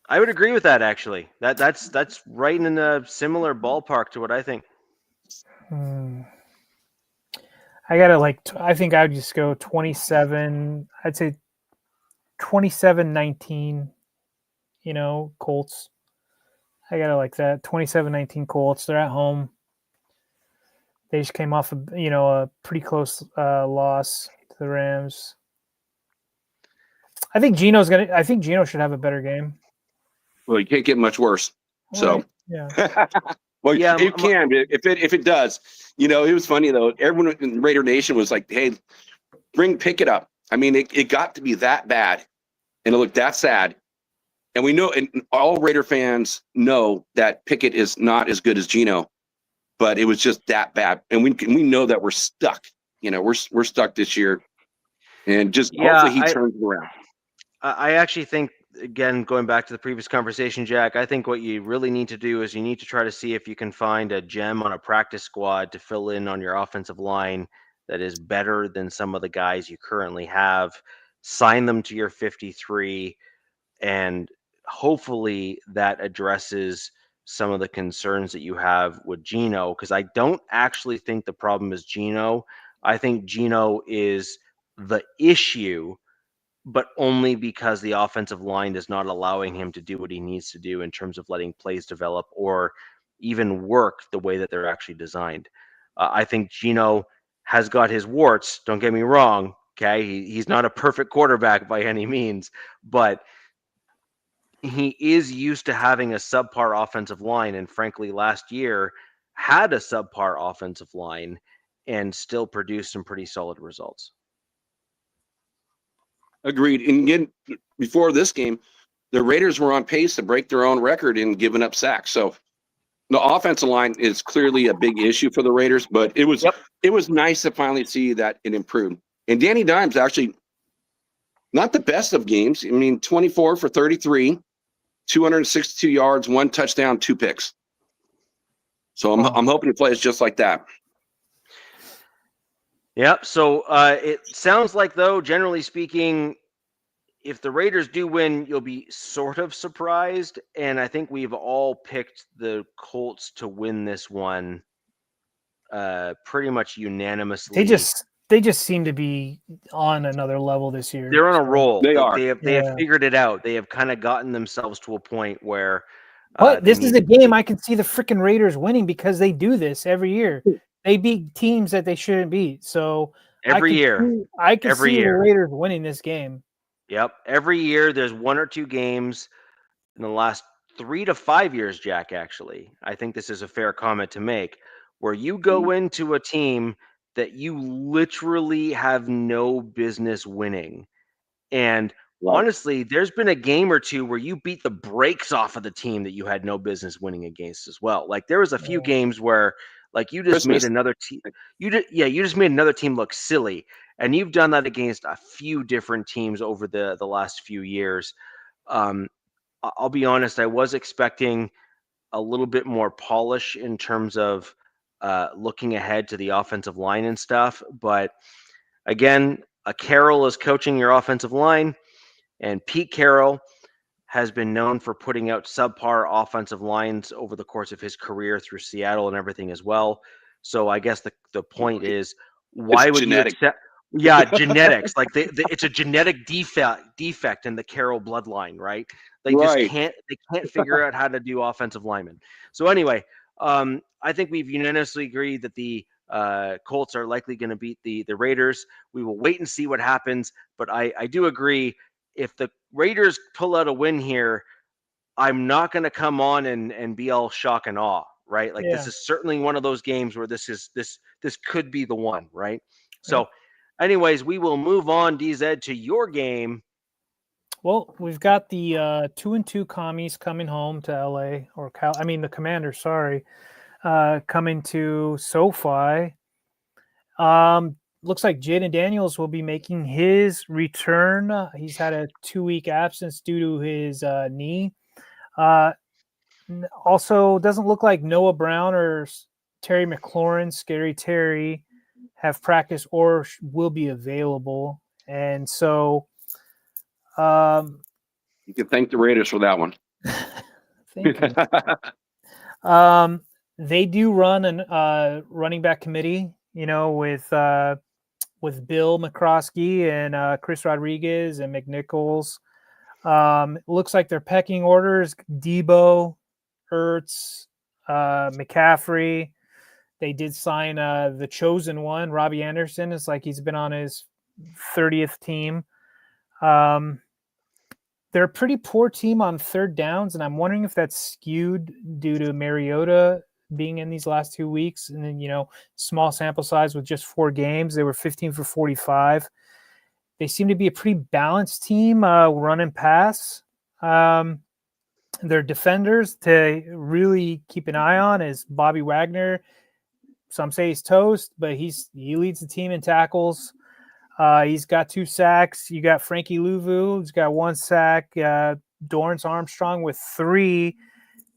I would agree with that. Actually, that's right in a similar ballpark to what I think. I gotta I think I'd just go 27. I'd say 27-19. Colts. I gotta like that 27-19 Colts. They're at home. They just came off a pretty close loss to the Rams. I think Gino should have a better game. Well, you can't get much worse. So yeah. Well, yeah, you can if it does. It was funny though. Everyone in Raider Nation was like, "Hey, bring Pickett up." I mean, it got to be that bad, and it looked that sad. And we know, and all Raider fans know that Pickett is not as good as Gino, but it was just that bad. And we know that we're stuck. We're stuck this year, and just hopefully he turns it around. I actually think, again, going back to the previous conversation, Jack, I think what you really need to do is you need to try to see if you can find a gem on a practice squad to fill in on your offensive line that is better than some of the guys you currently have. Sign them to your 53, and hopefully that addresses some of the concerns that you have with Gino, because I don't actually think the problem is Gino. I think Gino is the issue, but only because the offensive line is not allowing him to do what he needs to do in terms of letting plays develop or even work the way that they're actually designed. I think Gino has got his warts, don't get me wrong, okay? He's not a perfect quarterback by any means, but he is used to having a subpar offensive line, and frankly, last year had a subpar offensive line and still produced some pretty solid results. Agreed. And again, before this game, the Raiders were on pace to break their own record in giving up sacks. So the offensive line is clearly a big issue for the Raiders, but it was nice to finally see that it improved. And Danny Dimes actually not the best of games. I mean, 24 for 33, 262 yards, 1 touchdown, 2 picks. So I'm hoping he plays just like that. Yep. So it sounds like, though, generally speaking, if the Raiders do win, you'll be sort of surprised. And I think we've all picked the Colts to win this one pretty much unanimously. they just seem to be on another level this year. They're on a roll. They are. They have figured it out. They have kind of gotten themselves to a point where. But this is a game I can see the freaking Raiders winning because they do this every year. They beat teams that they shouldn't beat. So every year, I can see the Raiders winning this game. Yep. Every year there's 1 or 2 games in the last 3 to 5 years, Jack, actually. I think this is a fair comment to make, where you go into a team that you literally have no business winning. And honestly, there's been a game or two where you beat the brakes off of the team that you had no business winning against as well. Like there was a few games where like you just made another team you just made another team look silly. And you've done that against a few different teams over the last few years. I'll be honest, I was expecting a little bit more polish in terms of looking ahead to the offensive line and stuff. But again, Carroll is coaching your offensive line. And Pete Carroll has been known for putting out subpar offensive lines over the course of his career through Seattle and everything as well. So I guess the point is, why would you accept? Yeah, genetics. Like it's a genetic defect in the Carroll bloodline, right? They just can't figure out how to do offensive linemen. So anyway, I think we've unanimously agreed that the Colts are likely going to beat the Raiders. We will wait and see what happens, but I do agree. If the Raiders pull out a win here, I'm not going to come on and be all shock and awe, right? Like this is certainly one of those games where this could be the one, right? So anyways, we will move on, DZ, to your game. Well, we've got the 2-2 commies coming home to LA, the Commanders, coming to SoFi. Looks like Jaden Daniels will be making his return. He's had a 2-week absence due to his knee. Also, doesn't look like Noah Brown or Terry McLaurin, Scary Terry, have practiced or will be available. And so you can thank the Raiders for that one. Thank you. They do run a running back committee, with Bill McCroskey and Chris Rodriguez and McNichols. Looks like their pecking orders: Debo, Ertz, McCaffrey. They did sign the chosen one, Robbie Anderson. It's like he's been on his 30th team. They're a pretty poor team on third downs, and I'm wondering if that's skewed due to Mariota being in these last 2 weeks. And then, small sample size with just 4 games. They were 15 for 45. They seem to be a pretty balanced team, run and pass. Their defenders to really keep an eye on is Bobby Wagner. Some say he's toast, but he leads the team in tackles. He's got 2 sacks. You got Frankie Louvu, who's got 1 sack. Dorrance Armstrong with 3,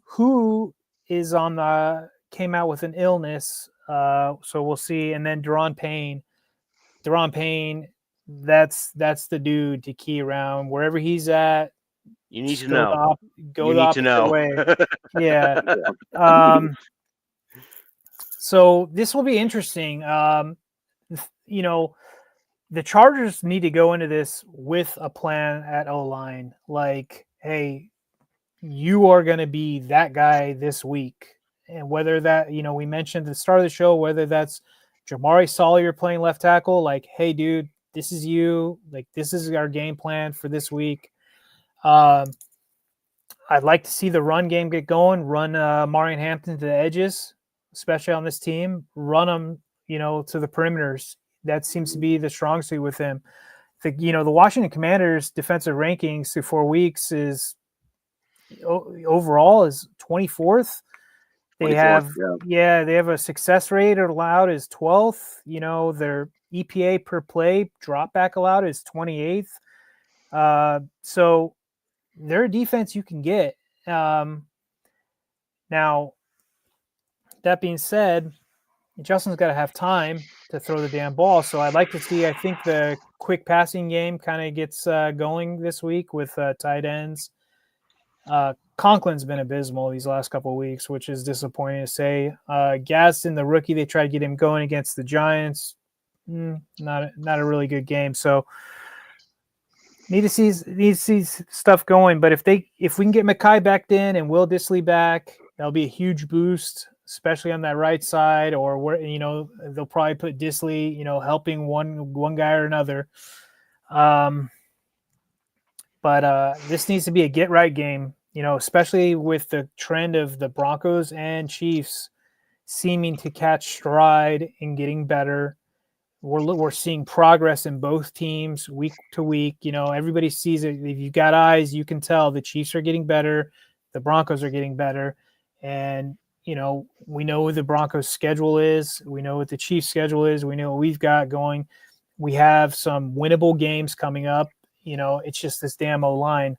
who is came out with an illness. So we'll see. And then Deron Payne, that's the dude to key around wherever he's at. You need to know. Go the opposite way. Yeah. So this will be interesting. The Chargers need to go into this with a plan at O-line. Like, hey, you are going to be that guy this week. And whether that, we mentioned at the start of the show, whether that's Jamari Sawyer playing left tackle, like, hey, dude, this is you. Like, this is our game plan for this week. I'd like to see the run game get going, run Marion Hampton to the edges, especially on this team, run them, to the perimeters. That seems to be the strong suit with him. The Washington Commanders defensive rankings through 4 weeks is overall is 24th. They have a success rate allowed is 12th. Their EPA per play drop back allowed is 28th. So they're a defense you can get. Now, that being said, Justin's got to have time to throw the damn ball. So I'd like to see, I think the quick passing game kind of gets going this week with tight ends. Conklin's been abysmal these last couple of weeks, which is disappointing to say. Gaston, the rookie, they tried to get him going against the Giants. not a really good game. So need to see stuff going. But if we can get Mackay back in and Will Dissly back, that'll be a huge boost, especially on that right side. Or where they'll probably put Dissly, helping one guy or another. But this needs to be a get right game, especially with the trend of the Broncos and Chiefs seeming to catch stride and getting better. We're seeing progress in both teams week to week. Everybody sees it. If you've got eyes, you can tell the Chiefs are getting better, the Broncos are getting better, and we know what the Broncos' schedule is. We know what the Chiefs' schedule is. We know what we've got going. We have some winnable games coming up. It's just this damn O-line.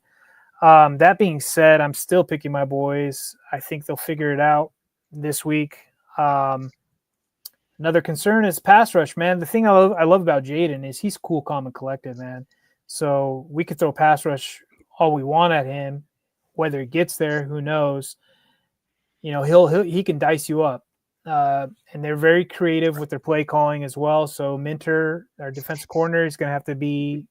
That being said, I'm still picking my boys. I think they'll figure it out this week. Another concern is pass rush, man. The thing I love about Jaden is he's cool, calm, and collected, man. So we could throw pass rush all we want at him. Whether it gets there, who knows? He can dice you up. And they're very creative with their play calling as well. So Minter, our defensive coordinator, is going to have to be,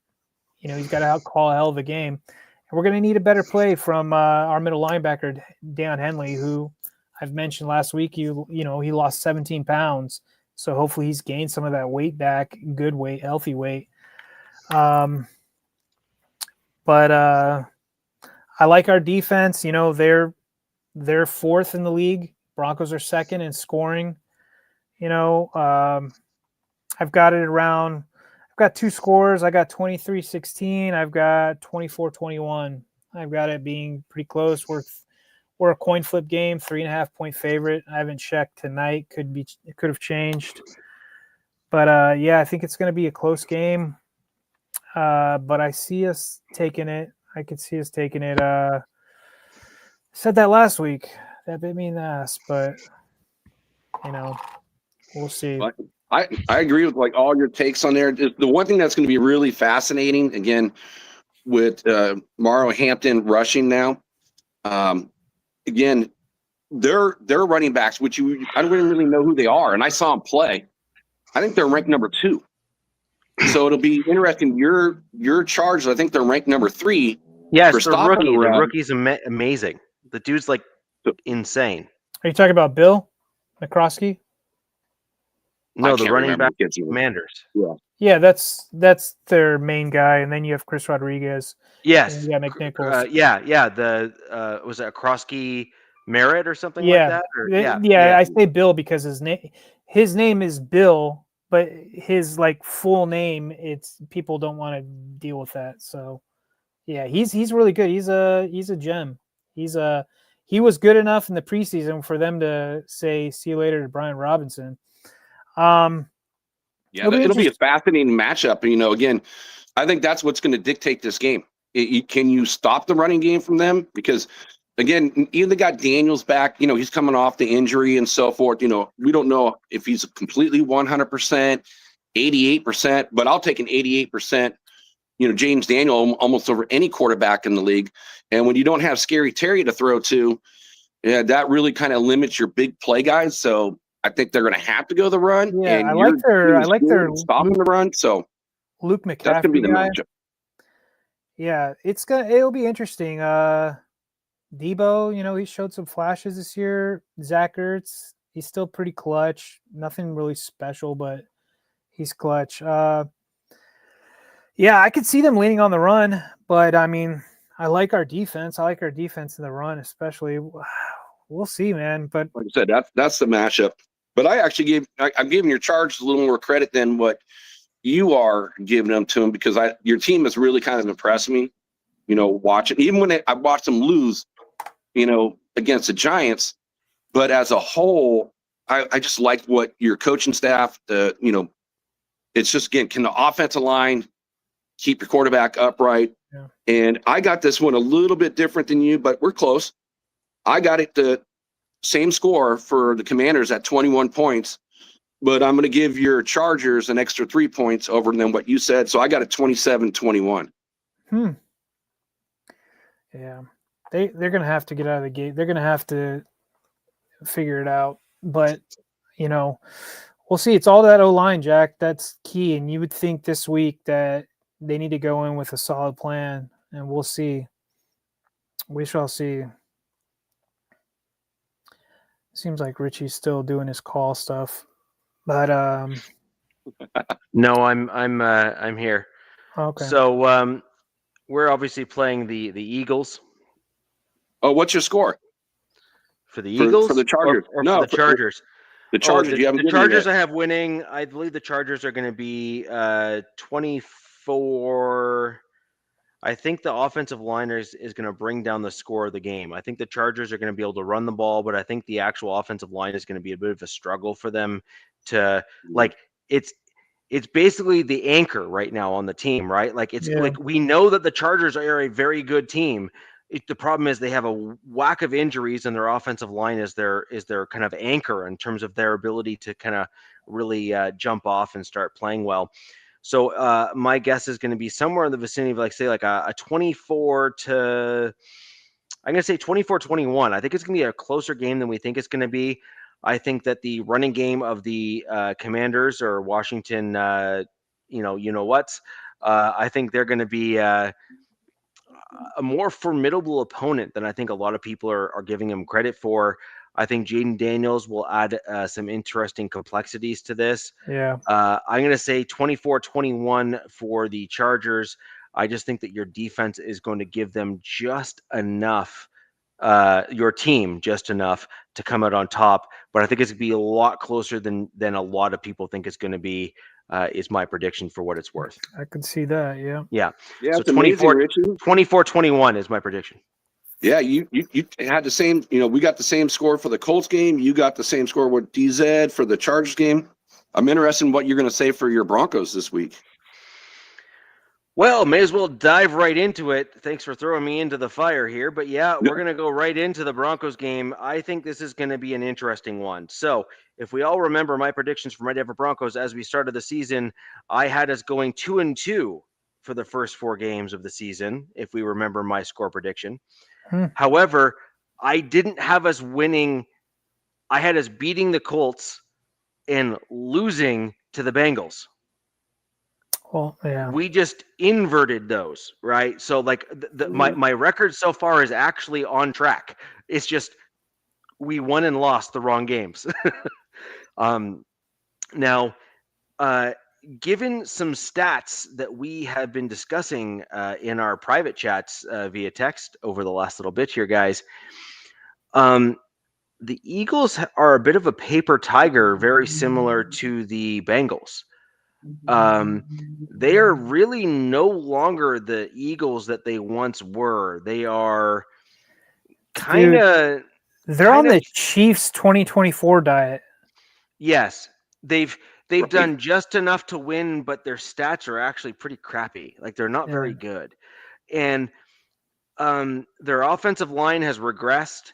he's got to call a hell of a game. And we're going to need a better play from our middle linebacker, Deion Henley, who I've mentioned last week. He lost 17 pounds. So hopefully he's gained some of that weight back, good weight, healthy weight. But I like our defense. They're fourth in the league. Broncos are second in scoring. I've got it around. I've got two scores. I got 23-16. I've got 24-21. I've got it being pretty close. We're a coin flip game, 3.5 point favorite. I haven't checked tonight. It could have changed. But I think it's going to be a close game. But I see us taking it. I could see us taking it. Said that last week. That bit me in the ass, but we'll see. I agree with all your takes on there. The one thing that's going to be really fascinating again with Mario Hampton rushing now. Again, they're running backs, which I don't really know who they are, and I saw them play. I think they're ranked number 2, so it'll be interesting. Your Chargers, I think they're ranked number 3. Yes, the rookie. The rookie's amazing. The dude's insane. Are you talking about Bill McCroskey? No, the running back Commanders. Yeah, that's their main guy, and then you have Chris Rodriguez. Yes. Yeah, McNichols. The was it Krosky Merritt or something like that? I say Bill because his name is Bill, but his full name, it's people don't want to deal with that. So yeah, he's really good. He's a gem. He was good enough in the preseason for them to say see you later to Brian Robinson. It'll be a fascinating matchup. Again, I think that's what's going to dictate this game. Can you stop the running game from them? Because again, even they got Daniels back. He's coming off the injury and so forth. We don't know if he's completely 100%, 88%, but I'll take an 88%. James Daniel almost over any quarterback in the league. And when you don't have Scary Terry to throw to, that really kind of limits your big play guys. So I think they're going to have to go the run. Yeah, and I like their stopping the run. So Luke McCaffrey. That's going to be the matchup. Yeah, it'll be interesting. Debo, he showed some flashes this year. Zach Ertz, he's still pretty clutch. Nothing really special, but he's clutch. I could see them leaning on the run, but I mean, I like our defense. I like our defense in the run, especially. We'll see, man. But like I said, that's the matchup. But I'm giving your Chargers a little more credit than what you are giving them to them, because your team has really kind of impressed me. Watching, even when I watched them lose, against the Giants, but as a whole, I just like what your coaching staff, it's just, again, can the offensive line keep your quarterback upright? Yeah. And I got this one a little bit different than you, but we're close. I got it the same score for the Commanders at 21 points, but I'm going to give your Chargers an extra 3 points over than what you said. So I got a 27-21. Yeah. They're going to have to get out of the gate. They're going to have to figure it out. But, We'll see. It's all that O-line, Jack. That's key. And you would think this week that they need to go in with a solid plan, and we'll see. We shall see. Seems like Richie's still doing his call stuff, but No, I'm here. okay. So we're obviously playing the Eagles. Oh, what's your score For the Eagles? for the Chargers? Or No, for the Chargers? The Chargers. You haven't the given Chargers yet. I have winning. I believe the Chargers are going to be 24. I think the offensive line is going to bring down the score of the game. I think the Chargers are going to be able to run the ball, but I think the actual offensive line is going to be a bit of a struggle for them to like it's basically the anchor right now on the team, right? Like like we know that the Chargers are a very good team. The problem is they have a whack of injuries, and their offensive line is their kind of anchor in terms of their ability to kind of really jump off and start playing well. So my guess is going to be somewhere in the vicinity of like a 24 to, I'm going to say 24-21. I think it's going to be a closer game than we think it's going to be. I think that the running game of the Commanders or Washington, I think they're going to be a more formidable opponent than I think a lot of people are giving them credit for. I think Jaden Daniels will add some interesting complexities to this. Yeah. I'm going to say 24-21 for the Chargers. I just think that your defense is going to give them just enough, your team just enough to come out on top. But I think it's going to be a lot closer than a lot of people think it's going to be, is my prediction for what it's worth. I could see that, yeah. Yeah. Yeah, So it's amazing, Richie. 24-21 is my prediction. Yeah, you had the same, we got the same score for the Colts game. You got the same score with DZ for the Chargers game. I'm interested in what you're going to say for your Broncos this week. Well, may as well dive right into it. Thanks for throwing me into the fire here. But yeah, we're going to go right into the Broncos game. I think this is going to be an interesting one. So if we all remember my predictions for my Denver Broncos as we started the season, I had us going 2-2 for the first 4 games of the season, if we remember my score prediction. However, I didn't have us winning. I had us beating the Colts and losing to the Bengals. Well, yeah. We just inverted those, right? So like my record so far is actually on track. It's just we won and lost the wrong games. Now, given some stats that we have been discussing in our private chats via text over the last little bit here, guys, the Eagles are a bit of a paper tiger, very similar to the Bengals. They are really no longer the Eagles that they once were. They are kind of... They're on the Chiefs 2024 diet. Yes. They've done just enough to win, but their stats are actually pretty crappy. Like they're not very good. And their offensive line has regressed.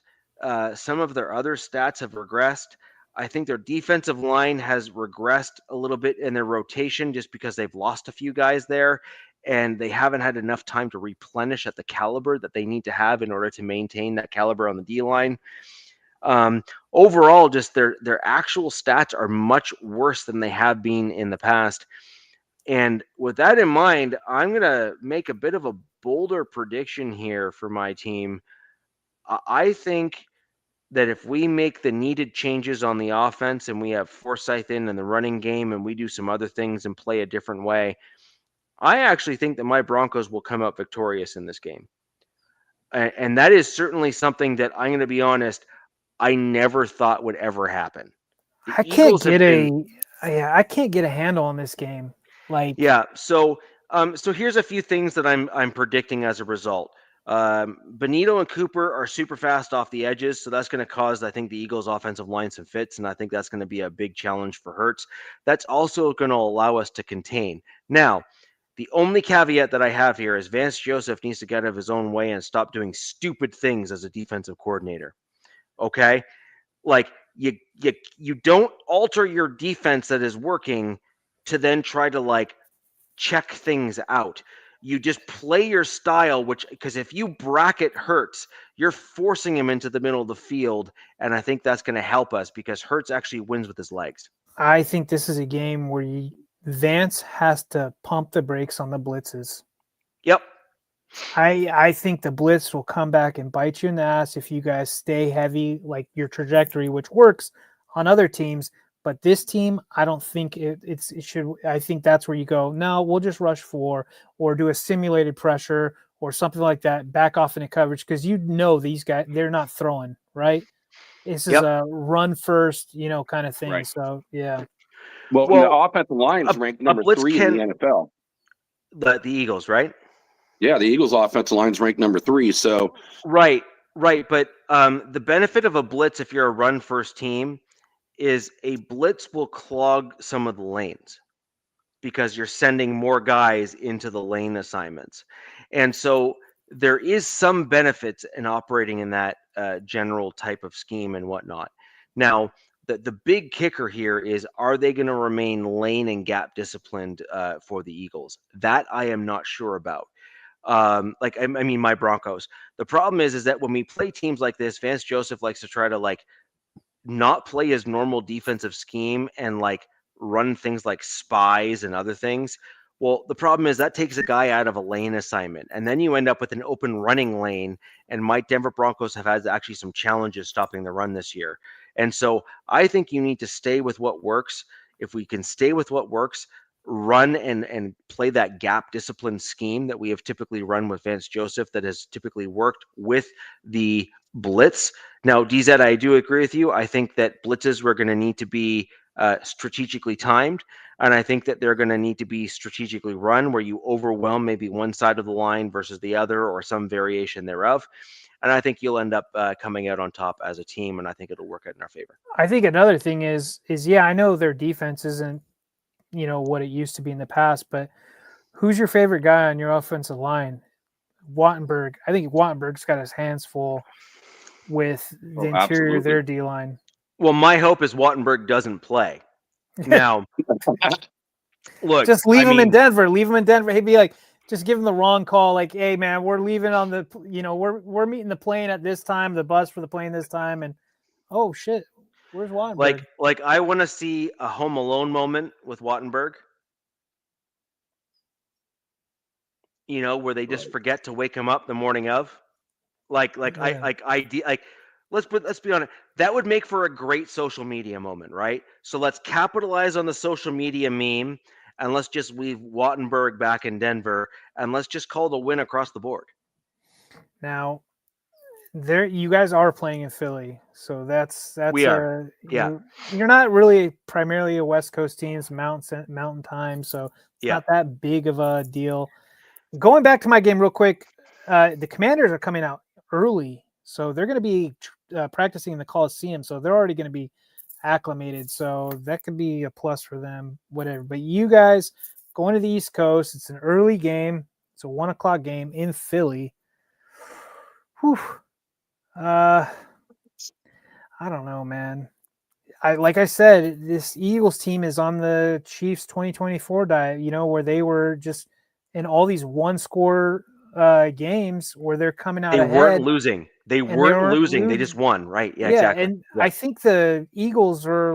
Some of their other stats have regressed. I think their defensive line has regressed a little bit in their rotation just because they've lost a few guys there, and they haven't had enough time to replenish at the caliber that they need to have in order to maintain that caliber on the D-line. Overall, just their actual stats are much worse than they have been in the past. And with that in mind, I'm going to make a bit of a bolder prediction here for my team. I think that if we make the needed changes on the offense and we have Forsyth in the running game and we do some other things and play a different way, I actually think that my Broncos will come out victorious in this game. And that is certainly something that, I'm going to be honest, I never thought would ever happen. I can't get a handle on this game. So here's a few things that I'm predicting as a result. Benito and Cooper are super fast off the edges, so that's going to cause, I think, the Eagles' offensive line some fits, and I think that's going to be a big challenge for Hurts. That's also going to allow us to contain. Now, the only caveat that I have here is Vance Joseph needs to get out of his own way and stop doing stupid things as a defensive coordinator. Okay? Like, you don't alter your defense that is working to then try to, check things out. You just play your style, because if you bracket Hurts, you're forcing him into the middle of the field, and I think that's going to help us because Hurts actually wins with his legs. I think this is a game where Vance has to pump the brakes on the blitzes. Yep. I think the blitz will come back and bite you in the ass if you guys stay heavy, like your trajectory, which works on other teams. But this team, I don't think it should. I think that's where you go. No, we'll just rush 4 or do a simulated pressure or something like that. Back off into coverage because these guys, they're not throwing, right? This is Yep. a run first, kind of thing. Right. So yeah. Well, the offensive line's ranked number blitz 3 in the NFL. The Eagles, right? Yeah, the Eagles' offensive line's ranked number 3. So Right. But the benefit of a blitz, if you're a run first team, is a blitz will clog some of the lanes because you're sending more guys into the lane assignments. And so there is some benefits in operating in that general type of scheme and whatnot. Now, the big kicker here is, are they going to remain lane and gap disciplined for the Eagles? That I am not sure about. I mean, my Broncos. The problem is that when we play teams like this, Vance Joseph likes to try to not play his normal defensive scheme and run things like spies and other things. Well, the problem is that takes a guy out of a lane assignment, and then you end up with an open running lane. And my Denver Broncos have had actually some challenges stopping the run this year. And so I think you need to stay with what works. If we can stay with what works, run and play that gap discipline scheme that we have typically run with Vance Joseph, that has typically worked with the blitz. Now, DZ, I do agree with you. I think that blitzes were going to need to be strategically timed, and I think that they're going to need to be strategically run, where you overwhelm maybe one side of the line versus the other, or some variation thereof. And I think you'll end up coming out on top as a team, and I think it'll work out in our favor. I think another thing is yeah, I know their defense isn't what it used to be in the past, but who's your favorite guy on your offensive line? Wattenberg. I think Wattenberg's got his hands full with the interior of their D line. Well, my hope is Wattenberg doesn't play. Now, look, just leave him in Denver. Leave him in Denver. He'd be like, just give him the wrong call. Like, hey man, we're leaving on the, we're meeting the plane at this time, the bus for the plane this time, and oh shit, where's Wattenberg? Like I want to see a Home Alone moment with Wattenberg. Where they just forget to wake him up the morning of. Let's be honest. That would make for a great social media moment, right? So let's capitalize on the social media meme, and let's just leave Wattenberg back in Denver, and let's just call the win across the board. Now, you guys are playing in Philly, so that's we are. You're not really primarily a West Coast team, it's mountain time, so it's not that big of a deal. Going back to my game real quick, the Commanders are coming out early, so they're going to be practicing in the Coliseum, so they're already going to be acclimated, so that could be a plus for them, whatever. But you guys going to the East Coast, it's an early game, it's a 1:00 game in Philly. Whew. I don't know, man. Like I said, this Eagles team is on the Chiefs 2024 diet, where they were just in all these one-score games where they're coming out ahead. They weren't losing. They weren't losing. They just won, right? Yeah, exactly. And I think the Eagles are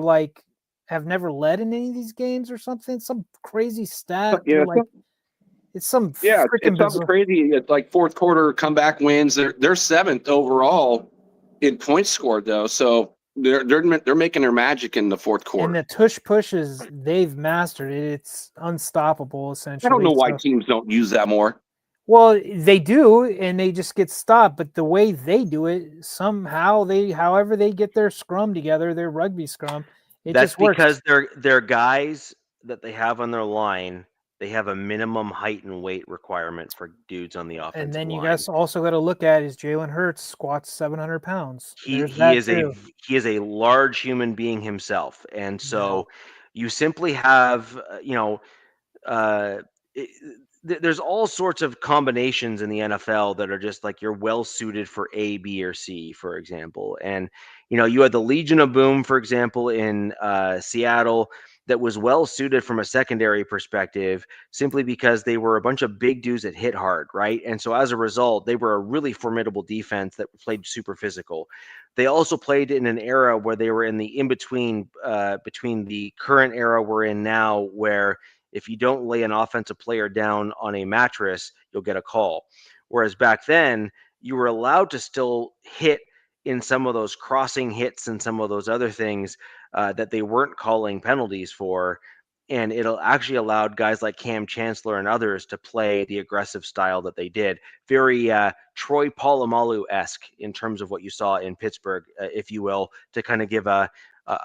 have never led in any of these games or something. Some crazy stat. Yeah. It's some it's something crazy. It's like fourth quarter comeback wins. They're 7th overall in points scored though. So they're making their magic in the fourth quarter. And the tush pushes, they've mastered it. It's unstoppable essentially. I don't know why teams don't use that more. Well, they do, and they just get stopped. But the way they do it, however they get their scrum together, their rugby scrum, that's just works. Because they're guys that they have on their line. They have a minimum height and weight requirement for dudes on the offensive line. And then you guys also got to look at is Jalen Hurts squats 700 pounds. He is a large human being himself, and so you simply have there's all sorts of combinations in the NFL that are just like you're well suited for A, B, or C, for example. And you had the Legion of Boom, for example, in Seattle. that was well suited from a secondary perspective, simply because they were a bunch of big dudes that hit hard, right? And so as a result, they were a really formidable defense that played super physical. They also played in an era where they were in the in-between between the current era we're in now, where if you don't lay an offensive player down on a mattress, you'll get a call. Whereas back then, you were allowed to still hit in some of those crossing hits and some of those other things that they weren't calling penalties for. And it'll actually allowed guys like Cam Chancellor and others to play the aggressive style that they did. Very Troy Polamalu-esque in terms of what you saw in Pittsburgh, if you will, to kind of give a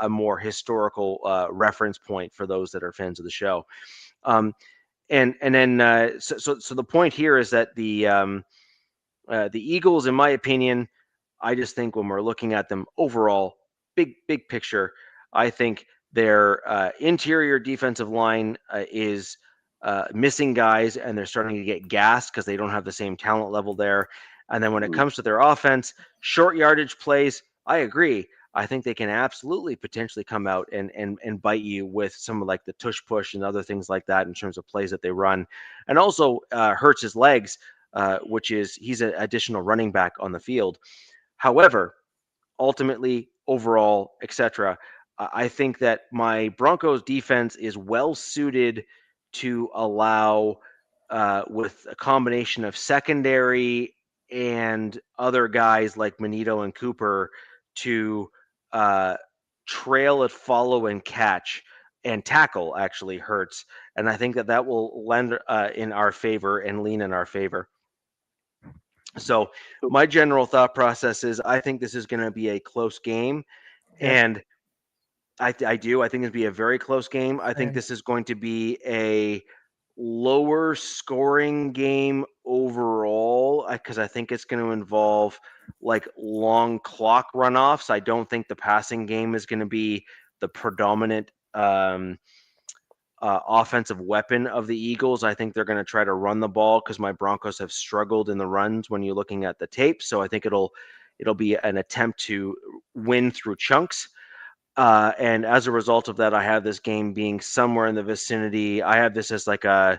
more historical reference point for those that are fans of the show. And then so the point here is that the Eagles, in my opinion, I just think when we're looking at them overall, big picture, I think their interior defensive line is missing guys, and they're starting to get gassed because they don't have the same talent level there. And then when it comes to their offense, short yardage plays, I agree. I think they can absolutely potentially come out and bite you with some of like the tush push and other things like that in terms of plays that they run, and also hurts his legs, which is he's an additional running back on the field. However, ultimately, overall, etc., I think that my Broncos defense is well suited to allow, with a combination of secondary and other guys like Manito and Cooper, to trail it, follow, and catch and tackle actually hurts. And I think that will lend in our favor and lean in our favor. So my general thought process is I think this is going to be a close game. Yeah. And I do. I think it'll be a very close game. I think this is going to be a lower scoring game overall, because I think it's going to involve like long clock runoffs. I don't think the passing game is going to be the predominant offensive weapon of the Eagles. I think they're going to try to run the ball because my Broncos have struggled in the runs when you're looking at the tape. So I think it'll be an attempt to win through chunks. And as a result of that, I have this game being somewhere in the vicinity. I have this as like a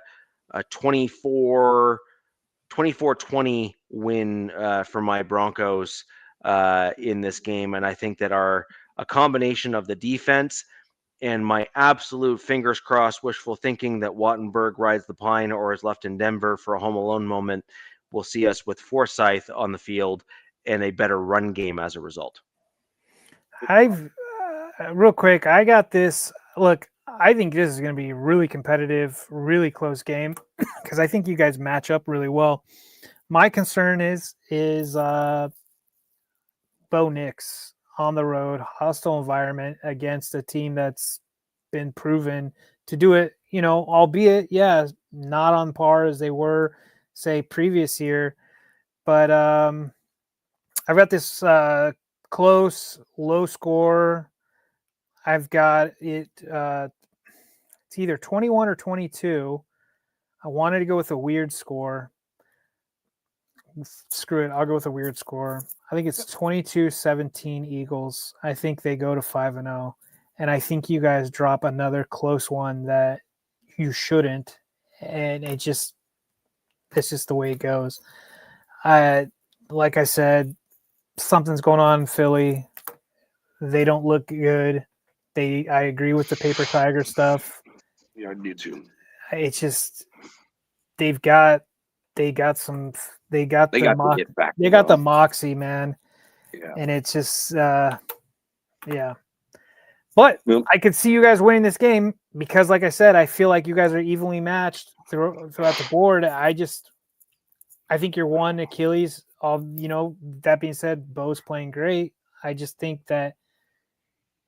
24-20 win for my Broncos in this game. And I think that a combination of the defense and my absolute fingers crossed wishful thinking that Wattenberg rides the pine or is left in Denver for a home alone moment will see us with Forsyth on the field and a better run game as a result. Real quick, I got this. Look, I think this is going to be really competitive, really close game because I think you guys match up really well. My concern is Bo Nix on the road, hostile environment against a team that's been proven to do it, albeit, not on par as they were, say, previous year. But I've got this close, low score. I've got it. It's either 21 or 22. I wanted to go with a weird score. Screw it. I'll go with a weird score. I think it's 22-17 Eagles. I think they go to 5-0. And I think you guys drop another close one that you shouldn't. And it's just the way it goes. Like I said, something's going on in Philly. They don't look good. I agree with the paper tiger stuff. Yeah, I do too. It's just they got the moxie, man. Yeah. And it's just But I could see you guys winning this game because, like I said, I feel like you guys are evenly matched throughout the board. I think you're one Achilles. That being said, Bo's playing great. I just think that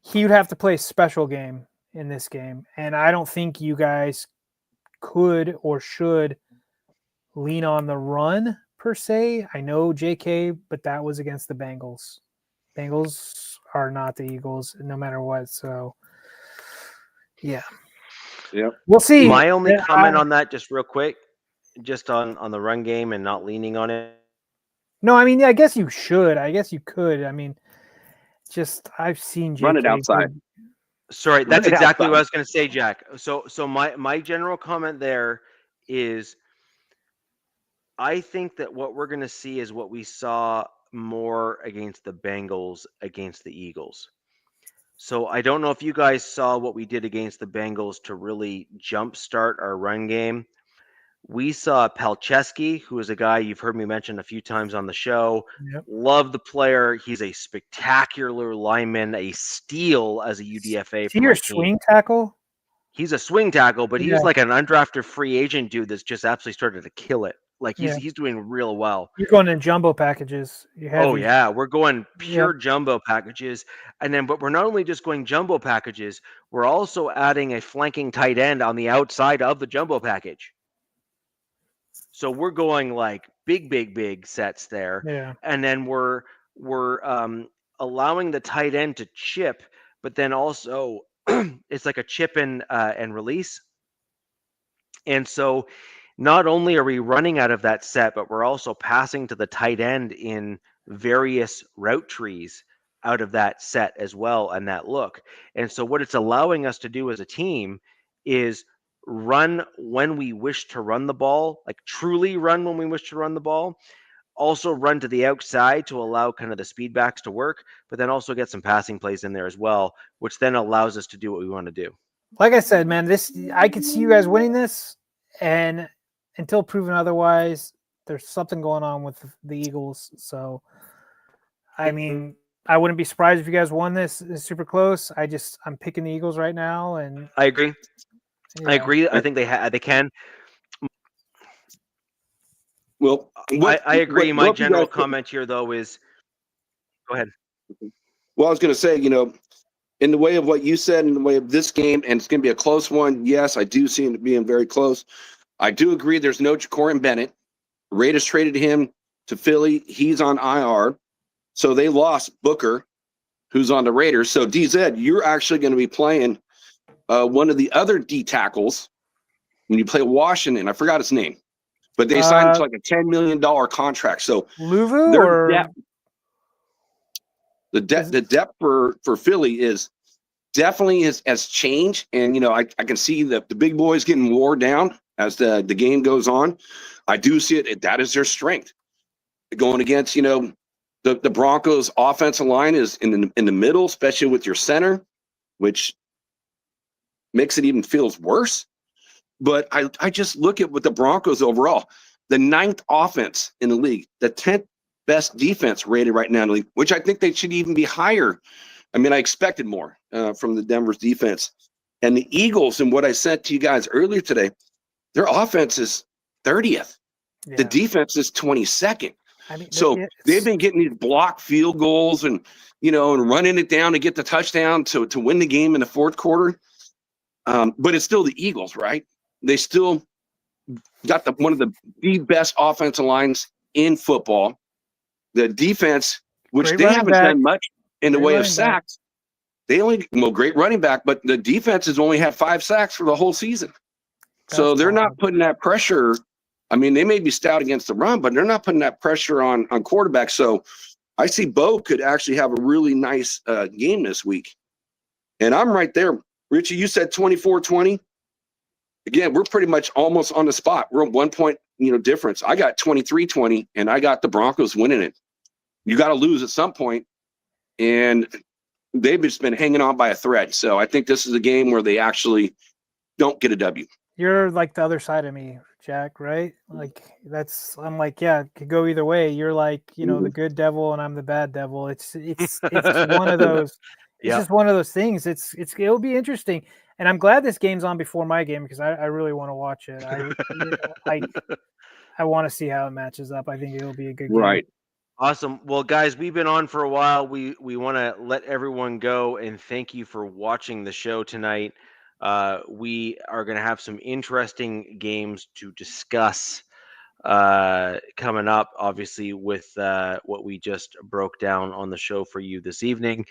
he would have to play a special game in this game. And I don't think you guys could or should lean on the run per se. I know JK, but that was against the Bengals. Bengals are not the Eagles no matter what. So, yeah. Yep. We'll see. My only comment on that, just real quick, just on the run game and not leaning on it. No, I mean, I guess you should. I guess you could. I mean, I've seen JK run it outside. Sorry, that's Right exactly what I outside. was going to say, Jack. So my general comment there is, I think that what we're going to see is what we saw more against the Bengals against the Eagles. So I don't know if you guys saw what we did against the Bengals to really jumpstart our run game. We saw Palczewski, who is a guy you've heard me mention a few times on the show. Yep. Love the player. He's a spectacular lineman, a steal as a UDFA Is for he your my team. swing tackle? He's a swing tackle, but Yeah. he's like an undrafted free agent dude that's just absolutely started to kill it. Like he's doing real well. You're going in jumbo packages. Oh yeah, we're going Yep. pure jumbo packages, but we're not only just going jumbo packages, we're also adding a flanking tight end on the outside of the jumbo package. So we're going like big sets there, Yeah. and then we're allowing the tight end to chip, but then also it's like a chip and release. And so not only are we running out of that set, but we're also passing to the tight end in various route trees out of that set as well and that look. And so what it's allowing us to do as a team is run when we wish to run the ball, like truly run when we wish to run the ball. Also run to the outside to allow kind of the speed backs to work, but then also get some passing plays in there as well, which then allows us to do what we want to do. Like I said, man, I could see you guys winning this, and until proven otherwise, there's something going on with the Eagles. So, I mean, I wouldn't be surprised if you guys won this. It's super close. I'm picking the Eagles right now, and I agree. yeah. I agree. I think they can. Well, I agree. My general comment here, though, is go ahead. Well, I was going to say, in the way of what you said, in the way of this game, and it's going to be a close one. Yes, I do see it being very close. I do agree there's no Ja'Cory Bennett. Raiders traded him to Philly. He's on IR. So they lost Booker, who's on the Raiders. So, DZ, you're actually going to be playing one of the other D tackles when you play Washington. I forgot his name. But they signed to like a $10 million contract. So Luvu or the depth for Philly is definitely has changed. And, I can see the big boys getting wore down as the game goes on. I do see it. That is their strength. Going against, the Broncos offensive line is in the middle, especially with your center, which makes it even feels worse. But I just look at what the Broncos overall, the 9th offense in the league, the 10th best defense rated right now in the league, which I think they should even be higher. I mean, I expected more from the Denver's defense. And the Eagles, and what I said to you guys earlier today, their offense is 30th. Yeah. The defense is 22nd. I mean, so they've been getting these blocked field goals and, and running it down to get the touchdown to win the game in the fourth quarter. But it's still the Eagles, right? They still got one of the best offensive lines in football. The defense, which they haven't done much in the way of sacks. They great running back, but the defense has only had 5 sacks for the whole season. So they're not putting that pressure. I mean, they may be stout against the run, but they're not putting that pressure on quarterbacks. So I see Bo could actually have a really nice game this week. And I'm right there. Richie, you said 24-20. Again, we're pretty much almost on the spot. We're at 1 point, difference. I got 23-20, and I got the Broncos winning it. You got to lose at some point, and they've just been hanging on by a thread. So I think this is a game where they actually don't get a W. You're like the other side of me, Jack, right? Like I'm like, yeah, it could go either way. You're like, the good devil, and I'm the bad devil. It's one of those. It's just one of those things. It'll be interesting, and I'm glad this game's on before my game because I really want to watch it. I want to see how it matches up. I think it'll be a good game. Right. Awesome. Well, guys, we've been on for a while. We want to let everyone go and thank you for watching the show tonight. We are going to have some interesting games to discuss coming up, obviously, with what we just broke down on the show for you this evening.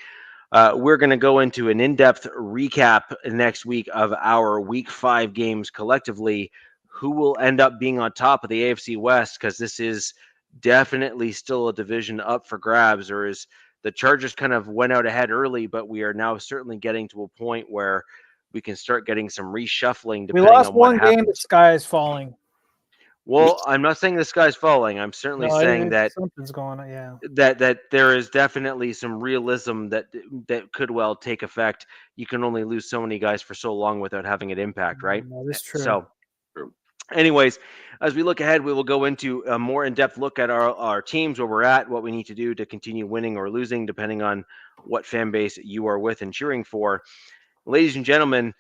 We're going to go into an in-depth recap next week of our Week 5 games collectively, who will end up being on top of the AFC West, because this is definitely still a division up for grabs, or as the Chargers kind of went out ahead early, but we are now certainly getting to a point where we can start getting some reshuffling We depending lost on what one happens. game. The sky is falling. Well, I'm not saying the sky's falling. I'm certainly saying that something's going on. Yeah. that there is definitely some realism that could well take effect. You can only lose so many guys for so long without having an impact, right? No, that's true. So, anyways, as we look ahead, we will go into a more in-depth look at our teams, where we're at, what we need to do to continue winning or losing, depending on what fan base you are with and cheering for. Ladies and gentlemen,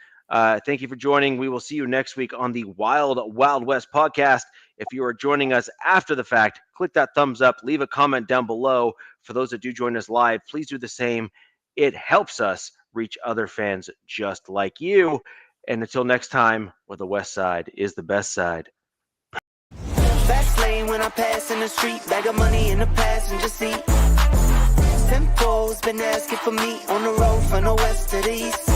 thank you for joining. We will see you next week on the Wild Wild West podcast. If you are joining us after the fact, click that thumbs up, leave a comment down below. For those that do join us live, please do the same. It helps us reach other fans just like you. And until next time, where the West Side is the best side. Fast lane when I pass in the street, bag of money in the passenger seat. Tempo's been asking for me on the road from the west to the east.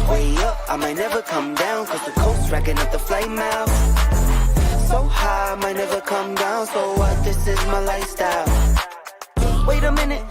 Way up, I might never come down, cause the coast racking up the flame out. So high, I might never come down, so what, this is my lifestyle. Wait a minute,